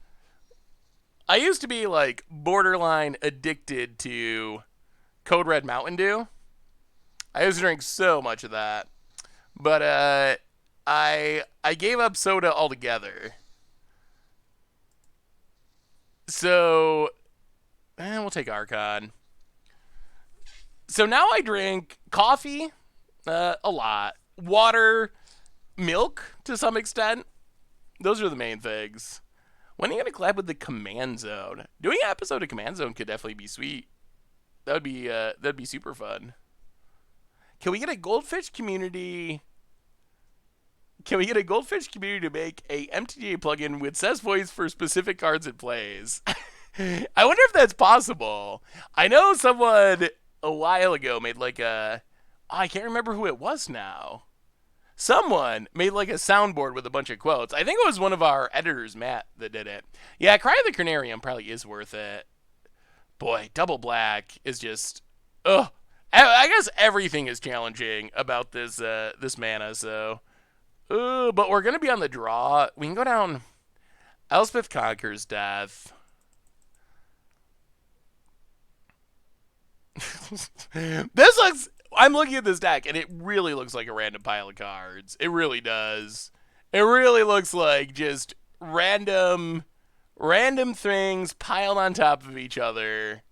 Speaker 1: like borderline addicted to Code Red Mountain Dew. I used to drink so much of that. But I gave up soda altogether. So we'll take Archon. So now I drink coffee a lot, water, milk to some extent. Those are the main things. When are you going to collab with the Command Zone? Doing an episode of Command Zone could definitely be sweet. That'd be super fun. Can we get a Goldfish community? Can we get a Goldfish community to make a MTGA plugin with says voice for specific cards it plays? I wonder if that's possible. I know someone a while ago made like a... Oh, I can't remember who it was now. Someone made like a soundboard with a bunch of quotes. I think it was one of our editors, Matt, that did it. Yeah, Cry of the Carnarium probably is worth it. Boy, double black is just... Ugh. I guess everything is challenging about this this mana, so... but we're going to be on the draw. We can go down... Elspeth Conquers Death. This looks... I'm looking at this deck, and it really looks like a random pile of cards. It really does. It really looks like just random things piled on top of each other.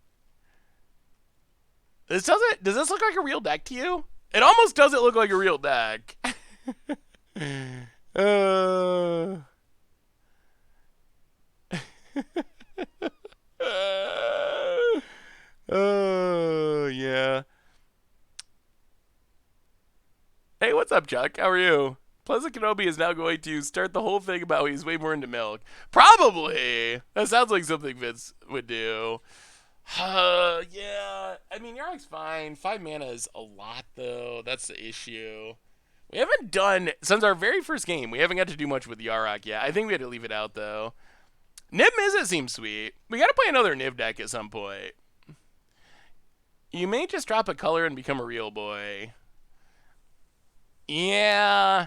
Speaker 1: Does this look like a real deck to you? It almost doesn't look like a real deck. Yeah. Hey, what's up, Chuck? How are you? Pleasant Kenobi is now going to start the whole thing about he's way more into milk. Probably. That sounds like something Vince would do. Yeah. I mean, Yaraq's fine. 5 mana is a lot, though. That's the issue. We haven't done, since our very first game, we haven't got to do much with Yaraq yet. I think we had to leave it out, though. Niv Mizzet seems sweet. We gotta play another Niv deck at some point. You may just drop a color and become a real boy. Yeah.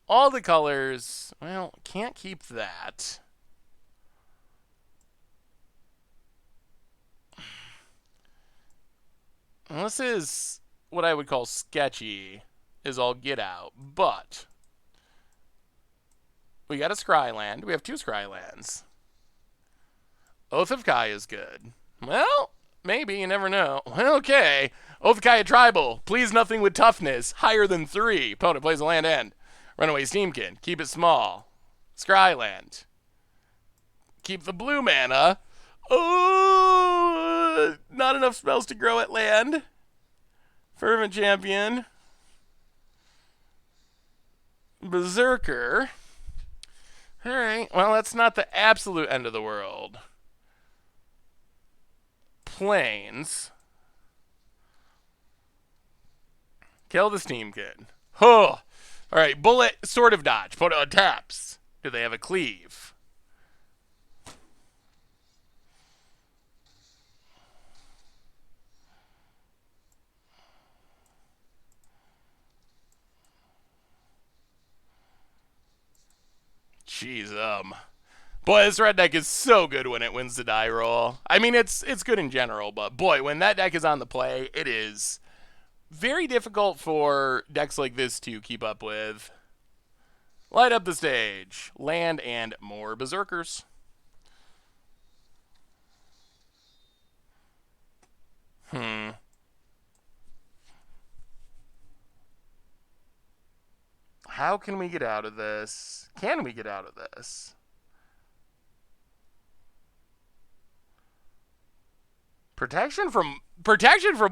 Speaker 1: All the colors. Well, can't keep that. Well, this is what I would call sketchy, is all get out. But we got a Scryland. We have 2 Scrylands. Oath of Kai is good. Well, maybe. You never know. Okay. Oath of Kai Tribal. Please nothing with toughness. Higher than 3. Opponent plays a land end. Runaway Steamkin. Keep it small. Scryland. Keep the blue mana. Oh, not enough spells to grow at land. Fervent Champion. Berserker. Alright, well, that's not the absolute end of the world. Plains. Kill the Steamkin. Oh. Alright, bullet, sort of dodge. Put on taps. Do they have a cleave? Jeez, boy, this red deck is so good when it wins the die roll. I mean, it's good in general, but boy, when that deck is on the play, it is very difficult for decks like this to keep up with. Light up the stage. Land and more Berserkers. How can we get out of this? Can we get out of this? Protection from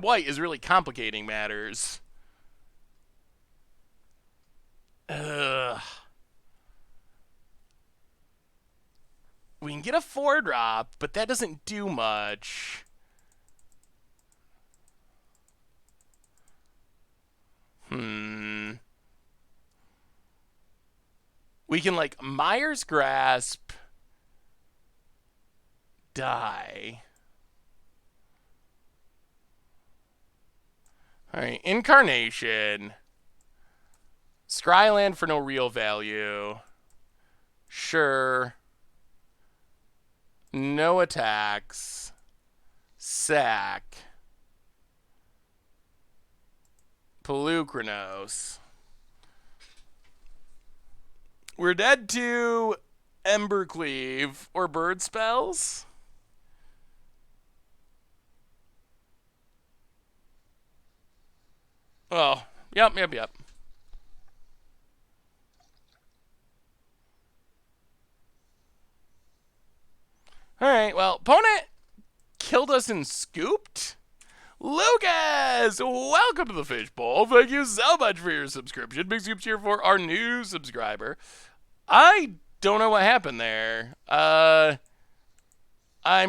Speaker 1: white is really complicating matters. Ugh. We can get a 4-drop, but that doesn't do much. We can, like, Myers Grasp, die. Alright, Incarnation. Scryland for no real value. Sure. No attacks. Sack. Pelucranos. We're dead to Embercleave or Bird Spells. Oh, yep. Alright, well, opponent killed us and scooped? Lucas! Welcome to the Fishbowl. Thank you so much for your subscription. Big scoops here for our new subscriber. I don't know what happened there. I'm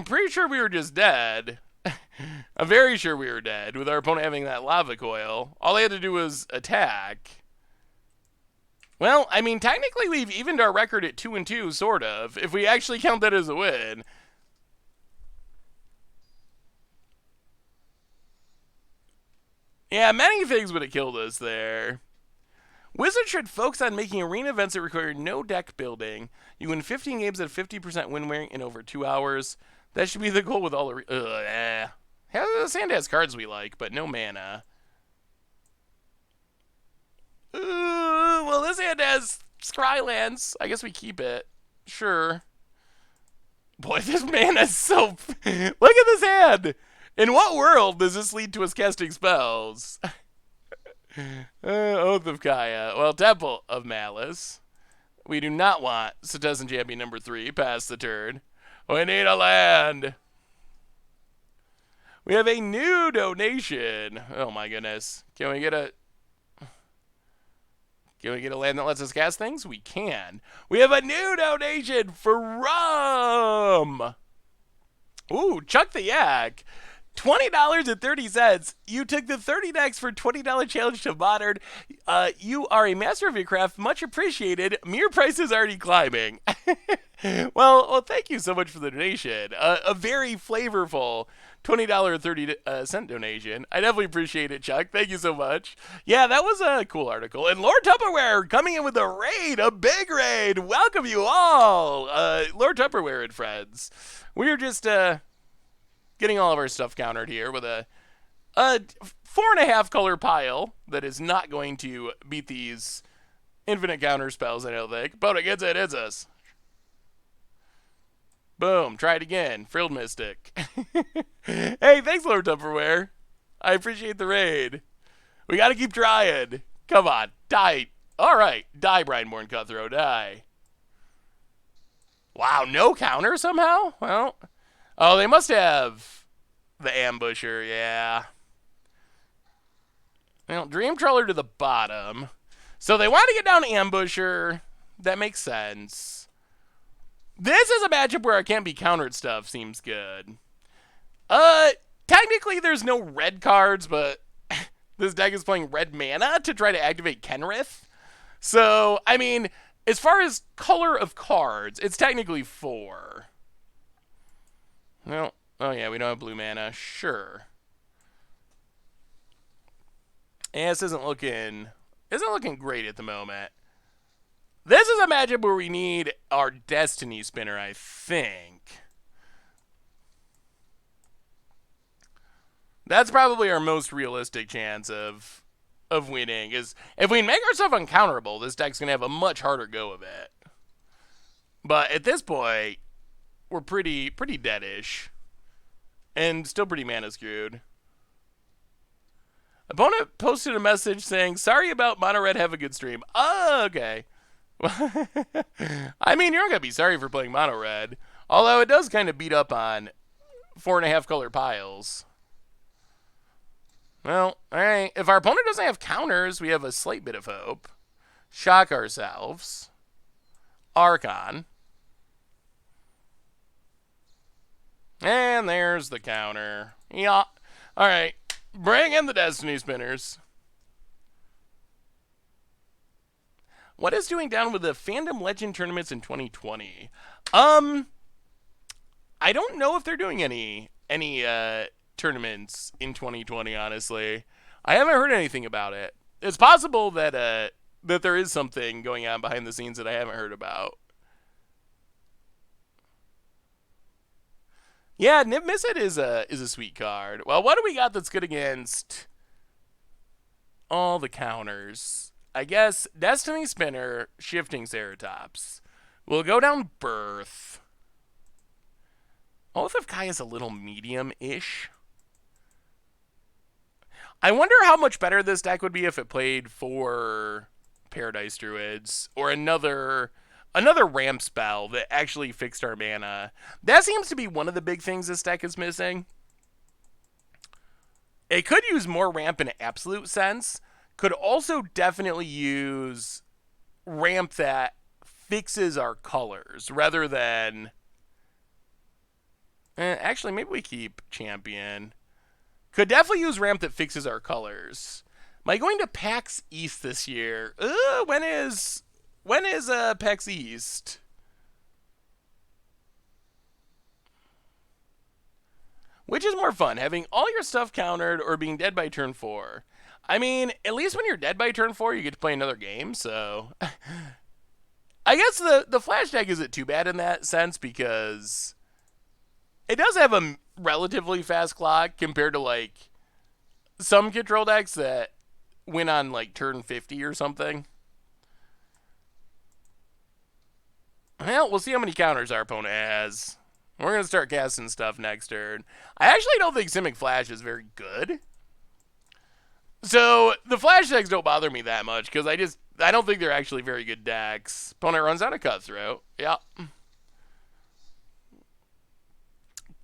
Speaker 1: pretty sure we were just dead. I'm very sure we were dead with our opponent having that lava coil. All they had to do was attack. Well, I mean, technically we've evened our record at 2-2, sort of, if we actually count that as a win. Yeah, many things would have killed us there. Wizards should focus on making arena events that require no deck building. You win 15 games at 50% win rate in over 2 hours. That should be the goal with all the... This hand has cards we like, but no mana. Well, this hand has Scrylands. I guess we keep it. Sure. Boy, this mana's so... Look at this hand! In what world does this lead to us casting spells? Oath of Kaya. Well, Temple of Malice. We do not want Citizen Champion number 3 past the turn. We need a land. We have a new donation. Oh my goodness. Can we get a land that lets us cast things? We can. We have a new donation from... Ooh, Chuck the Yak. $20.30. You took the 30 decks for $20 challenge to Modern. You are a master of your craft. Much appreciated. Mere price is already climbing. Well, thank you so much for the donation. A very flavorful $20.30 donation. I definitely appreciate it, Chuck. Thank you so much. Yeah, that was a cool article. And Lord Tupperware coming in with a raid, a big raid. Welcome you all, Lord Tupperware and friends. We're just getting all of our stuff countered here with a 4.5 color pile that is not going to beat these infinite counter spells, I don't think. But it gets it, it's us. Boom, try it again. Frilled Mystic. Hey, thanks, Lord Tupperware. I appreciate the raid. We gotta keep trying. Come on, die. Alright, die, Brineborn Cutthroat, die. Wow, no counter somehow? Well, oh, they must have the Ambusher, yeah. Well, Dream Trawler to the bottom. So they want to get down Ambusher. That makes sense. This is a matchup where I can't be countered stuff. Seems good. Technically there's no red cards, but this deck is playing red mana to try to activate Kenrith. So, I mean, as far as color of cards, it's technically 4. Well, oh yeah, we don't have blue mana. Sure. Yeah, this isn't looking great at the moment. This is a matchup where we need our Destiny Spinner, I think. That's probably our most realistic chance of winning. Is if we make ourselves uncounterable, this deck's gonna have a much harder go of it. But at this point, we're pretty deadish, and still pretty mana screwed. Opponent posted a message saying, "Sorry about Mono Red. Have a good stream." Oh, okay. I mean, you're not gonna be sorry for playing Mono Red, although it does kind of beat up on 4.5 color piles. Well, alright. If our opponent doesn't have counters, we have a slight bit of hope. Shock ourselves. Archon. And there's the counter. Yeah. Alright. Bring in the Destiny Spinners. What is doing down with the Fandom Legend tournaments in 2020? I don't know if they're doing any tournaments in 2020, honestly. I haven't heard anything about it. It's possible that that there is something going on behind the scenes that I haven't heard about. Yeah, Niv Mizzet is a sweet card. Well, what do we got that's good against all the counters? I guess Destiny Spinner, Shifting Ceratops. We'll go down Birth. Oath of Kai is a little medium-ish. I wonder how much better this deck would be if it played for Paradise Druids or another ramp spell that actually fixed our mana. That seems to be one of the big things this deck is missing. It could use more ramp in an absolute sense. Could also definitely use ramp that fixes our colors rather than... actually, maybe we keep Champion. Could definitely use ramp that fixes our colors. Am I going to PAX East this year? When is PAX East? Which is more fun, having all your stuff countered or being dead by turn 4? I mean, at least when you're dead by turn 4, you get to play another game, so... I guess the Flash deck isn't too bad in that sense, because... it does have a relatively fast clock compared to, like, some control decks that win on, like, turn 50 or something. Well, we'll see how many counters our opponent has. We're going to start casting stuff next turn. I actually don't think Simic Flash is very good. So, the Flash decks don't bother me that much, because I don't think they're actually very good decks. Opponent runs out of Cutthroat. Yeah.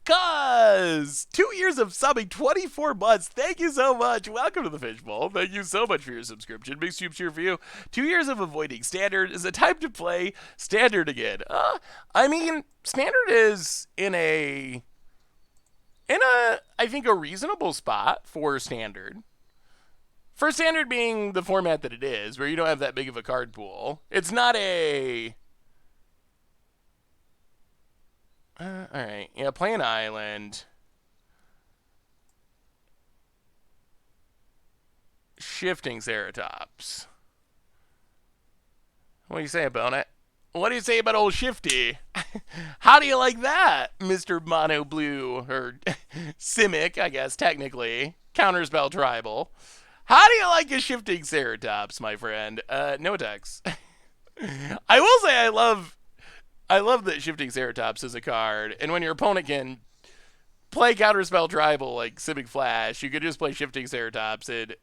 Speaker 1: Cuz! 2 years of subbing, 24 months. Thank you so much. Welcome to the Fishbowl. Thank you so much for your subscription. Big soup cheer for you. 2 years of avoiding Standard. Is it time to play Standard again? I mean, Standard is in a I think a reasonable spot for Standard. For Standard being the format that it is, where you don't have that big of a card pool. It's not a Alright. Yeah, play an island. Shifting Ceratops. What do you say about it? What do you say about old Shifty? How do you like that, Mr. Mono Blue? Or Simic, I guess, technically. Counterspell Tribal. How do you like a Shifting Ceratops, my friend? No attacks. I will say I love that Shifting Ceratops is a card, and when your opponent can play Counterspell Tribal like Simic Flash, you could just play Shifting Ceratops, and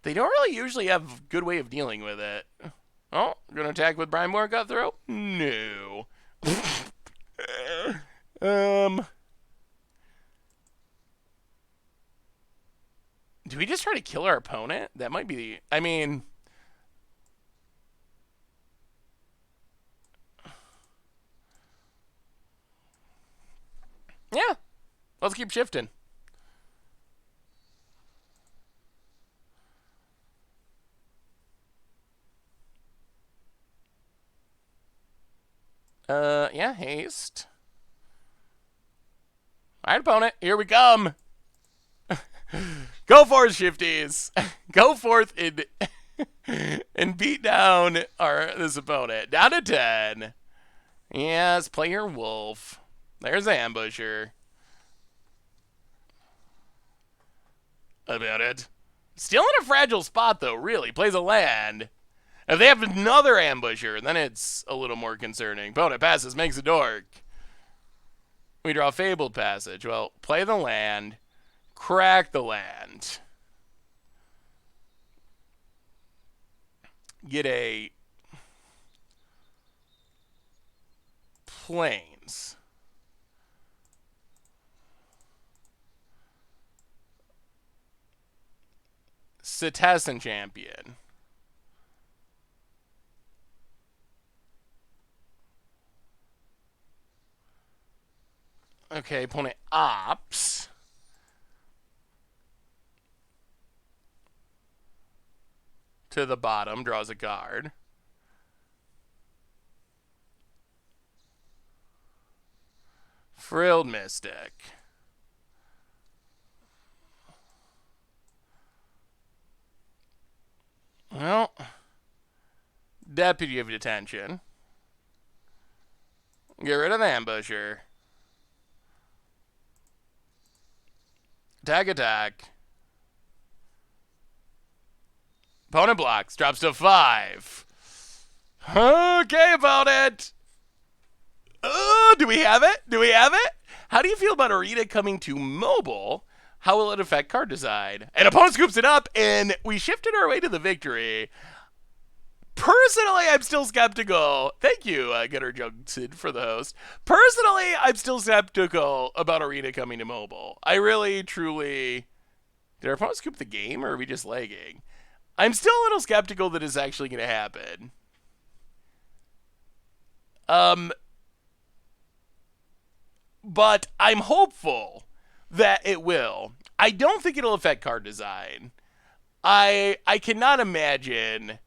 Speaker 1: they don't really usually have a good way of dealing with it. Oh, gonna attack with Primordial Cutthroat? No. Do we just try to kill our opponent? That might be the... I mean... Yeah. Let's keep shifting. Yeah, haste. Alright, opponent. Here we come. Go forth, shifties. Go forth and beat down this opponent. Down to 10. Yes, play your wolf. There's Ambusher. About it. Still in a fragile spot, though, really. Plays a land. If they have another Ambusher, then it's a little more concerning. Opponent passes, makes a dork. We draw Fabled Passage. Well, play the land. Crack the land. Get a Plains. Citizen Champion. Okay, opponent opts. To the bottom, draws a card. Frilled Mystic. Well, Deputy of Detention. Get rid of the Ambusher. Attack. Opponent blocks. Drops to 5. Okay, opponent. Do we have it? Do we have it? How do you feel about Arena coming to mobile? How will it affect card design? And opponent scoops it up, and we shifted our way to the victory. Personally, I'm still skeptical. Thank you, Getter Judson, for the host. Personally, I'm still skeptical about Arena coming to mobile. I really, truly... Did our opponent scoop the game, or are we just lagging? I'm still a little skeptical that it's actually going to happen. But I'm hopeful that it will. I don't think it'll affect card design. I cannot imagine...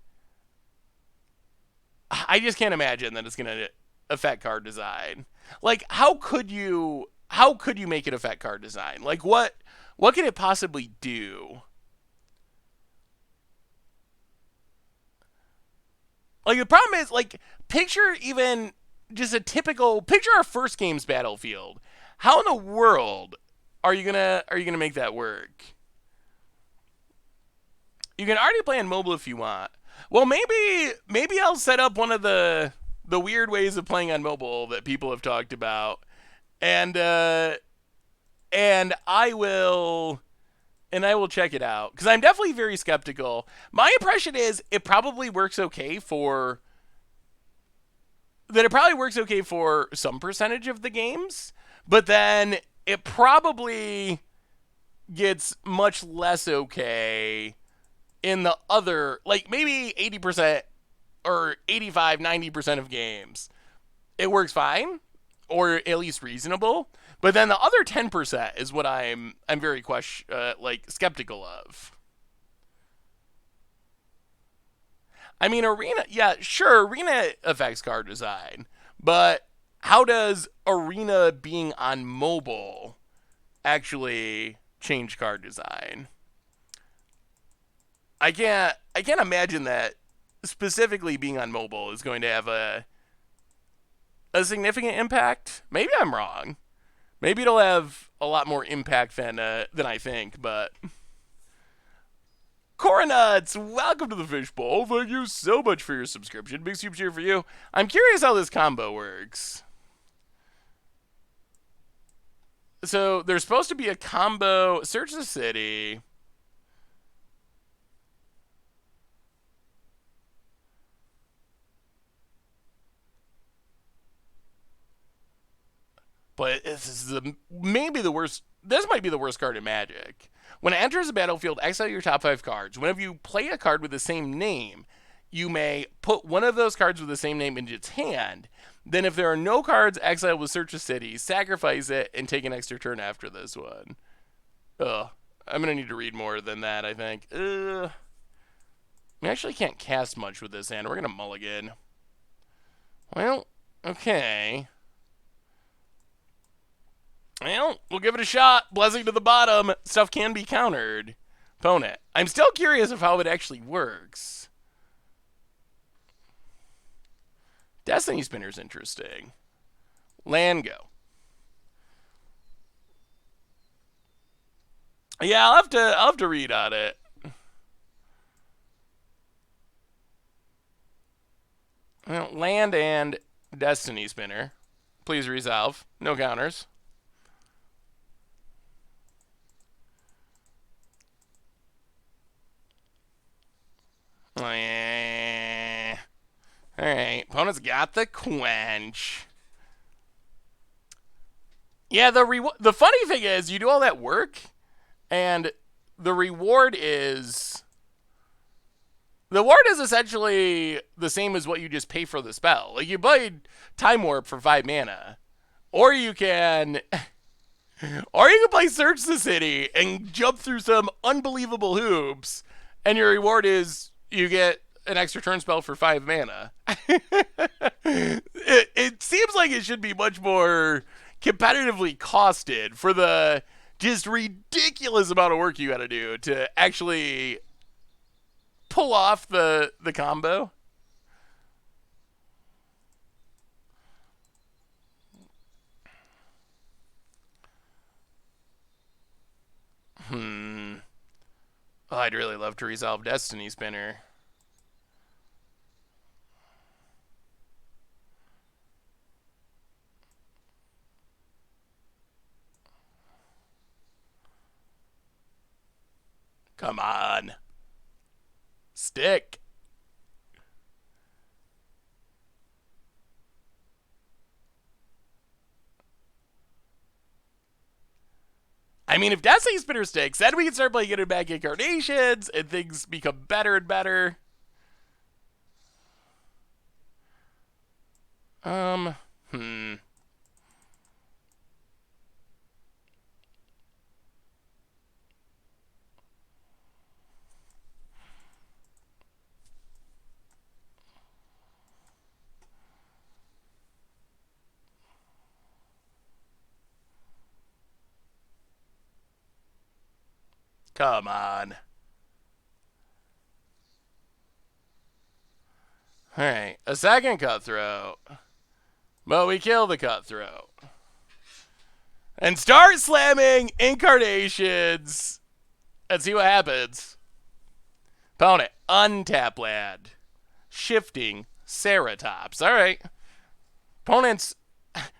Speaker 1: I just can't imagine that it's going to affect card design. Like, how could you make it affect card design? Like, what could it possibly do? Like, the problem is, like, picture even just a typical... Picture our first game's battlefield. How in the world are you gonna make that work? You can already play on mobile if you want. Well, maybe I'll set up one of the weird ways of playing on mobile that people have talked about, and I will check it out, because I'm definitely very skeptical. My impression is it probably works okay for some percentage of the games, but then it probably gets much less okay in the other, like, maybe 80% or 85, 90% of games. It works fine, or at least reasonable. But then the other 10% is what I'm very skeptical of. I mean, Arena, yeah, sure, Arena affects card design, but how does Arena being on mobile actually change card design? I can't imagine that specifically being on mobile is going to have a significant impact. Maybe I'm wrong. Maybe it'll have a lot more impact than I think, but Coronuts, welcome to the Fishbowl. Thank you so much for your subscription. Big super cheer for you. I'm curious how this combo works. So there's supposed to be a combo. Search the city. But this is maybe the worst. This might be the worst card in Magic. When it enters the battlefield, exile your top 5 cards. Whenever you play a card with the same name, you may put one of those cards with the same name into its hand. Then if there are no cards exiled with Search a City, sacrifice it and take an extra turn after this one. Ugh. I'm going to need to read more than that, I think. We actually can't cast much with this hand. We're going to mulligan. Well, okay. Well, we'll give it a shot. Blessing to the bottom. Stuff can be countered. Opponent. I'm still curious of how it actually works. Destiny Spinner's interesting. Land go. Yeah, I'll have to read on it. Well, land and Destiny Spinner. Please resolve. No counters. Alright, opponent's got the quench. Yeah, the funny thing is, you do all that work, and the reward is... The reward is essentially the same as what you just pay for the spell. Like, you played Time Warp for 5 mana. Or you can... Or you can play Search the City and jump through some unbelievable hoops, and your reward is you get an extra turn spell for 5 mana. It seems like it should be much more competitively costed for the just ridiculous amount of work you got to do to actually pull off the combo. Oh, I'd really love to resolve Destiny Spinner. Come on. Stick. I mean, if Destiny Spinner sticks, then we can start playing Enigmatic Incarnations, and things become better and better. Come on. Alright, a second cutthroat. But we kill the cutthroat. And start slamming incarnations. And see what happens. Opponent, untap land. Shifting Ceratops. Alright. Opponent's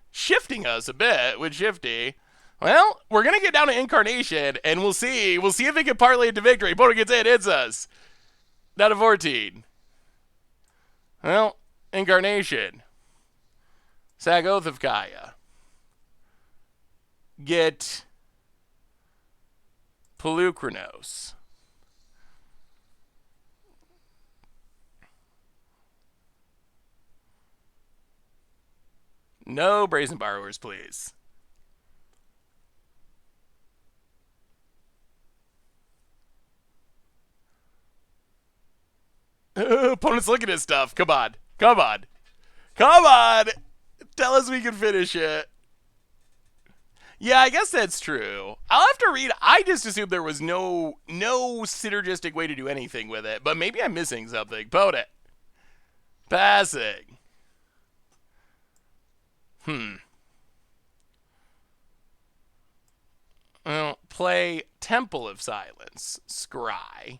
Speaker 1: shifting us a bit with Shifty. Well, we're going to get down to Incarnation, and we'll see. We'll see if it can parlay into victory. Opponent gets in, hits us. Down to 14. Well, Incarnation. Sag Oath of Kaya. Get Pelucranos. No Brazen Borrowers, please. Opponent's looking at stuff. Come on. Come on. Come on. Tell us we can finish it. Yeah, I guess that's true. I'll have to read. I just assumed there was no synergistic way to do anything with it, but maybe I'm missing something. Opponent. Passing. Well, play Temple of Silence. Scry.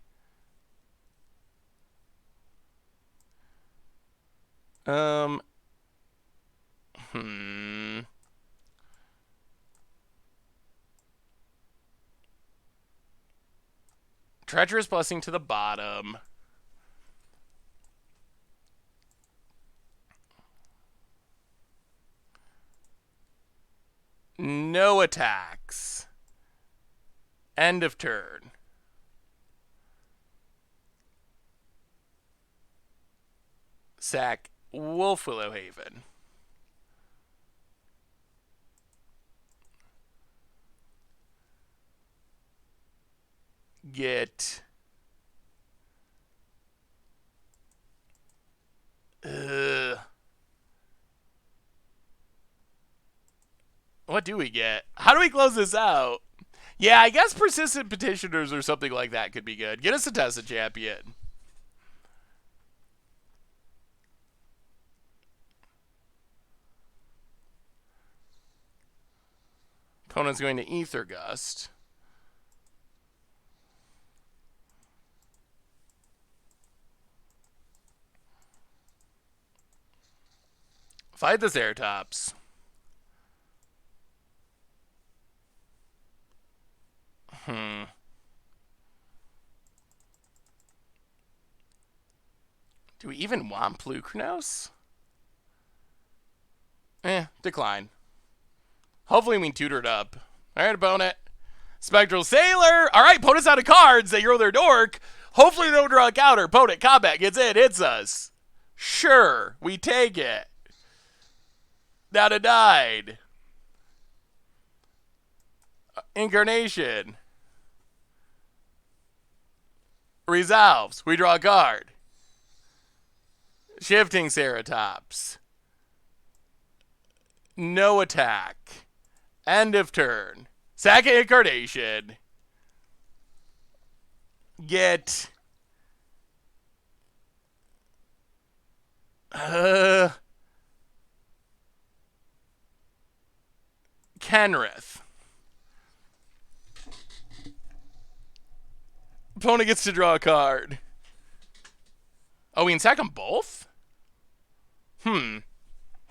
Speaker 1: Treacherous Blessing to the bottom. No attacks. End of turn. Sack Wolf Willow Haven. Get what do we get? How do we close this out? Yeah, I guess Persistent Petitioners or something like that could be good. Get us a Tessa Champion. Opponent's going to Ether Gust. Fight the Ceratops. Do we even want Plukernos? Decline. Hopefully we tutor it up. Alright, opponent. Spectral Sailor! Alright, opponent's out of cards. They roll their dork. Hopefully they don't draw a counter. Opponent, combat, gets in, hits us. Sure, we take it. Now denied. Incarnation. Resolves. We draw a card. Shifting Ceratops. No attack. End of turn. Second Incarnation. Get... Kenrith. Opponent gets to draw a card. Oh, we can sack them both? Do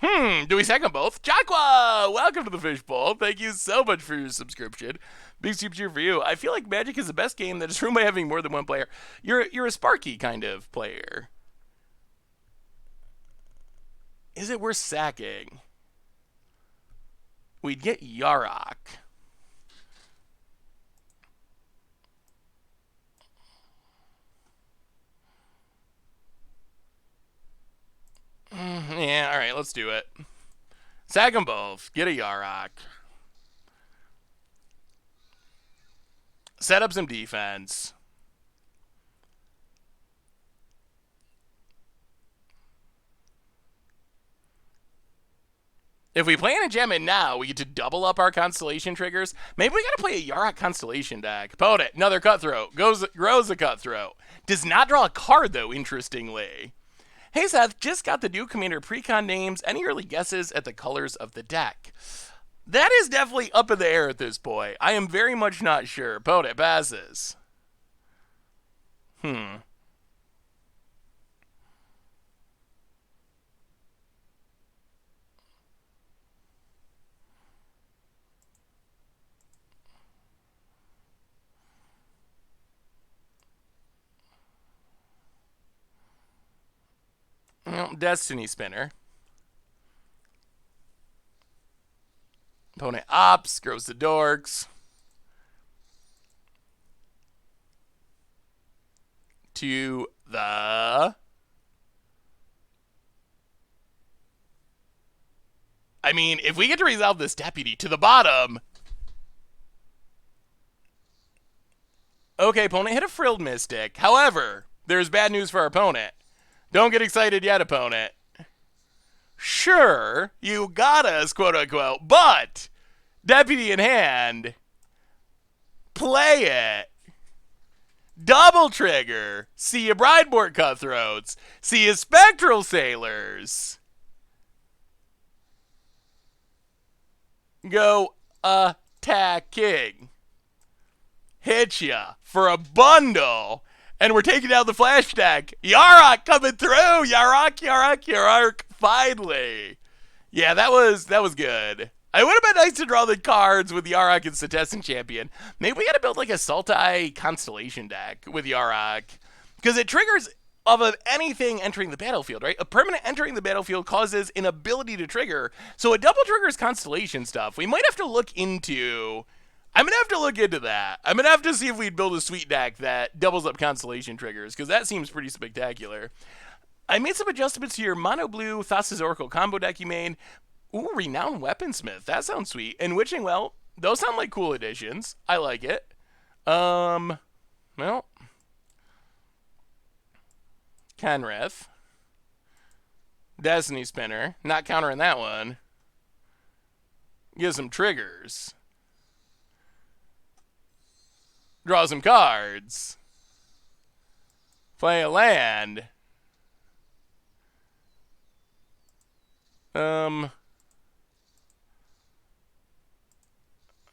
Speaker 1: we sack them both? Jaqua! Welcome to the Fishbowl. Thank you so much for your subscription. Big super cheer for you. I feel like Magic is the best game that is ruined by having more than one player. You're a Sparky kind of player. Is it worth sacking? We'd get Yaraq. Yeah, alright, let's do it. Sack them both. Get a Yaraq. Set up some defense. If we play an enchantment now, we get to double up our Constellation triggers. Maybe we gotta play a Yaraq Constellation deck. Opponent, another Cutthroat. Grows a Cutthroat. Does not draw a card, though, interestingly. Hey, Seth, just got the new Commander Precon names. Any early guesses at the colors of the deck? That is definitely up in the air at this point. I am very much not sure. Opponent passes. Well, Destiny Spinner. Opponent opts, grows the dorks. To the... I mean, if we get to resolve this deputy to the bottom... Okay, opponent hit a Frilled Mystic. However, there's bad news for our opponent. Don't get excited yet, opponent. Sure, you got us, quote unquote, but deputy in hand, play it. Double trigger. See you Brideport Cutthroats. See you Spectral Sailors. Go attacking. Hit ya for a bundle. And we're taking down the flash deck. Yaraq coming through. Yaraq. Finally. Yeah, that was good. It would have been nice to draw the cards with Yaraq and Contestant Champion. Maybe we got to build like a Sultai Constellation deck with Yaraq. Because it triggers of anything entering the battlefield, right? A permanent entering the battlefield causes an ability to trigger. So it double triggers Constellation stuff. We might have to look into... I'm going to have to look into that. I'm going to have to see if we'd build a sweet deck that doubles up Constellation triggers, because that seems pretty spectacular. I made some adjustments to your Mono Blue Thassa's Oracle combo deck you made. Ooh, Renowned Weaponsmith. That sounds sweet. And Witching Well. Those sound like cool additions. I like it. Well. Kenrith. Destiny Spinner. Not countering that one. Give some triggers. Draw some cards. Play a land.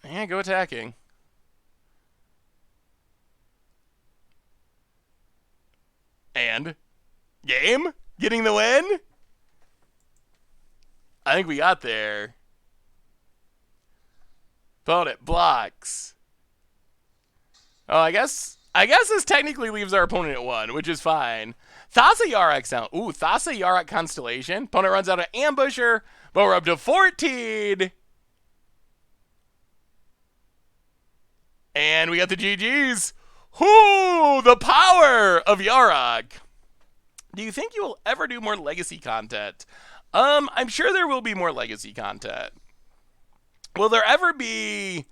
Speaker 1: Yeah, go attacking. And? Game? Getting the win? I think we got there. Opponent blocks. Oh, I guess this technically leaves our opponent at 1, which is fine. Thassa Yaraq sound. Ooh, Thassa Yaraq Constellation. Opponent runs out of Ambusher, but we're up to 14. And we got the GGs. Whoo, the power of Yaraq. Do you think you will ever do more legacy content? I'm sure there will be more legacy content. Will there ever be,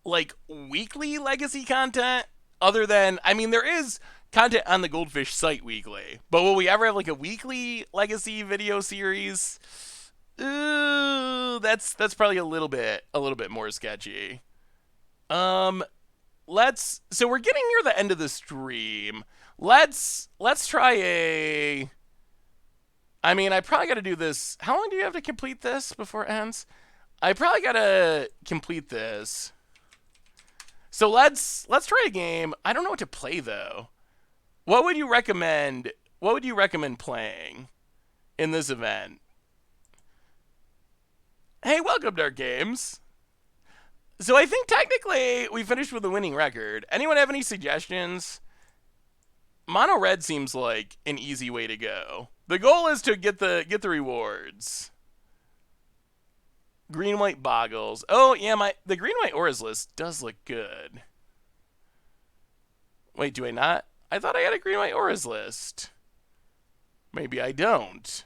Speaker 1: like, weekly legacy content? Other than, I mean, there is content on the Goldfish site weekly. But will we ever have, like, a weekly legacy video series? Ooh, that's probably a little bit more sketchy. So we're getting near the end of the stream. Let's try a... I mean, I probably got to do this. How long do you have to complete this before it ends? I probably got to complete this. So let's try a game. I don't know what to play, though. What would you recommend? What would you recommend playing in this event? Hey, welcome, Dark Games. So I think technically we finished with a winning record. Anyone have any suggestions? Mono red seems like an easy way to go. The goal is to get the rewards. Green white boggles. Oh yeah, the green white auras list does look good. Wait, do I not? I thought I had a green white auras list. Maybe I don't.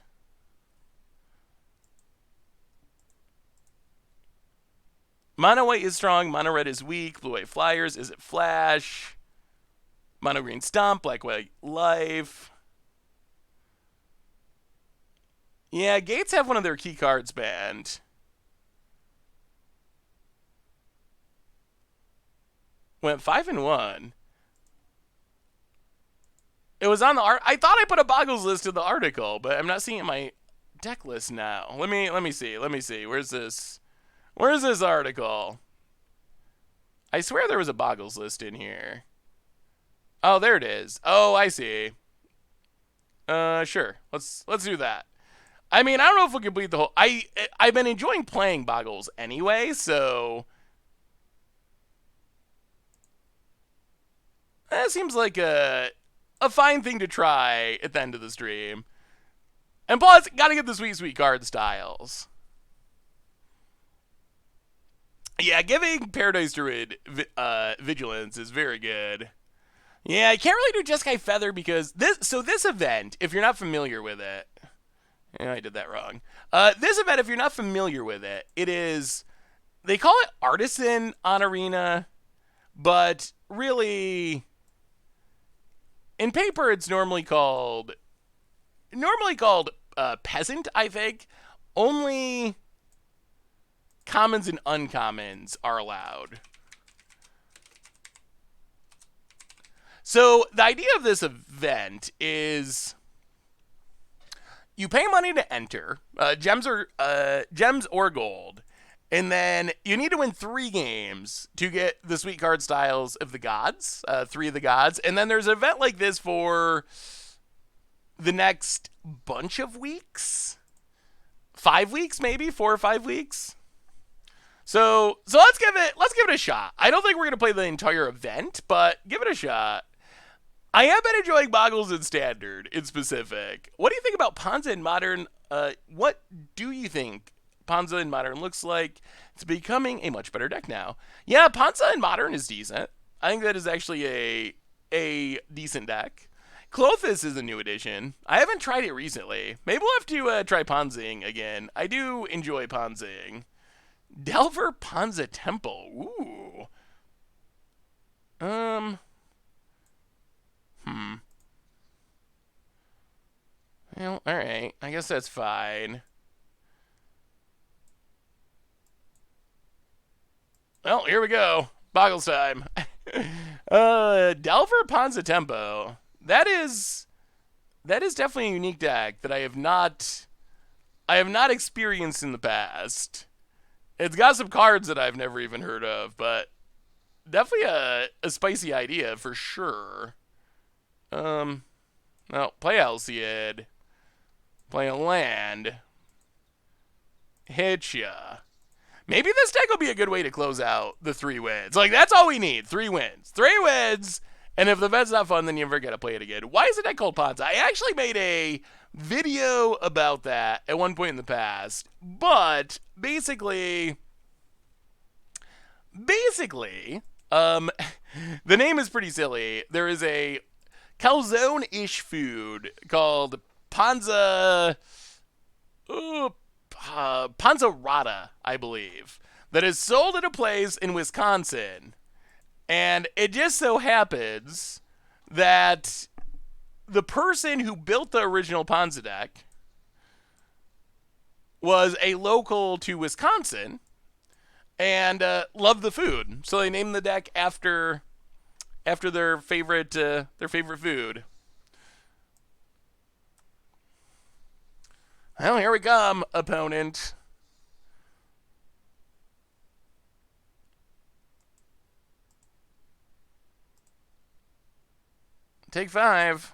Speaker 1: Mono white is strong, mono red is weak, blue white flyers, is it flash? Mono green stomp, black white life. Yeah, Gates have one of their key cards banned. Went 5-1. It was on the art. I thought I put a boggles list in the article, but I'm not seeing it in my deck list now. Let me see. Where's this? Where's this article? I swear there was a boggles list in here. Oh, there it is. Oh, I see. Sure. Let's do that. I mean, I don't know if we'll complete the whole... I've been enjoying playing boggles anyway, so... That seems like a fine thing to try at the end of the stream. And plus, gotta get the sweet card styles. Yeah, giving Paradise Druid Vigilance is very good. Yeah, I can't really do Jeskai Feather because this event, if you're not familiar with it... Yeah, I did that wrong. This event, if you're not familiar with it, it is... They call it Artisan on Arena, but really... In paper, it's normally called Peasant, I think. Only commons and uncommons are allowed. So the idea of this event is you pay money to enter, gems or gold, and then you need to win 3 games to get the sweet card styles of the gods, 3 of the gods, and then there's an event like this for the next bunch of weeks, 5 weeks maybe, 4 or 5 weeks. So let's give it a shot. I don't think we're gonna play the entire event, but give it a shot. I have been enjoying Boggles in Standard in specific. What do you think about Ponza in Modern? What do you think Ponza in Modern looks like? It's becoming a much better deck now. Yeah, Ponza in Modern is decent. I think that is actually a decent deck. Clothis is a new addition. I haven't tried it recently. Maybe we'll have to try Ponzing again. I do enjoy Ponzing. Delver Ponza Temple. Ooh. Well, alright. I guess that's fine. Well, here we go. Boggles time. Delver Ponza Tempo. That is definitely a unique deck that I have not experienced in the past. It's got some cards that I've never even heard of, but definitely a spicy idea for sure. Well, play Alciad. Play a land. Hitcha. Maybe this deck will be a good way to close out the 3 wins. Like, that's all we need. 3 wins. 3 wins! And if the event's not fun, then you never gotta play it again. Why is a deck called Ponza? I actually made a video about that at one point in the past. But, basically, the name is pretty silly. There is a calzone-ish food called Ponza Rada, I believe, that is sold at a place in Wisconsin. And it just so happens that the person who built the original Ponza deck was a local to Wisconsin and loved the food. So they named the deck after their favorite food. Well, here we come, opponent. Take 5.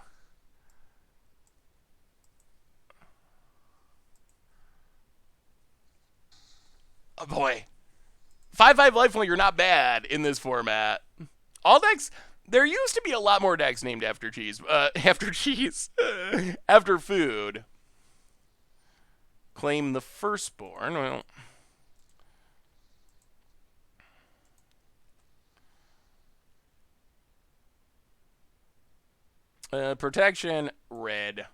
Speaker 1: Oh boy. 5/5 lifelink, you're not bad in this format. All decks, there used to be a lot more decks named after cheese. After food. Claim the firstborn. Well, protection, red.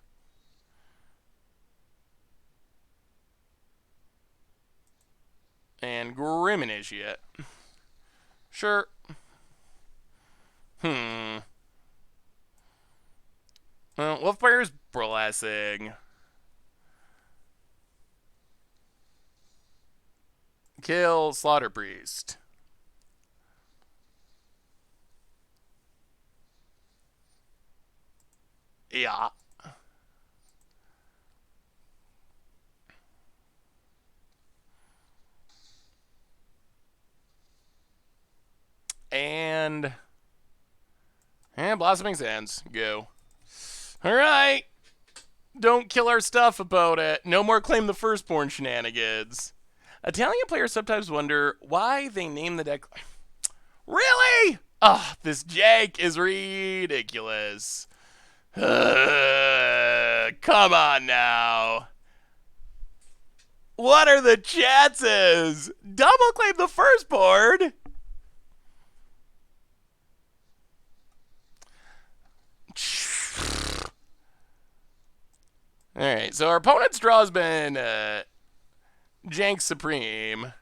Speaker 1: And Grim Initiate. Sure. Well, Wolffire's Blessing. Kill Slaughter Priest. Yeah. And Blossoming Sands. Go. Alright. Don't kill our stuff about it. No more claim the firstborn shenanigans. Italian players sometimes wonder why they name the deck. Really? Oh, this jank is ridiculous. Come on now. What are the chances? Double claim the firstborn? Alright, so our opponent's draw has been Jank Supreme.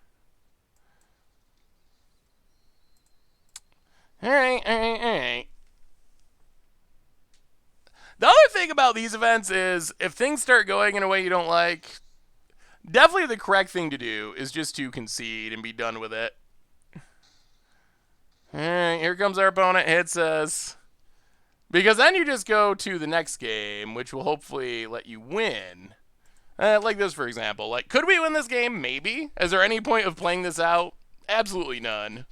Speaker 1: Alright. The other thing about these events is if things start going in a way you don't like, Definitely the correct thing to do is just to concede and be done with it. Alright, here comes our opponent, hits us. Because then you just go to the next game, which will hopefully let you win. Like this, for example. Like, could we win this game? Maybe. Is there any point of playing this out? Absolutely none.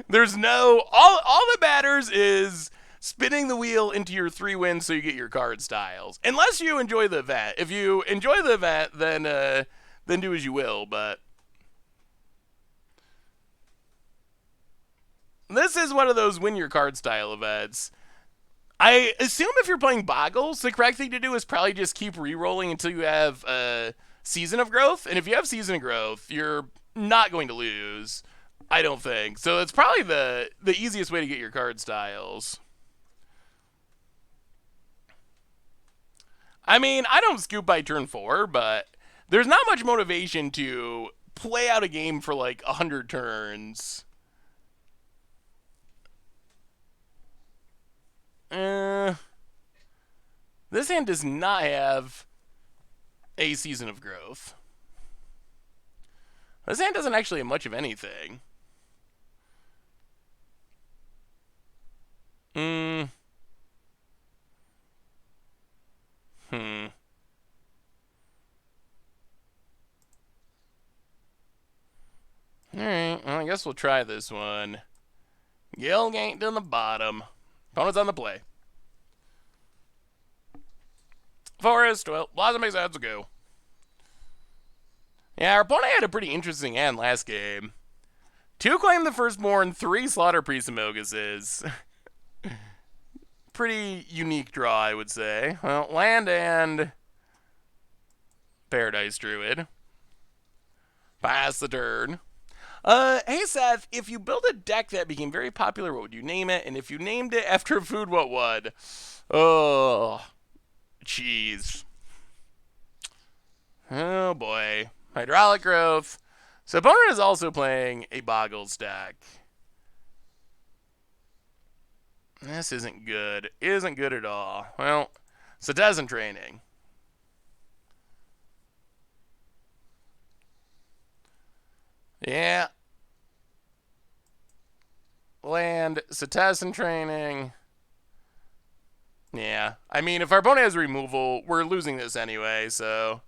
Speaker 1: There's no... All that matters is spinning the wheel into your 3 wins so you get your card styles. Unless you enjoy the event. If you enjoy the event, then do as you will, but... This is one of those win your card style events. I assume if you're playing Boggles, the correct thing to do is probably just keep re-rolling until you have a Season of Growth. And if you have Season of Growth, you're not going to lose, I don't think. So it's probably the easiest way to get your card styles. I mean, I don't scoop by turn 4, but there's not much motivation to play out a game for like 100 turns. This hand does not have a Season of Growth. This hand doesn't actually have much of anything. Alright, well, I guess we'll try this one. Gilgate to the bottom. Opponent's on the play. Forest, well, Blossom makes sense to go. Yeah, our opponent had a pretty interesting hand last game. 2 claim the firstborn, 3 slaughter Priest and Moguses. Pretty unique draw, I would say. Well, land and Paradise Druid. Pass the turn. Hey Seth, if you build a deck that became very popular, what would you name it? And if you named it after food, what would? Oh, cheese. Oh boy. Hydraulic Growth. So opponent is also playing a Boggles deck. This isn't good. Isn't good at all. Well, Citizen Training. Yeah. Land, Citizen Training. Yeah. I mean, if our opponent has removal, we're losing this anyway, so...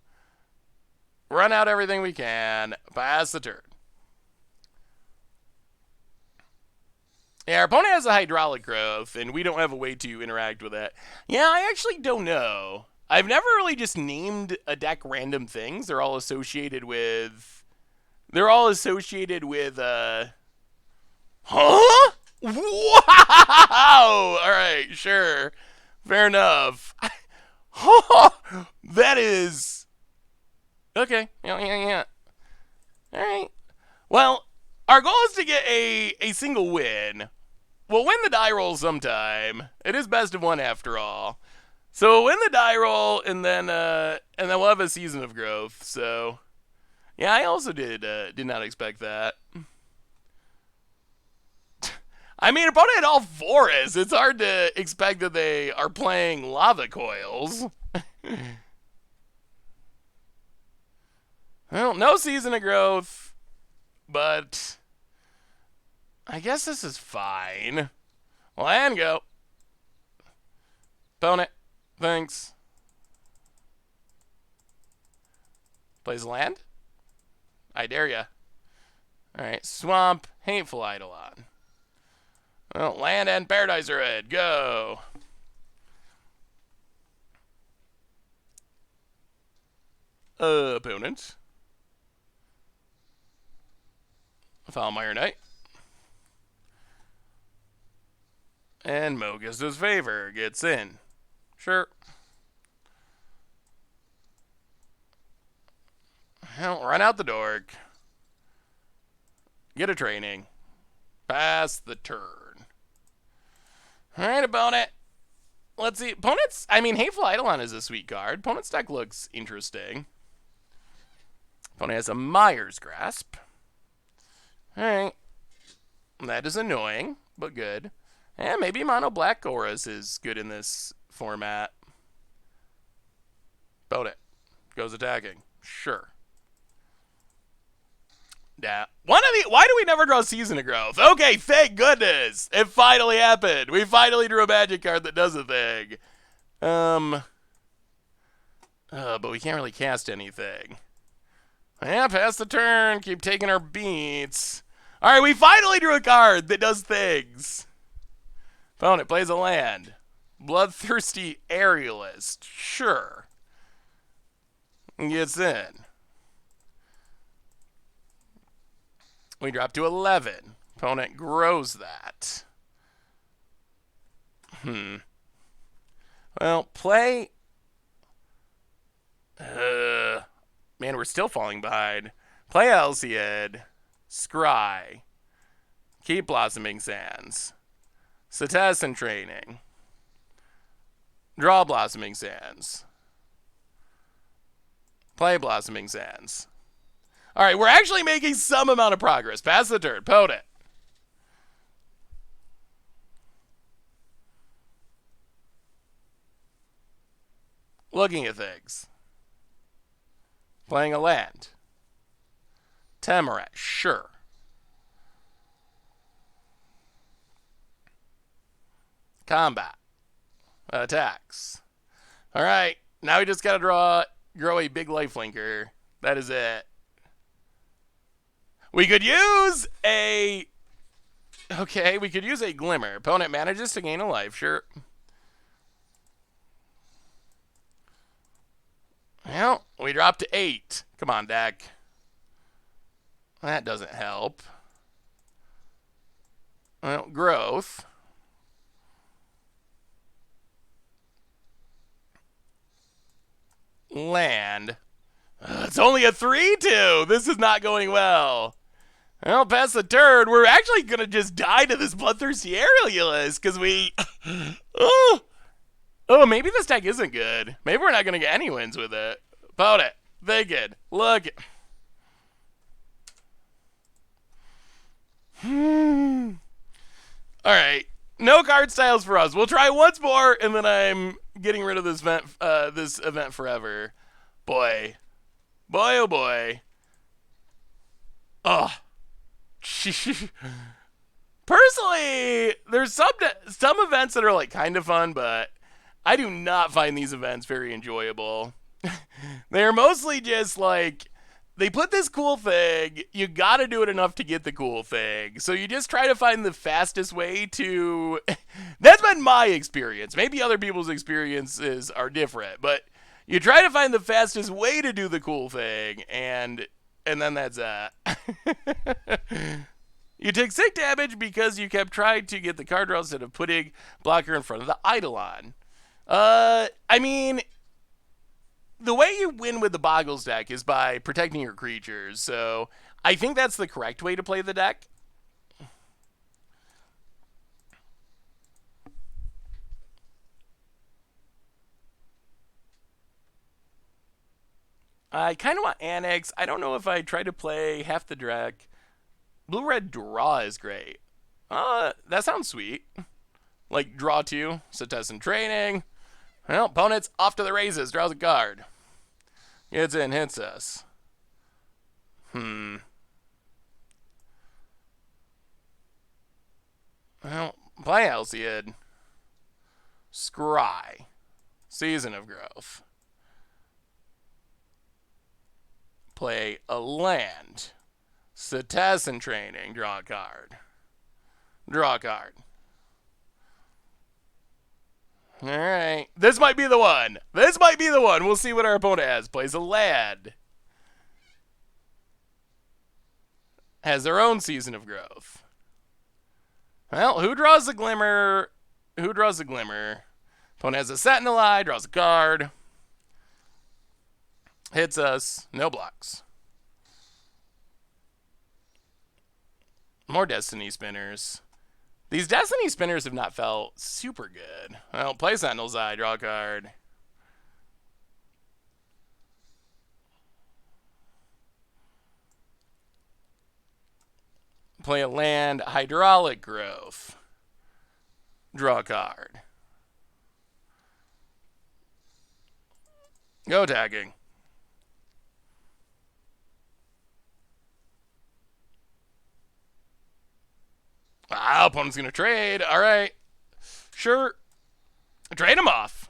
Speaker 1: Run out everything we can. Pass the turn. Yeah, our opponent has a Hydraulic Growth, and we don't have a way to interact with it. Yeah, I actually don't know. I've never really just named a deck random things. They're all associated with... Huh? Wow! Alright, sure. Fair enough. That is... Okay. Yeah. Alright. Well, our goal is to get a single win. We'll win the die roll sometime. It is best of 1 after all. So we'll win the die roll, and then we'll have a Season of Growth. So, yeah, I also did not expect that. I mean, opponent had all forests. It's hard to expect that they are playing Lava Coils. Well, no Season of Growth, but I guess this is fine. Land go. Opponent, thanks. Plays land? I dare ya. Alright, Swamp, Hateful Eidolon. Well, land and Paradise Red, go. Opponent. Foulmire Knight. And Mogus' Favor gets in. Sure. Well, run out the dork. Get a training. Pass the turn. Alright, opponent. Let's see. Opponent's... I mean, Hateful Eidolon is a sweet card. Opponent's deck looks interesting. Opponent has a Myers Grasp. Alright. That is annoying, but good. And maybe Mono Black Auras is good in this format. Opponent goes attacking. Sure. Yeah. Why do we never draw Season of Growth? Okay, thank goodness. It finally happened. We finally drew a magic card that does a thing. But we can't really cast anything. Yeah, pass the turn. Keep taking our beats. All right, we finally drew a card that does things. Opponent plays a land. Bloodthirsty Aerialist. Sure. Gets in. We drop to 11. Opponent grows that. Well, play. Man, we're still falling behind. Play Elsiad. Scry. Keep Blossoming Sands. Cetizen Training. Draw Blossoming Sands. Play Blossoming Sands. All right, we're actually making some amount of progress. Pass the turn. Opponent. Looking at things. Playing a land. Temerat, sure. Combat. Attacks. All right, now we just got to grow a big lifelinker. That is it. We could use a... Okay, we could use a Glimmer. Opponent manages to gain a life, sure. Well, we dropped to 8. Come on, deck. That doesn't help. Well, growth. Land. It's only a 3-2. This is not going well. Well, pass the turn. We're actually going to just die to this Bloodthirsty Aerialist because we... Oh, maybe this deck isn't good. Maybe we're not going to get any wins with it. Opponent. Thinking. Look. All right. No card styles for us. We'll try once more, and then I'm getting rid of this event forever. Boy. Boy, oh boy. Oh. Personally, there's some events that are like kind of fun, but I do not find these events very enjoyable. They're mostly just like, they put this cool thing, you gotta do it enough to get the cool thing. So you just try to find the fastest way to... That's been my experience. Maybe other people's experiences are different, but you try to find the fastest way to do the cool thing, and then that's that. You take 6 damage because you kept trying to get the card draw instead of putting blocker in front of the Eidolon. I mean, the way you win with the Boggles deck is by protecting your creatures, so I think that's the correct way to play the deck. I kind of want Annex. I don't know if I try to play half the deck. Blue-red draw is great. That sounds sweet. Like, draw 2, Cetizen Training. Well, opponent's off to the races, draws a card. Gets in, hits us. Well, play Elsiad. Scry. Season of Growth. Play a land. Cetizen Training, draw a card. Draw a card. Alright. This might be the one. This might be the one. We'll see what our opponent has. Plays a land. Has their own Season of Growth. Well, who draws the Glimmer? Who draws the Glimmer? Opponent has a Sentinel Eye, draws a card. Hits us. No blocks. More Destiny Spinners. These Destiny Spinners have not felt super good. Well, play Sentinel's Eye, draw a card. Play a land, Hydraulic Growth. Draw a card. Go tagging. Ah, opponent's gonna trade. All right. Sure. Trade him off.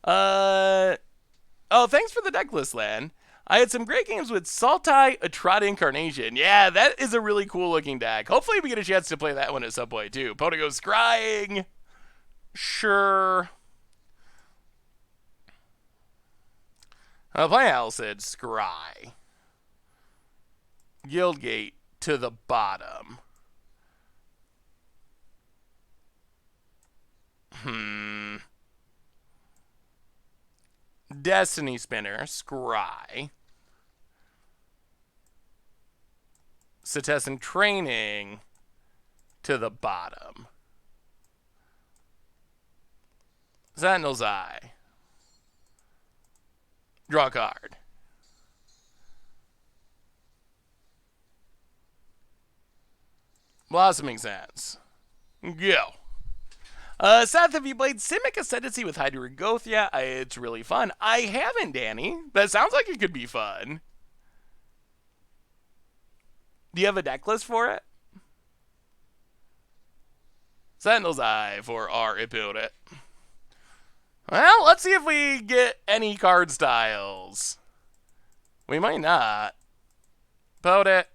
Speaker 1: Oh, thanks for the deck list, Lan. I had some great games with Enigmatic Incarnation. Yeah, that is a really cool looking deck. Hopefully we get a chance to play that one at some point too. Opponent goes scrying. Sure. Play Alcid, scry. Guildgate to the bottom. Destiny Spinner, scry. Citizen Training to the bottom. Sentinel's Eye. Draw a card. Blossoming Sands. Go. Seth, have you played Simic Ascendancy with Hydra Gothia? It's really fun. I haven't, Danny. That sounds like it could be fun. Do you have a deck list for it? Sentinel's Eye for our opponent. Well, let's see if we get any card styles. We might not. Opponent.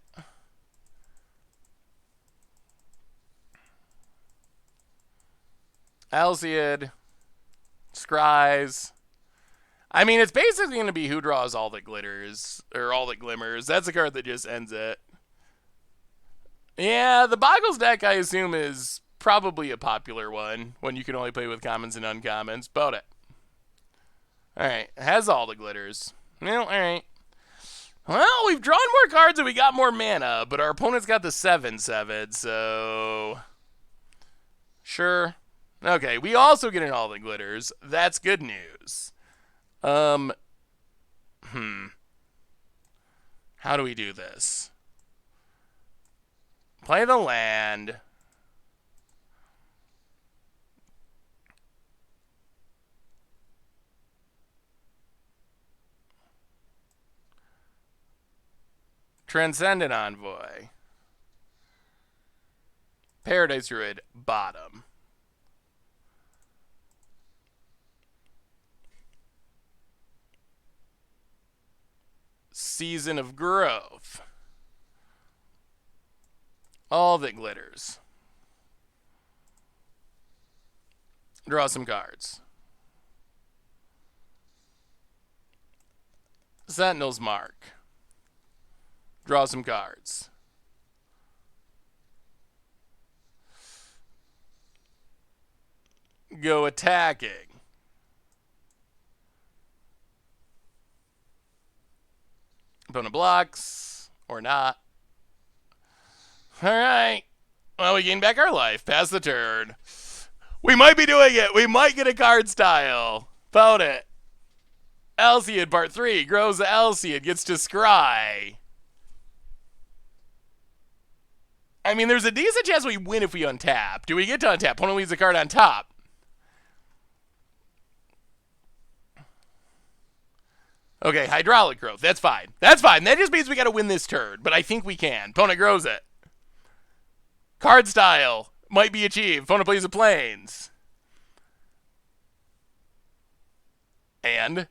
Speaker 1: Alcid. Scries. I mean, it's basically going to be who draws all that glitters, or all that glimmers. That's a card that just ends it. Yeah, the Boggles deck, I assume, is probably a popular one when you can only play with commons and uncommons. Boat it. Alright, it has all the glitters. Well, alright. Well, we've drawn more cards and we got more mana, but our opponent's got the 7/7, so... Sure. Okay, we also get in all the glitters. That's good news. How do we do this? Play the land. Transcendent Envoy. Paradise Druid, bottom. Season of Growth. All that glitters. Draw some cards. Sentinel's Mark. Draw some cards. Go attacking. Opponent blocks. Or not. Alright. Well, we gain back our life. Pass the turn. We might be doing it. We might get a card style. Opponent. Alcid, part 3. Grows the Alcid. Gets to scry. I mean, there's a decent chance we win if we untap. Do we get to untap? Opponent leaves the card on top. Okay, hydraulic growth. That's fine. That's fine. That just means we got to win this turn, but I think we can. Opponent grows it. Card style might be achieved. Opponent plays the plains. And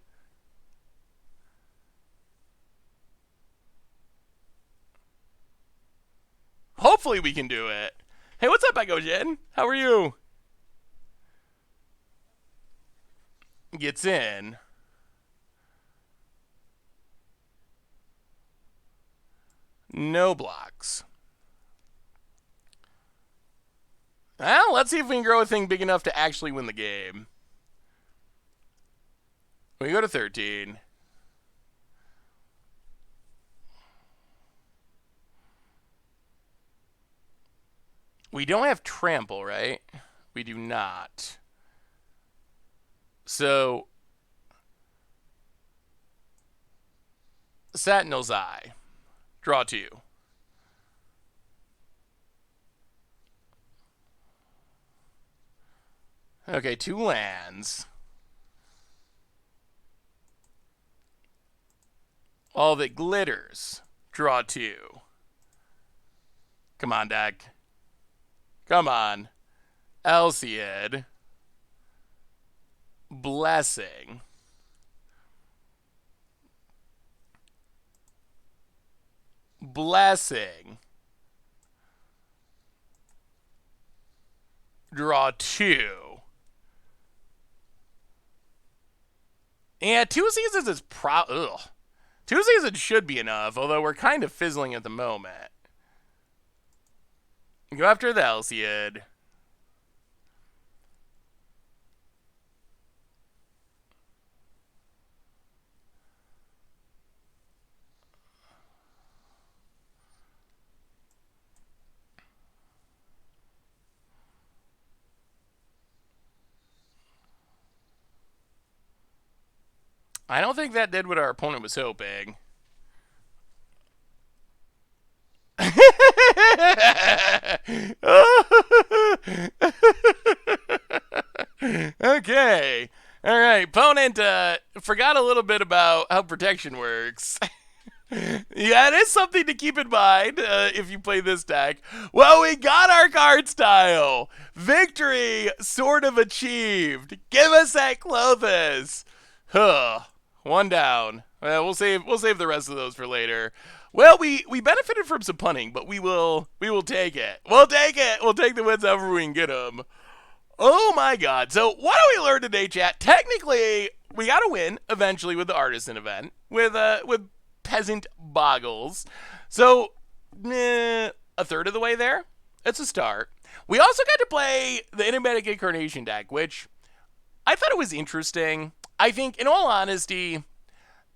Speaker 1: hopefully we can do it. Hey, what's up, Echo Jen? How are you? Gets in. No blocks. Well, let's see if we can grow a thing big enough to actually win the game. We go to 13. We don't have trample, right? We do not. So, Sentinel's Eye. Draw 2. Okay, 2 lands. All that glitters. Draw 2. Come on, deck. Come on. Alciad. Blessing. Blessing. Draw 2. Yeah, 2 seasons is ugh. 2 seasons should be enough, although we're kind of fizzling at the moment. Go after the Alciad. I don't think that did what our opponent was hoping. Okay. All right. Opponent forgot a little bit about how protection works. Yeah, it is something to keep in mind if you play this deck. Well, we got our card style. Victory sort of achieved. Give us that Clothis. Huh. One down. We'll save the rest of those for later. Well, we benefited from some punting, but we will take it. We'll take it. We'll take the wins however we can get them. Oh my God. So what do we learn today, chat? Technically, we got to win eventually with the artisan event with peasant boggles. So a third of the way there. It's a start. We also got to play the Enigmatic Incarnation deck, which I thought it was interesting. I think, in all honesty,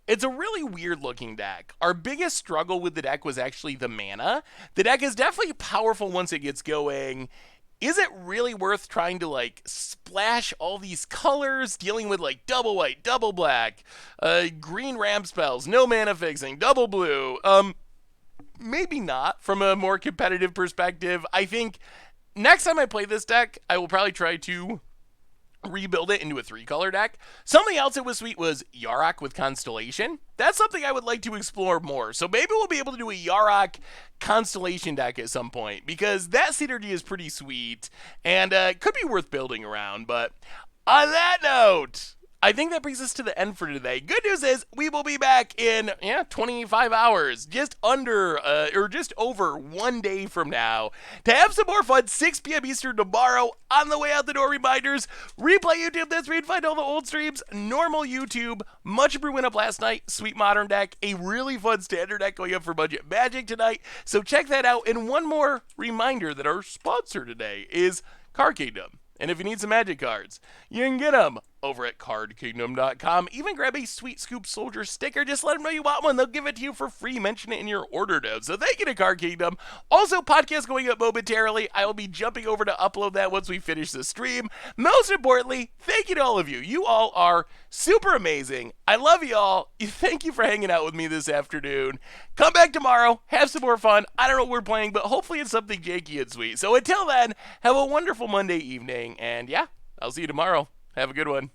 Speaker 1: it's a really weird looking deck. Our biggest struggle with the deck was actually the mana. The deck is definitely powerful once it gets going. Is it really worth trying to like splash all these colors, dealing with like double white, double black, green ramp spells, no mana fixing, double blue? Maybe not from a more competitive perspective. I think next time I play this deck, I will probably try to rebuild it into a 3-color deck. Something else that was sweet was Yaraq with Constellation. That's something I would like to explore more. So maybe we'll be able to do a Yaraq Constellation deck at some point, because that synergy is pretty sweet and could be worth building around. But on that note, I think that brings us to the end for today. Good news is we will be back in 25 hours, just under or just over 1 day from now, to have some more fun. 6 p.m. Eastern tomorrow. On the way out the door, reminders: replay YouTube. That's where you'd find all the old streams. Normal YouTube. Much Brew went up last night. Sweet Modern deck. A really fun standard deck going up for Budget Magic tonight. So check that out. And one more reminder that our sponsor today is Card Kingdom. And if you need some Magic cards, you can get them over at cardkingdom.com. Even grab a Sweet Scoop Soldier sticker. Just let them know you want one. They'll give it to you for free. Mention it in your order notes. So thank you to Card Kingdom. Also, podcast going up momentarily. I will be jumping over to upload that once we finish the stream. Most importantly, thank you to all of you. You all are super amazing. I love you all. Thank you for hanging out with me this afternoon. Come back tomorrow. Have some more fun. I don't know what we're playing, but hopefully it's something janky and sweet. So until then, have a wonderful Monday evening. And yeah, I'll see you tomorrow. Have a good one.